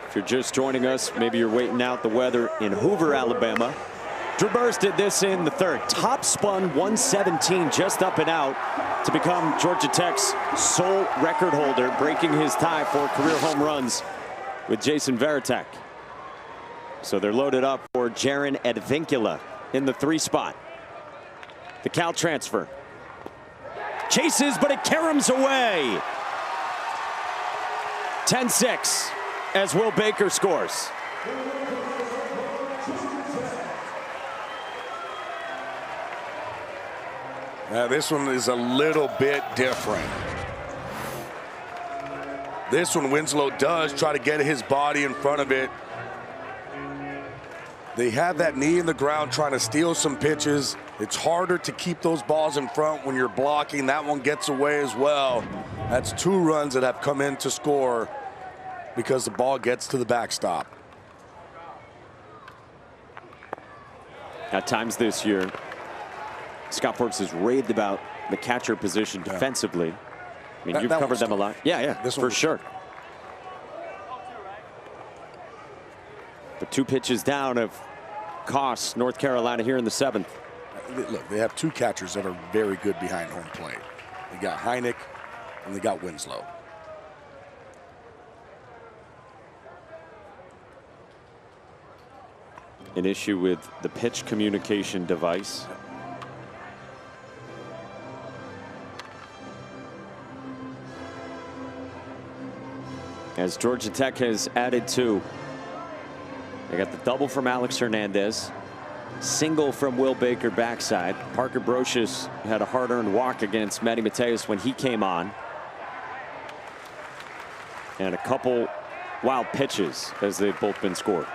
If you're just joining us, maybe you're waiting out the weather in Hoover, Alabama. Drew Burress did this in the 3rd. Top spun 117 just up and out to become Georgia Tech's sole record holder, breaking his tie for career home runs with Jason Varitek. So they're loaded up for Jaron Advincula in the 3 spot. The Cal transfer. Chases, but it caroms away. 10-6 as Will Baker scores. This one is a little bit different. This one, Winslow does try to get his body in front of it. They have that knee in the ground trying to steal some pitches. It's harder to keep those balls in front when you're blocking. That one gets away as well. That's 2 runs that have come in to score because the ball gets to the backstop. At times this year, Scott Forbes has raved about the catcher position defensively. I mean, you've covered them a lot. Yeah, this for sure. But 2 pitches down have cost North Carolina here in the 7th. Look, they have 2 catchers that are very good behind home plate. They got Heineck and they got Winslow. An issue with the pitch communication device. As Georgia Tech has added 2. They got the double from Alex Hernandez. Single from Will Baker backside. Parker Brocious had a hard-earned walk against Matty Mateus when he came on. And a couple wild pitches as they've both been scored.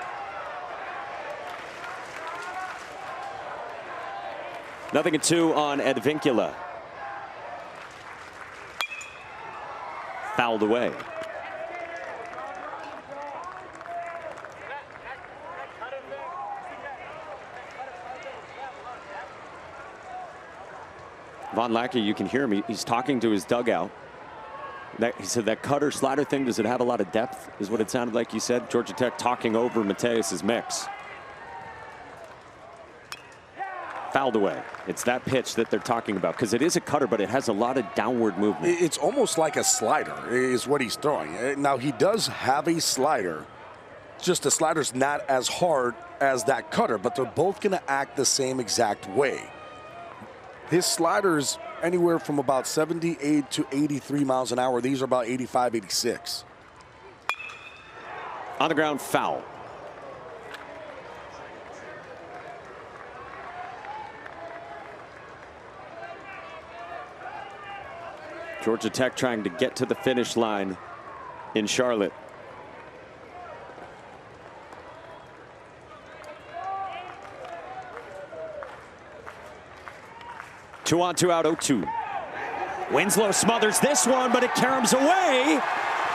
Nothing at 2 on Advincula. Fouled away. Von Lackey, you can hear him. He's talking to his dugout. He said that cutter slider thing, does it have a lot of depth, is what it sounded like he said. Georgia Tech talking over Mateus's mix. fouled away. It's that pitch that they're talking about because it is a cutter, but it has a lot of downward movement. It's almost like a slider is what he's throwing. Now, he does have a slider, just the slider's not as hard as that cutter, but they're both going to act the same exact way. His slider's anywhere from about 78 to 83 miles an hour. These are about 85, 86. On the ground, foul. Georgia Tech trying to get to the finish line in Charlotte. Two on, two out, 0-2. Winslow smothers this one, but it caroms away,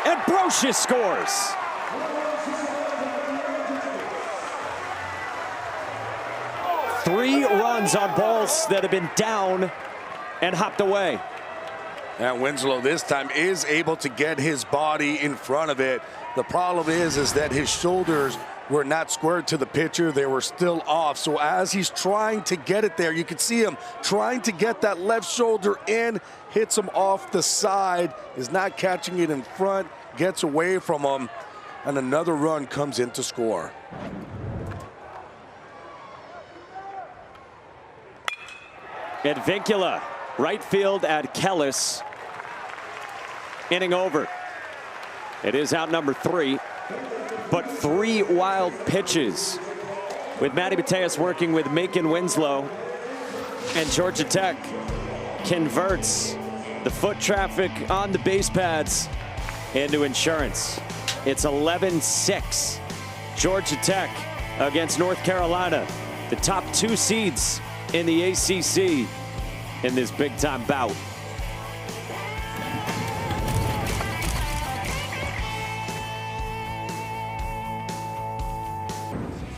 and Brocious scores. Three runs on balls that have been down and hopped away. And Winslow this time is able to get his body in front of it. The problem is that his shoulders were not squared to the pitcher. They were still off. So as he's trying to get it there, you can see him trying to get that left shoulder in, hits him off the side, is not catching it in front, gets away from him, and another run comes in to score. Advincula, right field at Kellis. Inning over. It is out number 3, but 3 wild pitches with Matty Mateus working with Macon Winslow, and Georgia Tech converts the foot traffic on the base pads into insurance. It's 11-6. Georgia Tech against North Carolina, the top 2 seeds in the ACC in this big-time bout.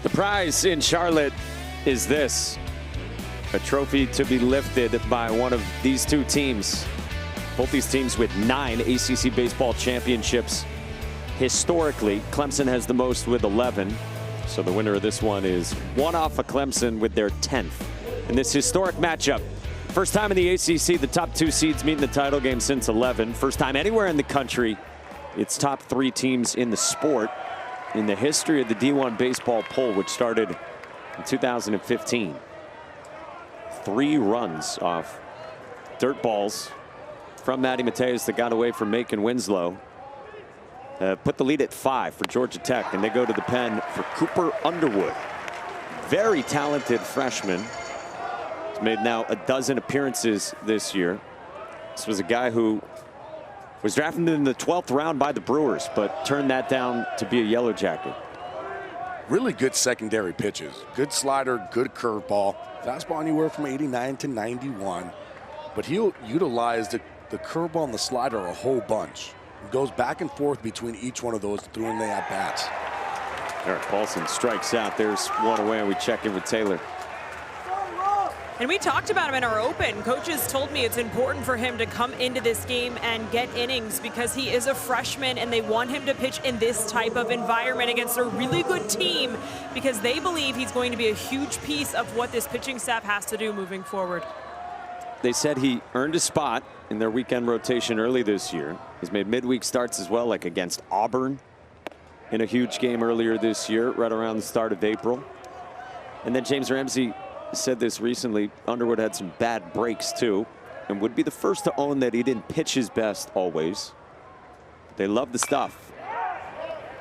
The prize in Charlotte is this: a trophy to be lifted by one of these 2 teams. Both these teams with 9 ACC baseball championships. Historically, Clemson has the most with 11. So the winner of this one is one off of Clemson with their 10th. In this historic matchup, first time in the ACC, the top 2 seeds meet in the title game since 11. First time anywhere in the country, it's top 3 teams in the sport in the history of the D1 baseball poll, which started in 2015. 3 runs off dirt balls from Matty Mateus that got away from Macon Winslow. Put the lead at 5 for Georgia Tech, and they go to the pen for Cooper Underwood. Very talented freshman. He's made now a dozen appearances this year. This was a guy who was drafted in the 12th round by the Brewers, but turned that down to be a Yellow Jacket. Really good secondary pitches. Good slider, good curveball. Fastball anywhere from 89 to 91. But he'll utilize the curveball and the slider a whole bunch. He goes back and forth between each one of those during the at-bats. Eric Paulson strikes out. There's one away, and we check in with Taylor. And we talked about him in our open. Coaches told me it's important for him to come into this game and get innings because he is a freshman and they want him to pitch in this type of environment against a really good team because they believe he's going to be a huge piece of what this pitching staff has to do moving forward. They said he earned a spot in their weekend rotation early this year. He's made midweek starts as well, like against Auburn in a huge game earlier this year, right around the start of April. And then James Ramsey said this recently, Underwood had some bad breaks too, and would be the first to own that he didn't pitch his best always. They love the stuff.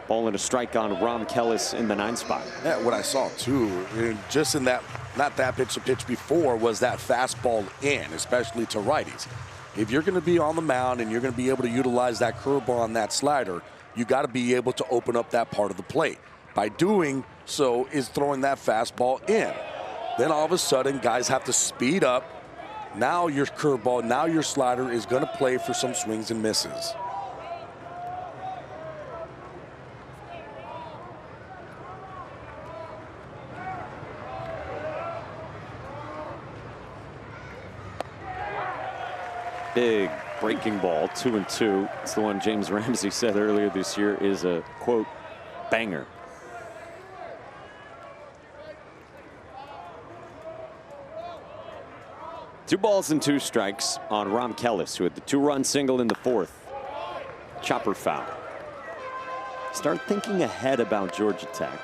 Ball and a strike on Rom Kellis in the 9 spot. Yeah, what I saw too, just in that, not that pitch, the pitch before, was that fastball in, especially to righties. If you're going to be on the mound and you're going to be able to utilize that curveball and that slider, you got to be able to open up that part of the plate. By doing so is throwing that fastball in. Then all of a sudden, guys have to speed up. Now your curveball, now your slider is going to play for some swings and misses. Big breaking ball, 2-2. It's the one James Ramsey said earlier this year is a, quote, banger. 2 balls and 2 strikes on Rom Kellis, who had the 2-run single in the 4th. Chopper foul. Start thinking ahead about Georgia Tech.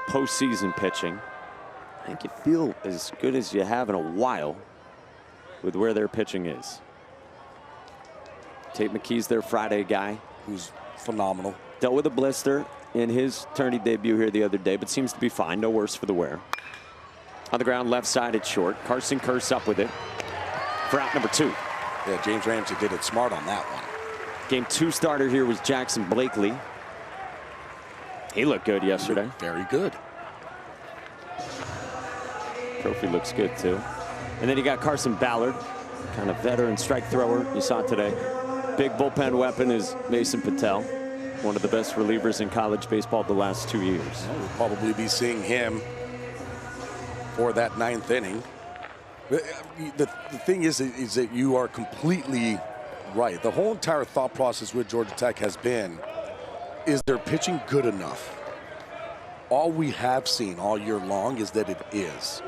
Postseason pitching. I think you feel as good as you have in a while with where their pitching is. Tate McKee's their Friday guy, who's phenomenal. Dealt with a blister in his tourney debut here the other day, but seems to be fine. No worse for the wear. On the ground, left side at short. Carson Kearse up with it for out number 2. Yeah, James Ramsey did it smart on that one. Game 2 starter here was Jackson Blakely. He looked good yesterday. Very good. Trophy looks good too. And then you got Carson Ballard, kind of veteran strike thrower you saw today. Big bullpen weapon is Mason Patel, one of the best relievers in college baseball the last 2 years. Well, we'll probably be seeing him for that 9th inning. The thing is that you are completely right. The whole entire thought process with Georgia Tech has been, is their pitching good enough? All we have seen all year long is that it is.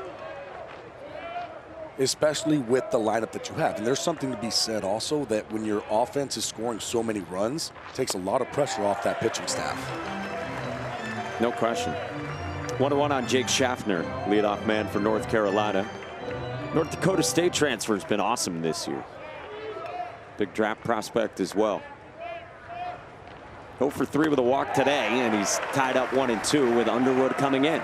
Especially with the lineup that you have. And there's something to be said also that when your offense is scoring so many runs, it takes a lot of pressure off that pitching staff. No question. 1-1 on Jake Schaffner, leadoff man for North Carolina. North Dakota State transfer has been awesome this year. Big draft prospect as well. 0 for 3 with a walk today, and he's tied up 1-2 with Underwood coming in.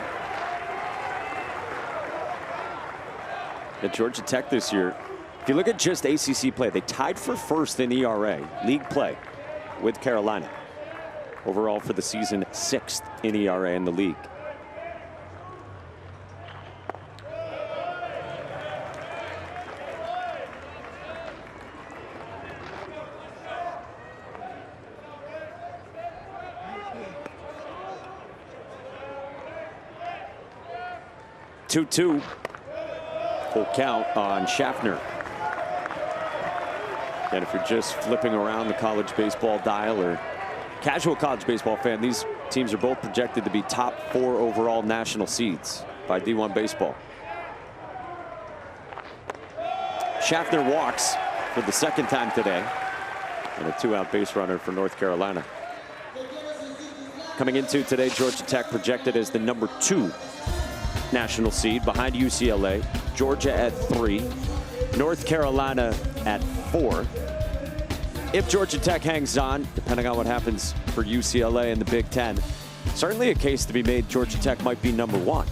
At Georgia Tech this year, if you look at just ACC play, they tied for 1st in ERA, league play, with Carolina. Overall for the season, 6th in ERA in the league. Two. Full count on Schaffner. And if you're just flipping around the college baseball dial or casual college baseball fan, these teams are both projected to be top 4 overall national seeds by D1 Baseball. Schaffner walks for the 2nd time today, and a 2-out base runner for North Carolina. Coming into today, Georgia Tech projected as the number 2 national seed behind UCLA, Georgia at 3, North Carolina at 4. If Georgia Tech hangs on, depending on what happens for UCLA in the Big Ten, certainly a case to be made Georgia Tech might be number 1.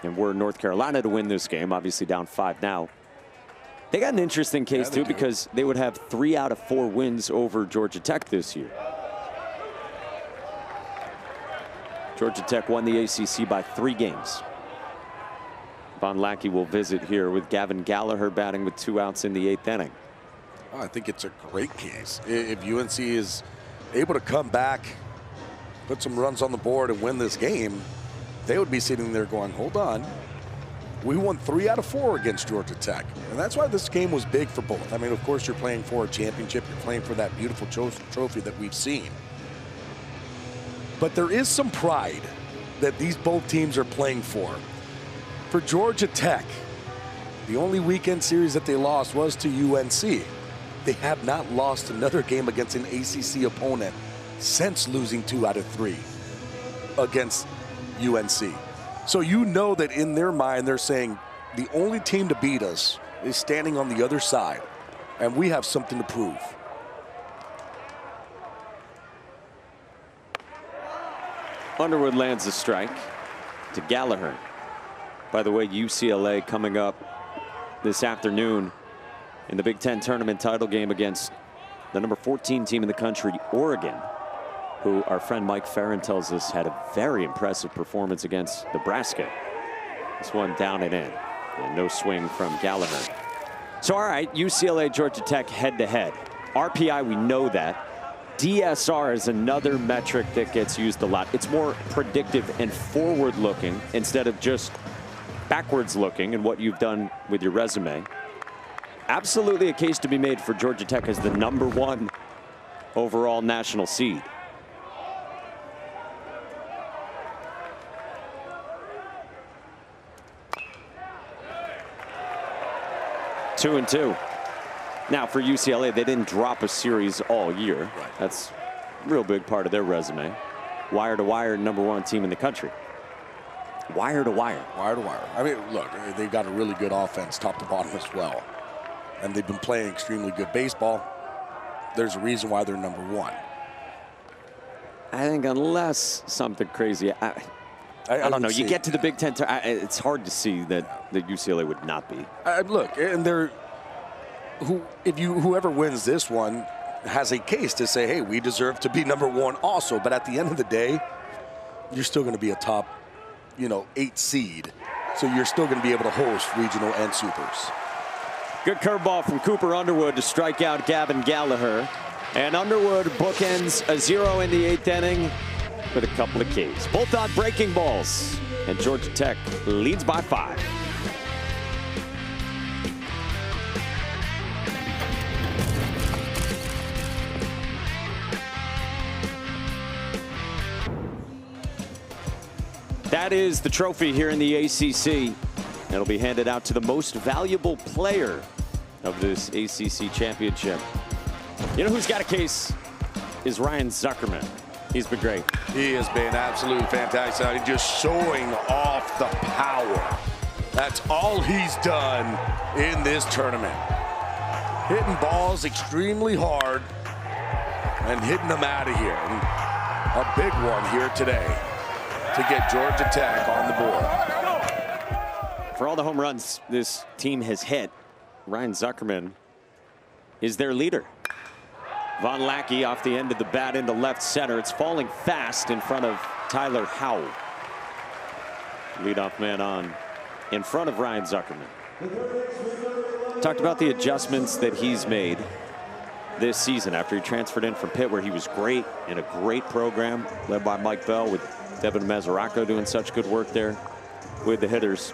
And were North Carolina to win this game, obviously down 5 now, they got an interesting case too, because they would have 3 out of 4 wins over Georgia Tech this year. Georgia Tech won the ACC by 3 games. Von Lackey will visit here with Gavin Gallagher batting with 2 outs in the 8th inning. Oh, I think it's a great case. If UNC is able to come back, put some runs on the board and win this game, they would be sitting there going, hold on. We won 3 out of 4 against Georgia Tech. And that's why this game was big for both. I mean, of course, you're playing for a championship. You're playing for that beautiful trophy that we've seen. But there is some pride that these both teams are playing for. For Georgia Tech, the only weekend series that they lost was to UNC. They have not lost another game against an ACC opponent since losing 2 out of 3 against UNC. So you know that in their mind, they're saying the only team to beat us is standing on the other side, and we have something to prove. Underwood lands a strike to Gallagher. By the way, UCLA coming up this afternoon in the Big Ten tournament title game against the number 14 team in the country, Oregon, who our friend Mike Farron tells us had a very impressive performance against Nebraska. This one down and in, and no swing from Gallagher. So all right, UCLA, Georgia Tech head-to-head. RPI, we know that. DSR is another metric that gets used a lot. It's more predictive and forward-looking instead of just backwards-looking and what you've done with your resume. Absolutely a case to be made for Georgia Tech as the number 1 overall national seed. 2-2. Now for UCLA, they didn't drop a series all year. Right. That's a real big part of their resume. Wire to wire, #1 team in the country. Wire to wire. Wire to wire. I mean, look, they've got a really good offense top to bottom as well. And they've been playing extremely good baseball. There's a reason why they're #1. I think unless something crazy, I don't know. You get to the Big Ten, it's hard to see that UCLA would not be. Look, and whoever wins this one has a case to say, hey, we deserve to be #1 also. But at the end of the day, you're still going to be a top, 8 seed. So you're still going to be able to host regional and supers. Good curveball from Cooper Underwood to strike out Gavin Gallagher. And Underwood bookends a 0 in the 8th inning with a couple of Ks. Both on breaking balls. And Georgia Tech leads by 5. That is the trophy here in the ACC. It'll be handed out to the most valuable player of this ACC championship. You know who's got a case is Ryan Zuckerman. He's been great. He has been absolutely fantastic. Just showing off the power. That's all he's done in this tournament. Hitting balls extremely hard and hitting them out of here. And a big one here today to get Georgia Tech on the board. For all the home runs this team has hit, Ryan Zuckerman is their leader. Von Lackey off the end of the bat into left center. It's falling fast in front of Tyler Howell. Leadoff man on in front of Ryan Zuckerman. Talked about the adjustments that he's made this season after he transferred in from Pitt, where he was great in a great program led by Mike Bell, with Devin Mesoraco doing such good work there with the hitters.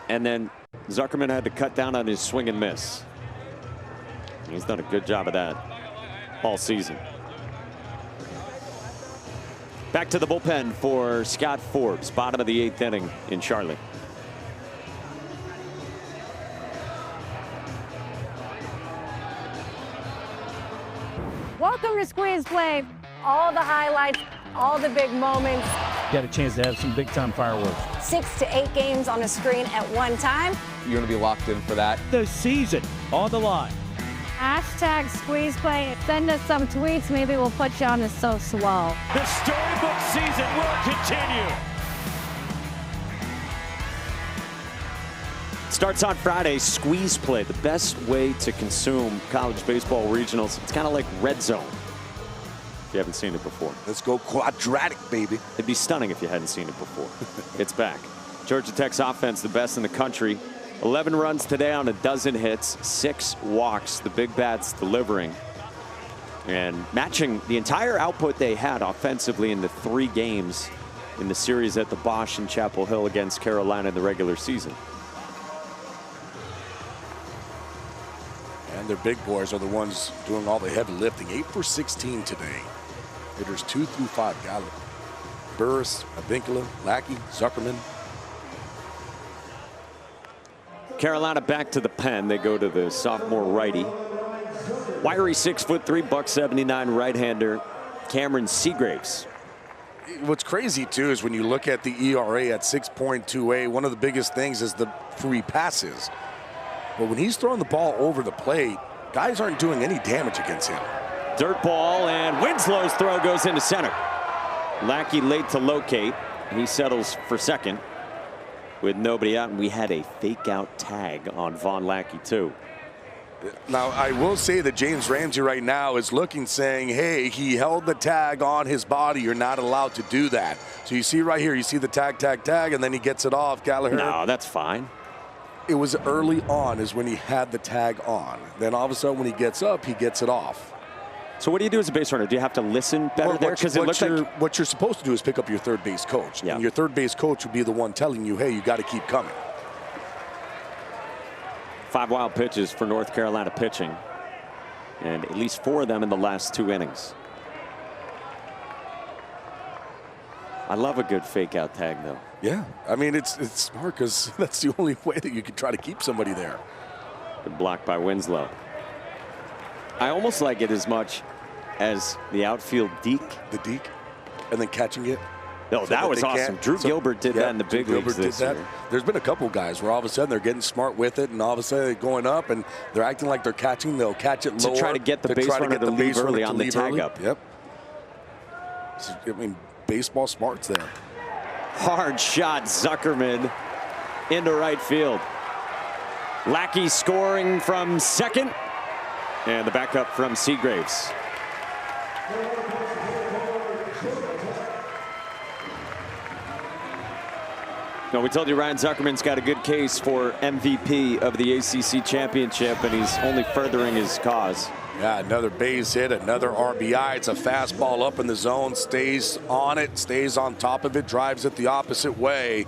And then Zuckerman had to cut down on his swing and miss. He's done a good job of that all season. Back to the bullpen for Scott Forbes, bottom of the 8th inning in Charlotte. Welcome to Squeeze Play. All the highlights, all the big moments. Got a chance to have some big-time fireworks. 6 to 8 games on a screen at one time. You're going to be locked in for that. The season on the line. Hashtag Squeeze Play. Send us some tweets. Maybe we'll put you on the So Swell. The storybook season will continue. Starts on Friday. Squeeze Play, the best way to consume college baseball regionals. It's kind of like Red Zone, if you haven't seen it before. Let's go quadratic, baby. It'd be stunning if you hadn't seen it before. It's back. Georgia Tech's offense, the best in the country. 11 runs today on a dozen hits, 6 walks. The big bats delivering and matching the entire output they had offensively in the 3 games in the series at the Bosch and Chapel Hill against Carolina in the regular season. And their big boys are the ones doing all the heavy lifting. 8 for 16 today. Hitters 2 through 5. Gallup, Burris, Avincula, Lackey, Zuckerman. Carolina back to the pen. They go to the sophomore righty. Wiry 6'3", $179 right-hander Cameron Seagraves. What's crazy too is when you look at the ERA at 6.28, one of the biggest things is the free passes. But when he's throwing the ball over the plate, guys aren't doing any damage against him. Dirt ball, and Winslow's throw goes into center. Lackey late to locate. He settles for second with nobody out, and we had a fake out tag on Von Lackey too. Now, I will say that James Ramsey right now is looking, saying, hey, he held the tag on his body. You're not allowed to do that. So you see right here, you see the tag, and then he gets it off. Gallagher. No, that's fine. It was early on is when he had the tag on. Then all of a sudden when he gets up, he gets it off. So what do you do as a base runner? Do you have to listen better there? Because it looks like what you're supposed to do is pick up your third base coach. Yeah. And your third base coach would be the one telling you, hey, you got to keep coming. 5 wild pitches for North Carolina pitching, and at least 4 of them in the last 2 innings. I love a good fake out tag though. Yeah, I mean it's smart because that's the only way that you can try to keep somebody there. Good block by Winslow. I almost like it as much as the outfield deke. The deke, and then catching it. No, that was awesome. Drew Gilbert did that in the big leagues this year. There's been a couple guys where all of a sudden they're getting smart with it, and all of a sudden they're going up and they're acting like they're catching. They'll catch it lower to try to get the base runner to leave early on the tag up. Yep. I mean, baseball smarts there. Hard shot, Zuckerman into right field. Lackey scoring from second, and the backup from Seagraves. No, we told you Ryan Zuckerman's got a good case for MVP of the ACC championship, and he's only furthering his cause. Yeah, another base hit, another RBI. It's a fastball up in the zone, stays on it, stays on top of it, drives it the opposite way.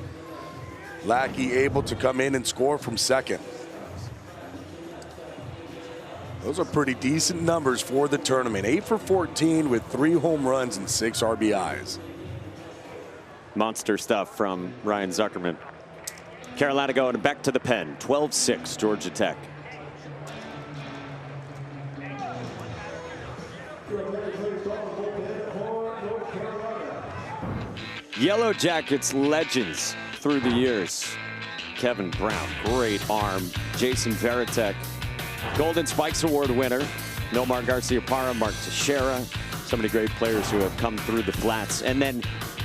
Lackey able to come in and score from second. Those are pretty decent numbers for the tournament. 8 for 14 with 3 home runs and 6 RBIs. Monster stuff from Ryan Zuckerman. Carolina going back to the pen. 12-6 Georgia Tech. Yellow Jackets legends through the years. Kevin Brown, great arm. Jason Varitek, Golden Spikes Award winner. Nomar Garciaparra, Mark Teixeira. So many great players who have come through the flats. And then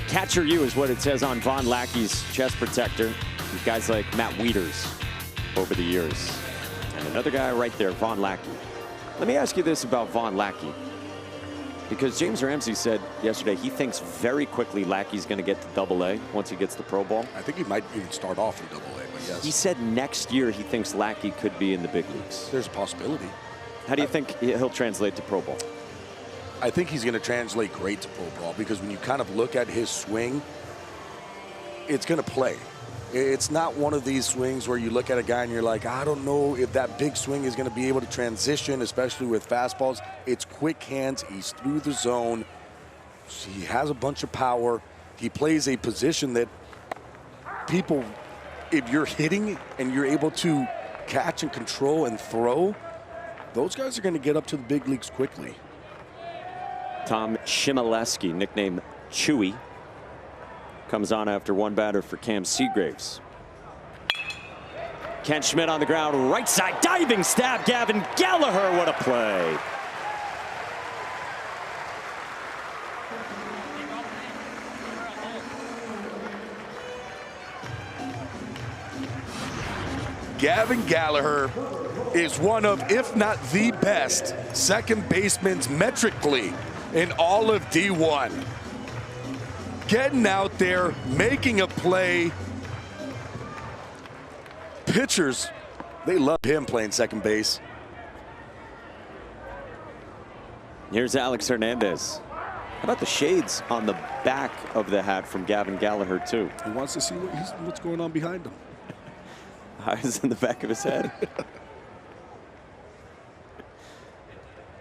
Catcher U is what it says on Von Lackey's chest protector. With guys like Matt Wieters over the years. And another guy right there, Von Lackey. Let me ask you this about Von Lackey. Because James Ramsey said yesterday he thinks very quickly Lackey's going to get to Double-A once he gets the Pro Bowl. I think he might even start off in Double-A, but yes. He said next year he thinks Lackey could be in the big leagues. There's a possibility. How do you think he'll translate to Pro Bowl? I think he's going to translate great to Pro Bowl because when you kind of look at his swing, it's going to play. It's not one of these swings where you look at a guy and you're like, I don't know if that big swing is going to be able to transition, especially with fastballs. It's quick hands. He's through the zone. He has a bunch of power. He plays a position that people, if you're hitting and you're able to catch and control and throw, those guys are going to get up to the big leagues quickly. Tom Chmielewski, nicknamed Chewy, comes on after one batter for Cam Seagraves. Ken Schmidt on the ground, right side, diving stab, Gavin Gallagher, what a play. Gavin Gallagher is one of, if not the best, second basemen metrically in all of D1. Getting out there, making a play. Pitchers, they love him playing second base. Here's Alex Hernandez. How about the shades on the back of the hat from Gavin Gallagher, too? He wants to see what's going on behind him. Eyes in the back of his head.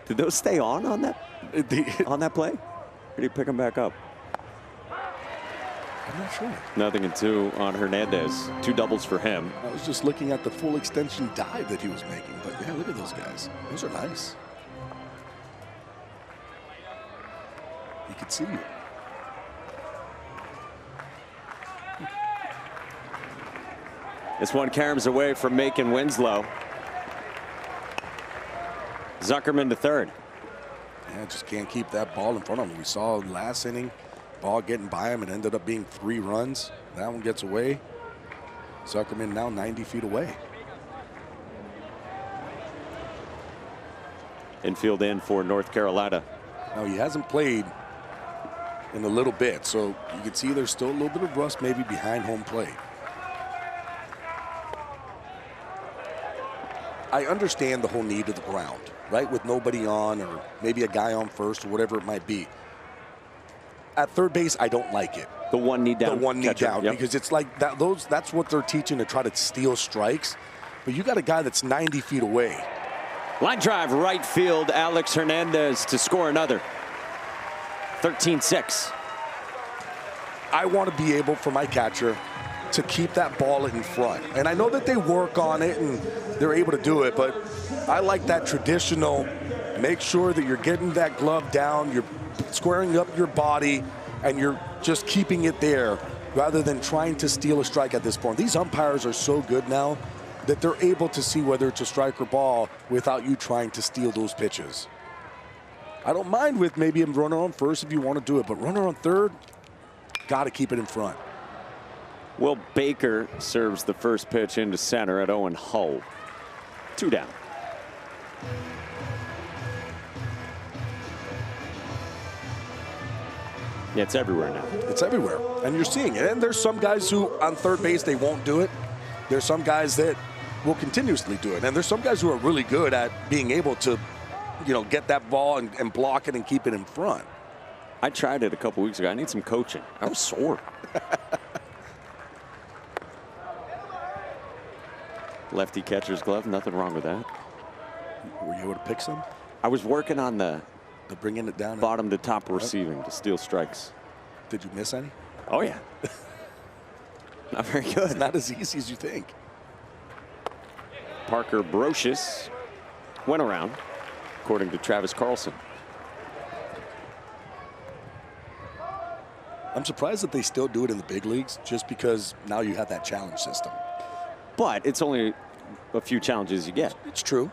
Did those stay on that play? Or did he pick them back up? I'm not sure. Nothing in 2 on Hernandez. 2 doubles for him. I was just looking at the full extension dive that he was making. But yeah, look at those guys. Those are nice. You can see it. This one caroms away from Macon Winslow. Zuckerman to third. Yeah, just can't keep that ball in front of him. We saw last inning, ball getting by him. It ended up being 3 runs. That one gets away. Zuckerman now 90 feet away. Infield in for North Carolina. Now he hasn't played in a little bit, so you can see there's still a little bit of rust maybe behind home plate. I understand the whole need of the ground, right? With nobody on or maybe a guy on first or whatever it might be. At third base, I don't like it. The one knee down. The one knee down, yep. Because it's like that. That's what they're teaching to try to steal strikes. But you got a guy that's 90 feet away. Line drive right field. Alex Hernandez to score another. 13-6. I want to be able for my catcher to keep that ball in front. And I know that they work on it and they're able to do it, but I like that traditional, make sure that you're getting that glove down, you're squaring up your body, and you're just keeping it there rather than trying to steal a strike at this point. These umpires are so good now that they're able to see whether it's a strike or ball without you trying to steal those pitches. I don't mind with maybe a runner on first if you want to do it, but runner on third, got to keep it in front. Will Baker serves the first pitch into center at Owen Hull. 2 down. Yeah, it's everywhere now. It's everywhere, and you're seeing it. And there's some guys who, on third base, they won't do it. There's some guys that will continuously do it. And there's some guys who are really good at being able to, you know, get that ball and block it and keep it in front. I tried it a couple weeks ago. I need some coaching. I was sore. Lefty catcher's glove, nothing wrong with that. Were you able to pick some? I was working on the bringing it down bottom to top receiving to steal strikes. Did you miss any? Oh, yeah. Not very good. It's not as easy as you think. Parker Brocious went around, according to Travis Carlson. I'm surprised that they still do it in the big leagues just because now you have that challenge system. But it's only a few challenges you get. It's true.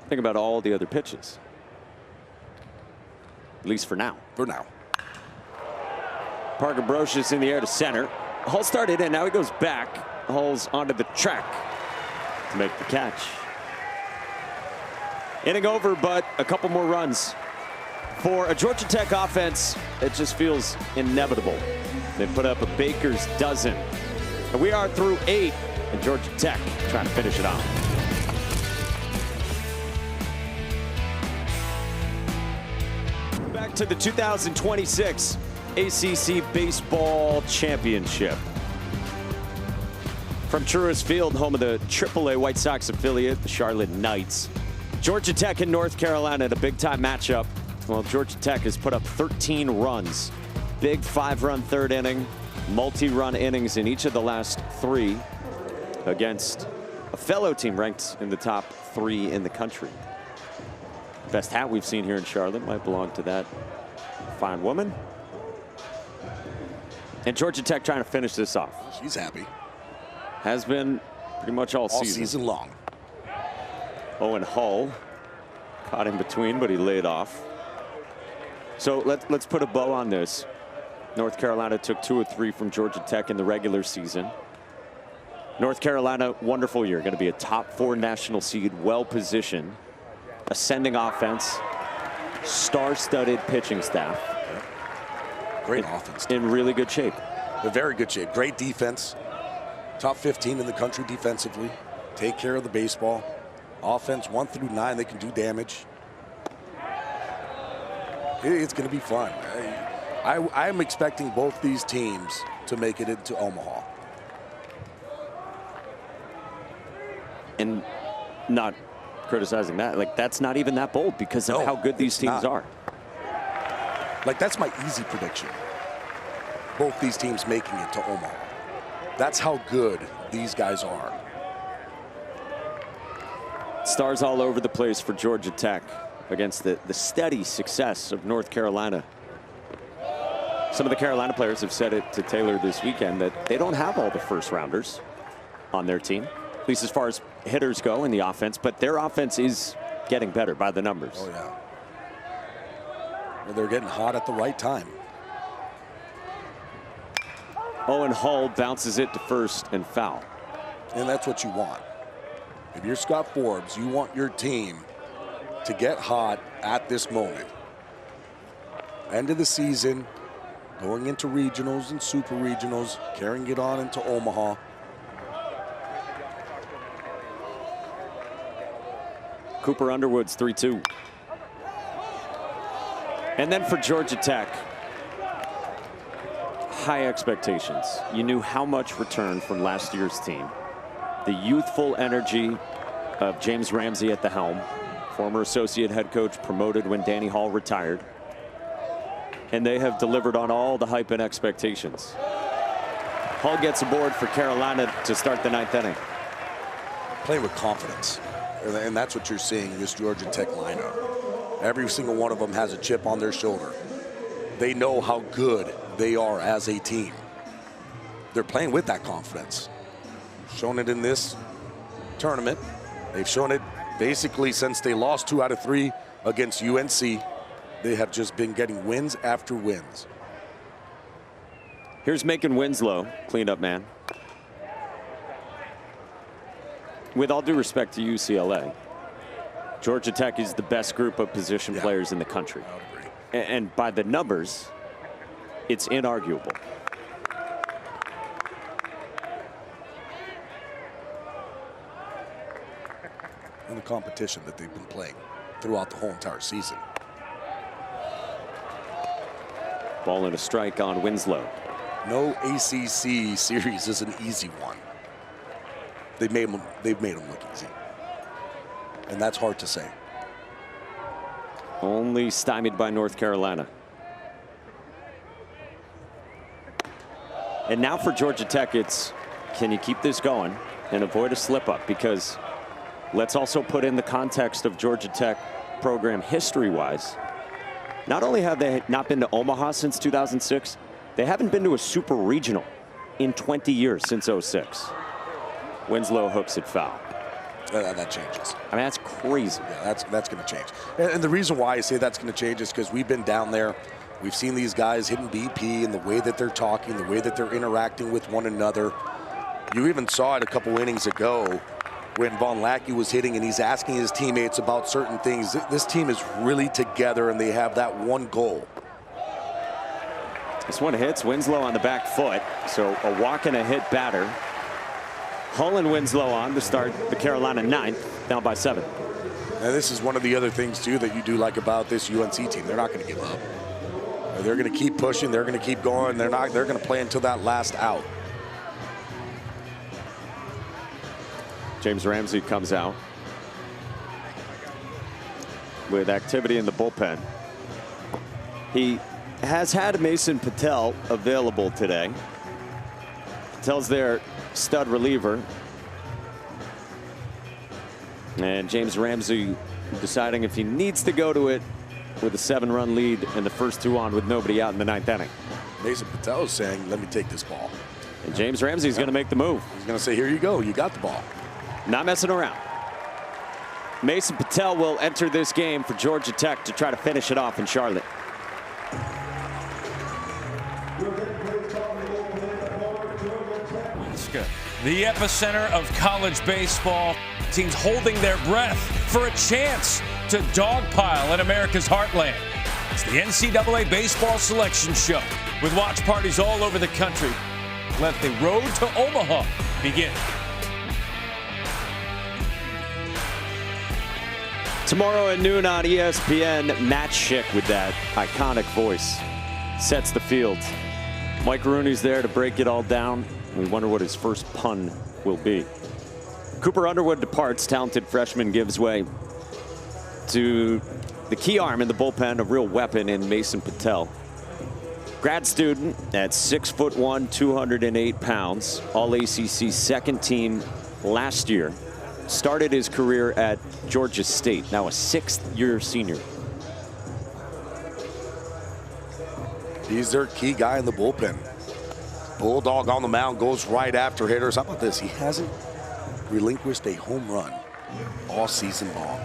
Think about all the other pitches. At least for now. For now. Parker Brocious in the air to center. Hull started in, now he goes back. Hull's onto the track to make the catch. Inning over, but a couple more runs. For a Georgia Tech offense, it just feels inevitable. They put up a baker's dozen. And we are through 8, and Georgia Tech trying to finish it off. Back to the 2026 ACC Baseball Championship. From Truist Field, home of the AAA White Sox affiliate, the Charlotte Knights. Georgia Tech and North Carolina in a big-time matchup. Well, Georgia Tech has put up 13 runs. Big 5-run third inning, multi-run innings in each of the last 3 against a fellow team ranked in the top 3 in the country. Best hat we've seen here in Charlotte might belong to that fine woman. And Georgia Tech trying to finish this off. She's happy. Has been pretty much all season. All season long. Owen Hull caught in between, but he laid off. So let's put a bow on this. North Carolina took 2 or 3 from Georgia Tech in the regular season. North Carolina, wonderful year. Going to be a top 4 national seed, well positioned. Ascending offense, star-studded pitching staff. Great offense. In really good shape. They're very good shape. Great defense. Top 15 in the country defensively. Take care of the baseball. Offense 1 through 9, they can do damage. It's going to be fun. I'm expecting both these teams to make it into Omaha. And not criticizing that, like that's not even that bold because of how good these teams are. Like that's my easy prediction. Both these teams making it to Omaha. That's how good these guys are. Stars all over the place for Georgia Tech against the steady success of North Carolina. Some of the Carolina players have said it to Taylor this weekend that they don't have all the first rounders on their team, at least as far as hitters go in the offense, but their offense is getting better by the numbers. Oh, yeah. Well, they're getting hot at the right time. Owen Hull bounces it to first and foul. And that's what you want. If you're Scott Forbes, you want your team to get hot at this moment. End of the season, going into regionals and super regionals, carrying it on into Omaha. Cooper Underwood's 3-2. And then for Georgia Tech, high expectations. You knew how much returned from last year's team. The youthful energy of James Ramsey at the helm, former associate head coach promoted when Danny Hall retired. And they have delivered on all the hype and expectations. Hull gets aboard for Carolina to start the 9th inning. Playing with confidence, and that's what you're seeing in this Georgia Tech lineup. Every single one of them has a chip on their shoulder. They know how good they are as a team. They're playing with that confidence. Shown it in this tournament. They've shown it basically since they lost 2 out of 3 against UNC. They have just been getting wins after wins. Here's Macon Winslow, cleanup man. With all due respect to UCLA, Georgia Tech is the best group of position players in the country. And by the numbers, it's inarguable. In the competition that they've been playing throughout the whole entire season. Ball and a strike on Winslow. No ACC series is an easy one. They've made them look easy. And that's hard to say. Only stymied by North Carolina. And now for Georgia Tech, it's can you keep this going and avoid a slip up? Because let's also put in the context of Georgia Tech program history-wise. Not only have they not been to Omaha since 2006, they haven't been to a super regional in 20 years since 06. Winslow hooks it foul. That changes. I mean, that's crazy. Yeah, that's going to change. And the reason why I say that's going to change is because we've been down there. We've seen these guys hitting BP and the way that they're talking, the way that they're interacting with one another. You even saw it a couple innings ago when Von Lackey was hitting and he's asking his teammates about certain things. This team is really together and they have that one goal. This one hits Winslow on the back foot, so a walk and a hit batter. Hull and Winslow on to start the Carolina 9th, down by 7. And this is one of the other things, too, that you do like about this UNC team. They're not going to give up. They're going to keep pushing. They're going to keep going. They're going to play until that last out. James Ramsey comes out with activity in the bullpen. He has had Mason Patel available today. Patel's their stud reliever. And James Ramsey deciding if he needs to go to it with a 7-run lead and the first 2 on with nobody out in the 9th inning. Mason Patel is saying, let me take this ball. And James Ramsey's going to make the move. He's going to say, here you go. You got the ball. Not messing around. Mason Patel will enter this game for Georgia Tech to try to finish it off in Charlotte. The epicenter of college baseball. Teams holding their breath for a chance to dogpile in America's heartland. It's the NCAA Baseball Selection Show with watch parties all over the country. Let the road to Omaha begin. Tomorrow at noon on ESPN, Matt Schick with that iconic voice sets the field. Mike Rooney's there to break it all down. We wonder what his first pun will be. Cooper Underwood departs. Talented freshman gives way to the key arm in the bullpen, a real weapon in Mason Patel. Grad student at 6'1", 208 pounds, all ACC second team last year. Started his career at Georgia State, now a 6th-year senior. He's their key guy in the bullpen. Bulldog on the mound, goes right after hitters. How about this? He hasn't relinquished a home run all season long.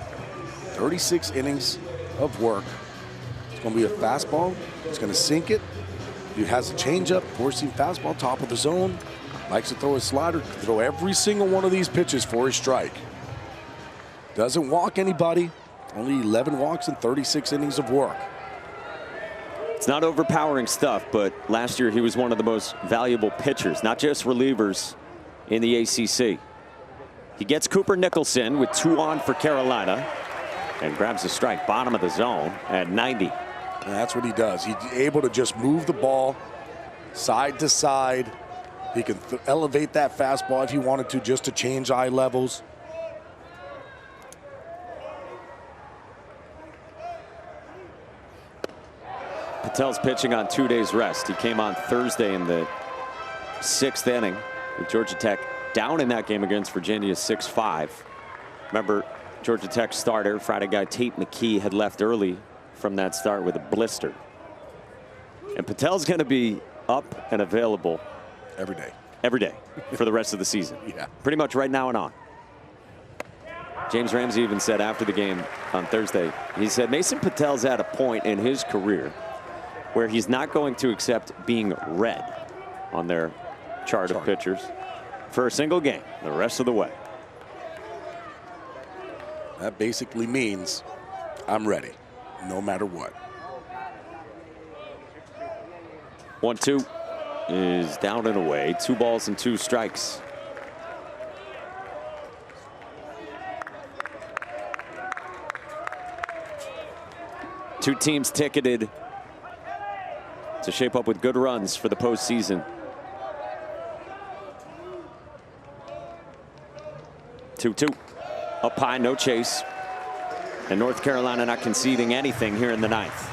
36 innings of work. It's going to be a fastball. It's going to sink it. He has a changeup, four-seam fastball, top of the zone. Likes to throw a slider. Throw every single one of these pitches for a strike. Doesn't walk anybody. Only 11 walks and 36 innings of work. It's not overpowering stuff, but last year he was one of the most valuable pitchers, not just relievers, in the ACC. He gets Cooper Nicholson with 2 on for Carolina and grabs a strike bottom of the zone at 90. And that's what he does. He's able to just move the ball side to side. He can elevate that fastball if he wanted to, just to change eye levels. Patel's pitching on 2 days rest. He came on Thursday in the 6th inning with Georgia Tech down in that game against Virginia 6-5. Remember, Georgia Tech starter, Friday guy Tate McKee, had left early from that start with a blister. And Patel's going to be up and available every day. Every day for the rest of the season. Yeah. Pretty much right now and on. James Ramsey even said after the game on Thursday, he said Mason Patel's at a point in his career where he's not going to accept being red on their chart of pitchers for a single game the rest of the way. That basically means I'm ready, no matter what. 1-2 is down and away. 2 balls and 2 strikes. Two teams ticketed to shape up with good runs for the postseason. 2-2. Up high, no chase. And North Carolina not conceding anything here in the 9th.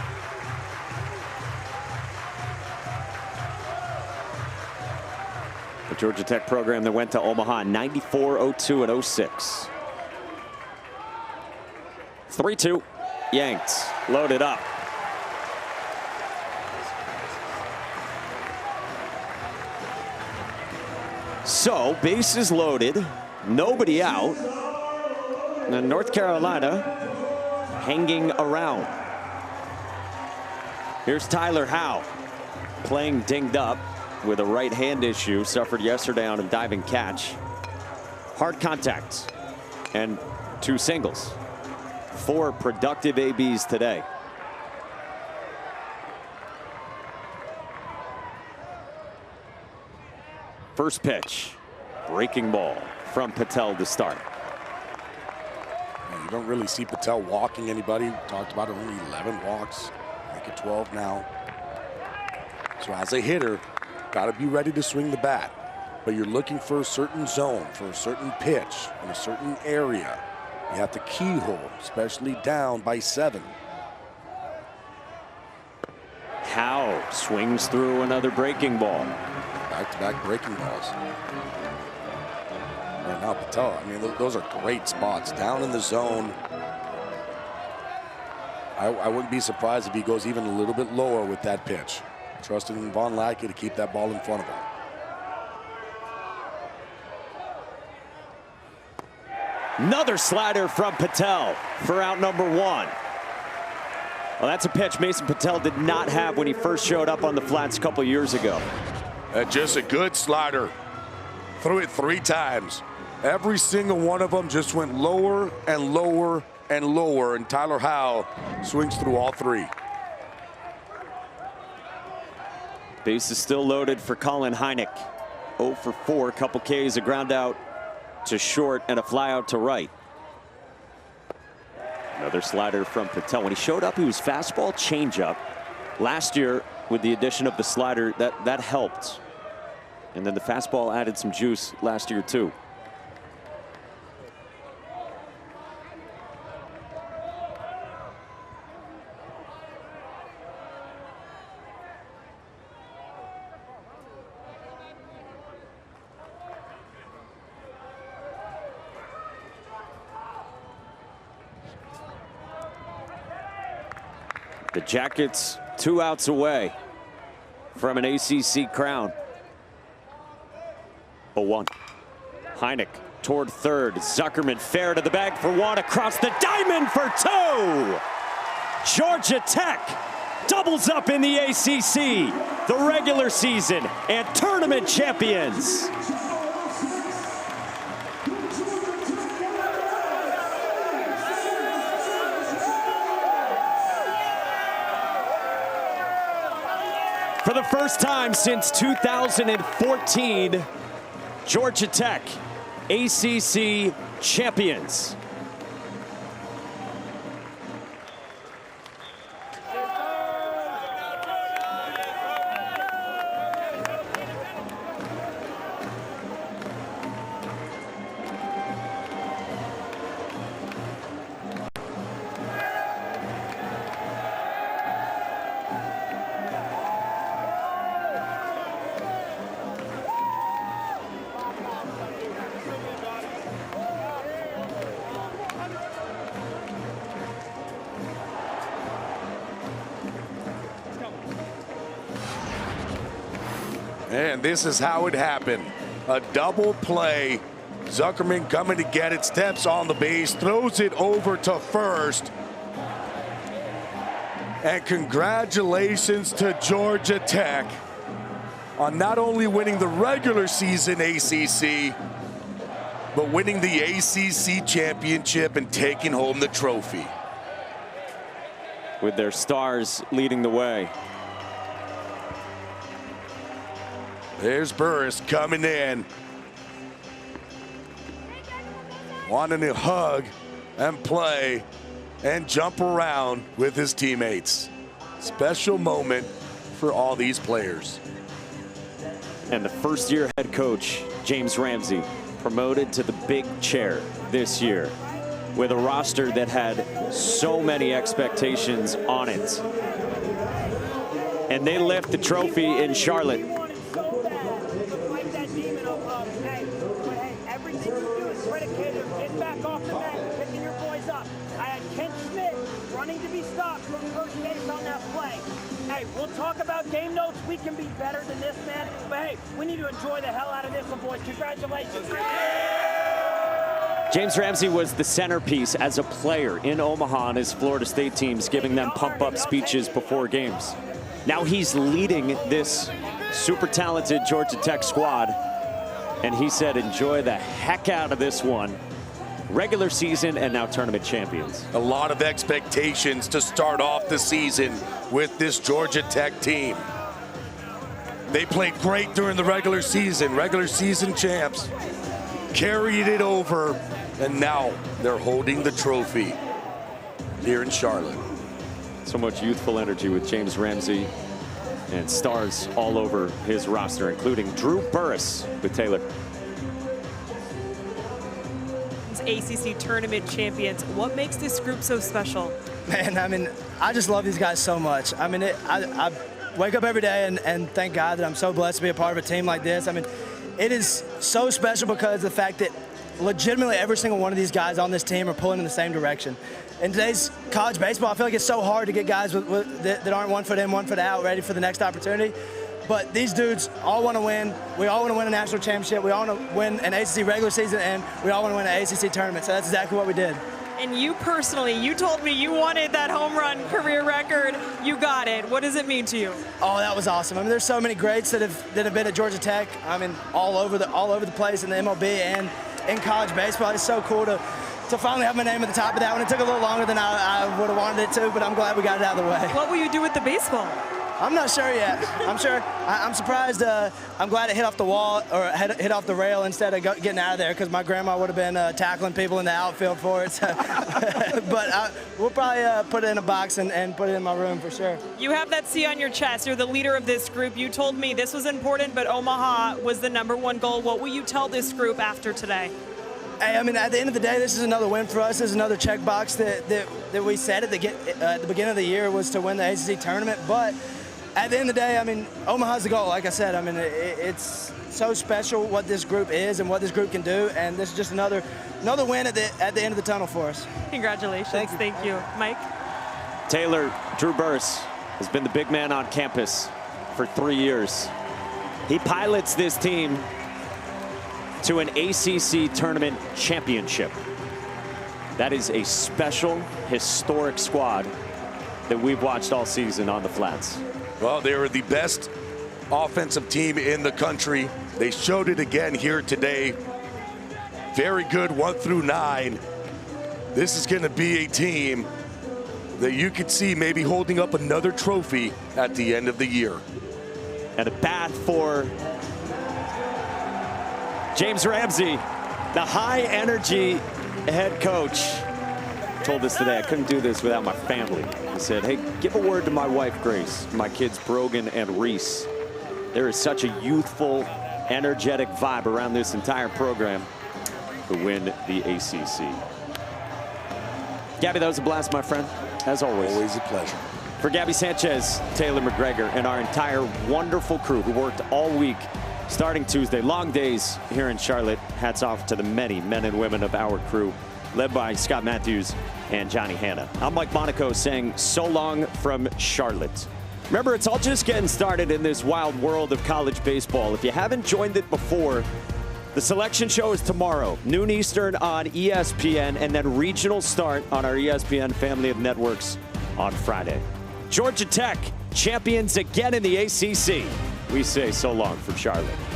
The Georgia Tech program that went to Omaha 94, 02, and 06. 3-2. Yanked. Loaded up. So, bases loaded. Nobody out. And North Carolina hanging around. Here's Tyler Howe playing dinged up with a right hand issue, suffered yesterday on a diving catch. Hard contact and 2 singles. 4 productive ABs today. First pitch, breaking ball from Patel to start. You don't really see Patel walking anybody. We talked about it, only 11 walks, make it 12 now. So as a hitter, got to be ready to swing the bat. But you're looking for a certain zone, for a certain pitch, in a certain area. You have to keyhole, especially down by 7. Howe swings through another breaking ball. Back-to-back breaking balls. Right now, Patel, I mean, those are great spots. Down in the zone. I wouldn't be surprised if he goes even a little bit lower with that pitch. Trusting Von Lackey to keep that ball in front of him. Another slider from Patel for out number 1. Well, that's a pitch Mason Patel did not have when he first showed up on the flats a couple years ago. Just a good slider. Threw it 3 times. Every single one of them just went lower and lower and lower, and Tyler Howe swings through all 3. Base is still loaded for Colin Heineck. 0 for 4, couple Ks, a ground out to short and a fly out to right. Another slider from Patel. When he showed up, he was fastball, changeup. Last year, with the addition of the slider, that helped. And then the fastball added some juice last year too. The Jackets 2 outs away from an ACC crown. 0-1. Heineck toward third. Zuckerman fair to the bag for 1. Across the diamond for 2. Georgia Tech doubles up in the ACC. The regular season and tournament champions. For the first time since 2014, Georgia Tech, ACC champions. And this is how it happened. A double play. Zuckerman coming to get it, steps on the base, throws it over to first. And congratulations to Georgia Tech on not only winning the regular season ACC, but winning the ACC championship and taking home the trophy. With their stars leading the way. There's Burris coming in. Wanting to hug and play and jump around with his teammates. Special moment for all these players. And the first-year head coach, James Ramsey, promoted to the big chair this year with a roster that had so many expectations on it. And they left the trophy in Charlotte. We'll talk about game notes. We can be better than this, man. But hey, we need to enjoy the hell out of this one, boys. Congratulations. James Ramsey was the centerpiece as a player in Omaha on his Florida State teams, giving them pump-up speeches before games. Now he's leading this super talented Georgia Tech squad, and he said enjoy the heck out of this one. Regular season and now tournament champions. A lot of expectations to start off the season with this Georgia Tech team. They played great during the regular season champs, carried it over, and now they're holding the trophy here in Charlotte. So much youthful energy with James Ramsey and stars all over his roster, including Drew Burris with Taylor. ACC tournament champions. What makes this group so special? Man, I mean, I just love these guys so much. I mean, I wake up every day and thank God that I'm so blessed to be a part of a team like this. I mean, it is so special because of the fact that legitimately every single one of these guys on this team are pulling in the same direction. In today's college baseball, I feel like it's so hard to get guys that aren't 1 foot in, 1 foot out, ready for the next opportunity. But these dudes all want to win. We all want to win a national championship. We all want to win an ACC regular season, and we all want to win an ACC tournament. So that's exactly what we did. And you personally, you told me you wanted that home run career record. You got it. What does it mean to you? Oh, that was awesome. I mean, there's so many greats that have been at Georgia Tech. I mean, all over the place in the MLB and in college baseball. It's so cool to finally have my name at the top of that one. It took a little longer than I would have wanted it to, but I'm glad we got it out of the way. What will you do with the baseball? I'm not sure yet. I'm surprised. I'm glad it hit off the wall or hit off the rail instead of getting out of there, because my grandma would have been tackling people in the outfield for it. So. But we'll probably put it in a box and put it in my room for sure. You have that C on your chest. You're the leader of this group. You told me this was important, but Omaha was the #1 goal. What will you tell this group after today? Hey, I mean, at the end of the day, this is another win for us. This is another checkbox that we set at the beginning of the year was to win the ACC tournament. But at the end of the day, I mean, Omaha's the goal. Like I said, I mean, it's so special what this group is and what this group can do, and this is just another win at the end of the tunnel for us. Congratulations. Thank you. Mike? Taylor, Drew Burris has been the big man on campus for 3 years. He pilots this team to an ACC tournament championship. That is a special, historic squad that we've watched all season on the flats. Well, they were the best offensive team in the country. They showed it again here today. Very good 1 through 9. This is going to be a team that you could see maybe holding up another trophy at the end of the year. And a bat for James Ramsey, the high energy head coach. Told us today I couldn't do this without my family. He said, hey, give a word to my wife, Grace, my kids, Brogan and Reese. There is such a youthful, energetic vibe around this entire program to win the ACC. Gabby, that was a blast, my friend, as always. Always a pleasure. For Gabby Sanchez, Taylor McGregor, and our entire wonderful crew who worked all week, starting Tuesday, long days here in Charlotte. Hats off to the many men and women of our crew, led by Scott Matthews and Johnny Hanna. I'm Mike Monaco saying so long from Charlotte. Remember, it's all just getting started in this wild world of college baseball. If you haven't joined it before, the selection show is tomorrow, noon Eastern on ESPN, and then regional start on our ESPN family of networks on Friday. Georgia Tech, champions again in the ACC. We say so long from Charlotte.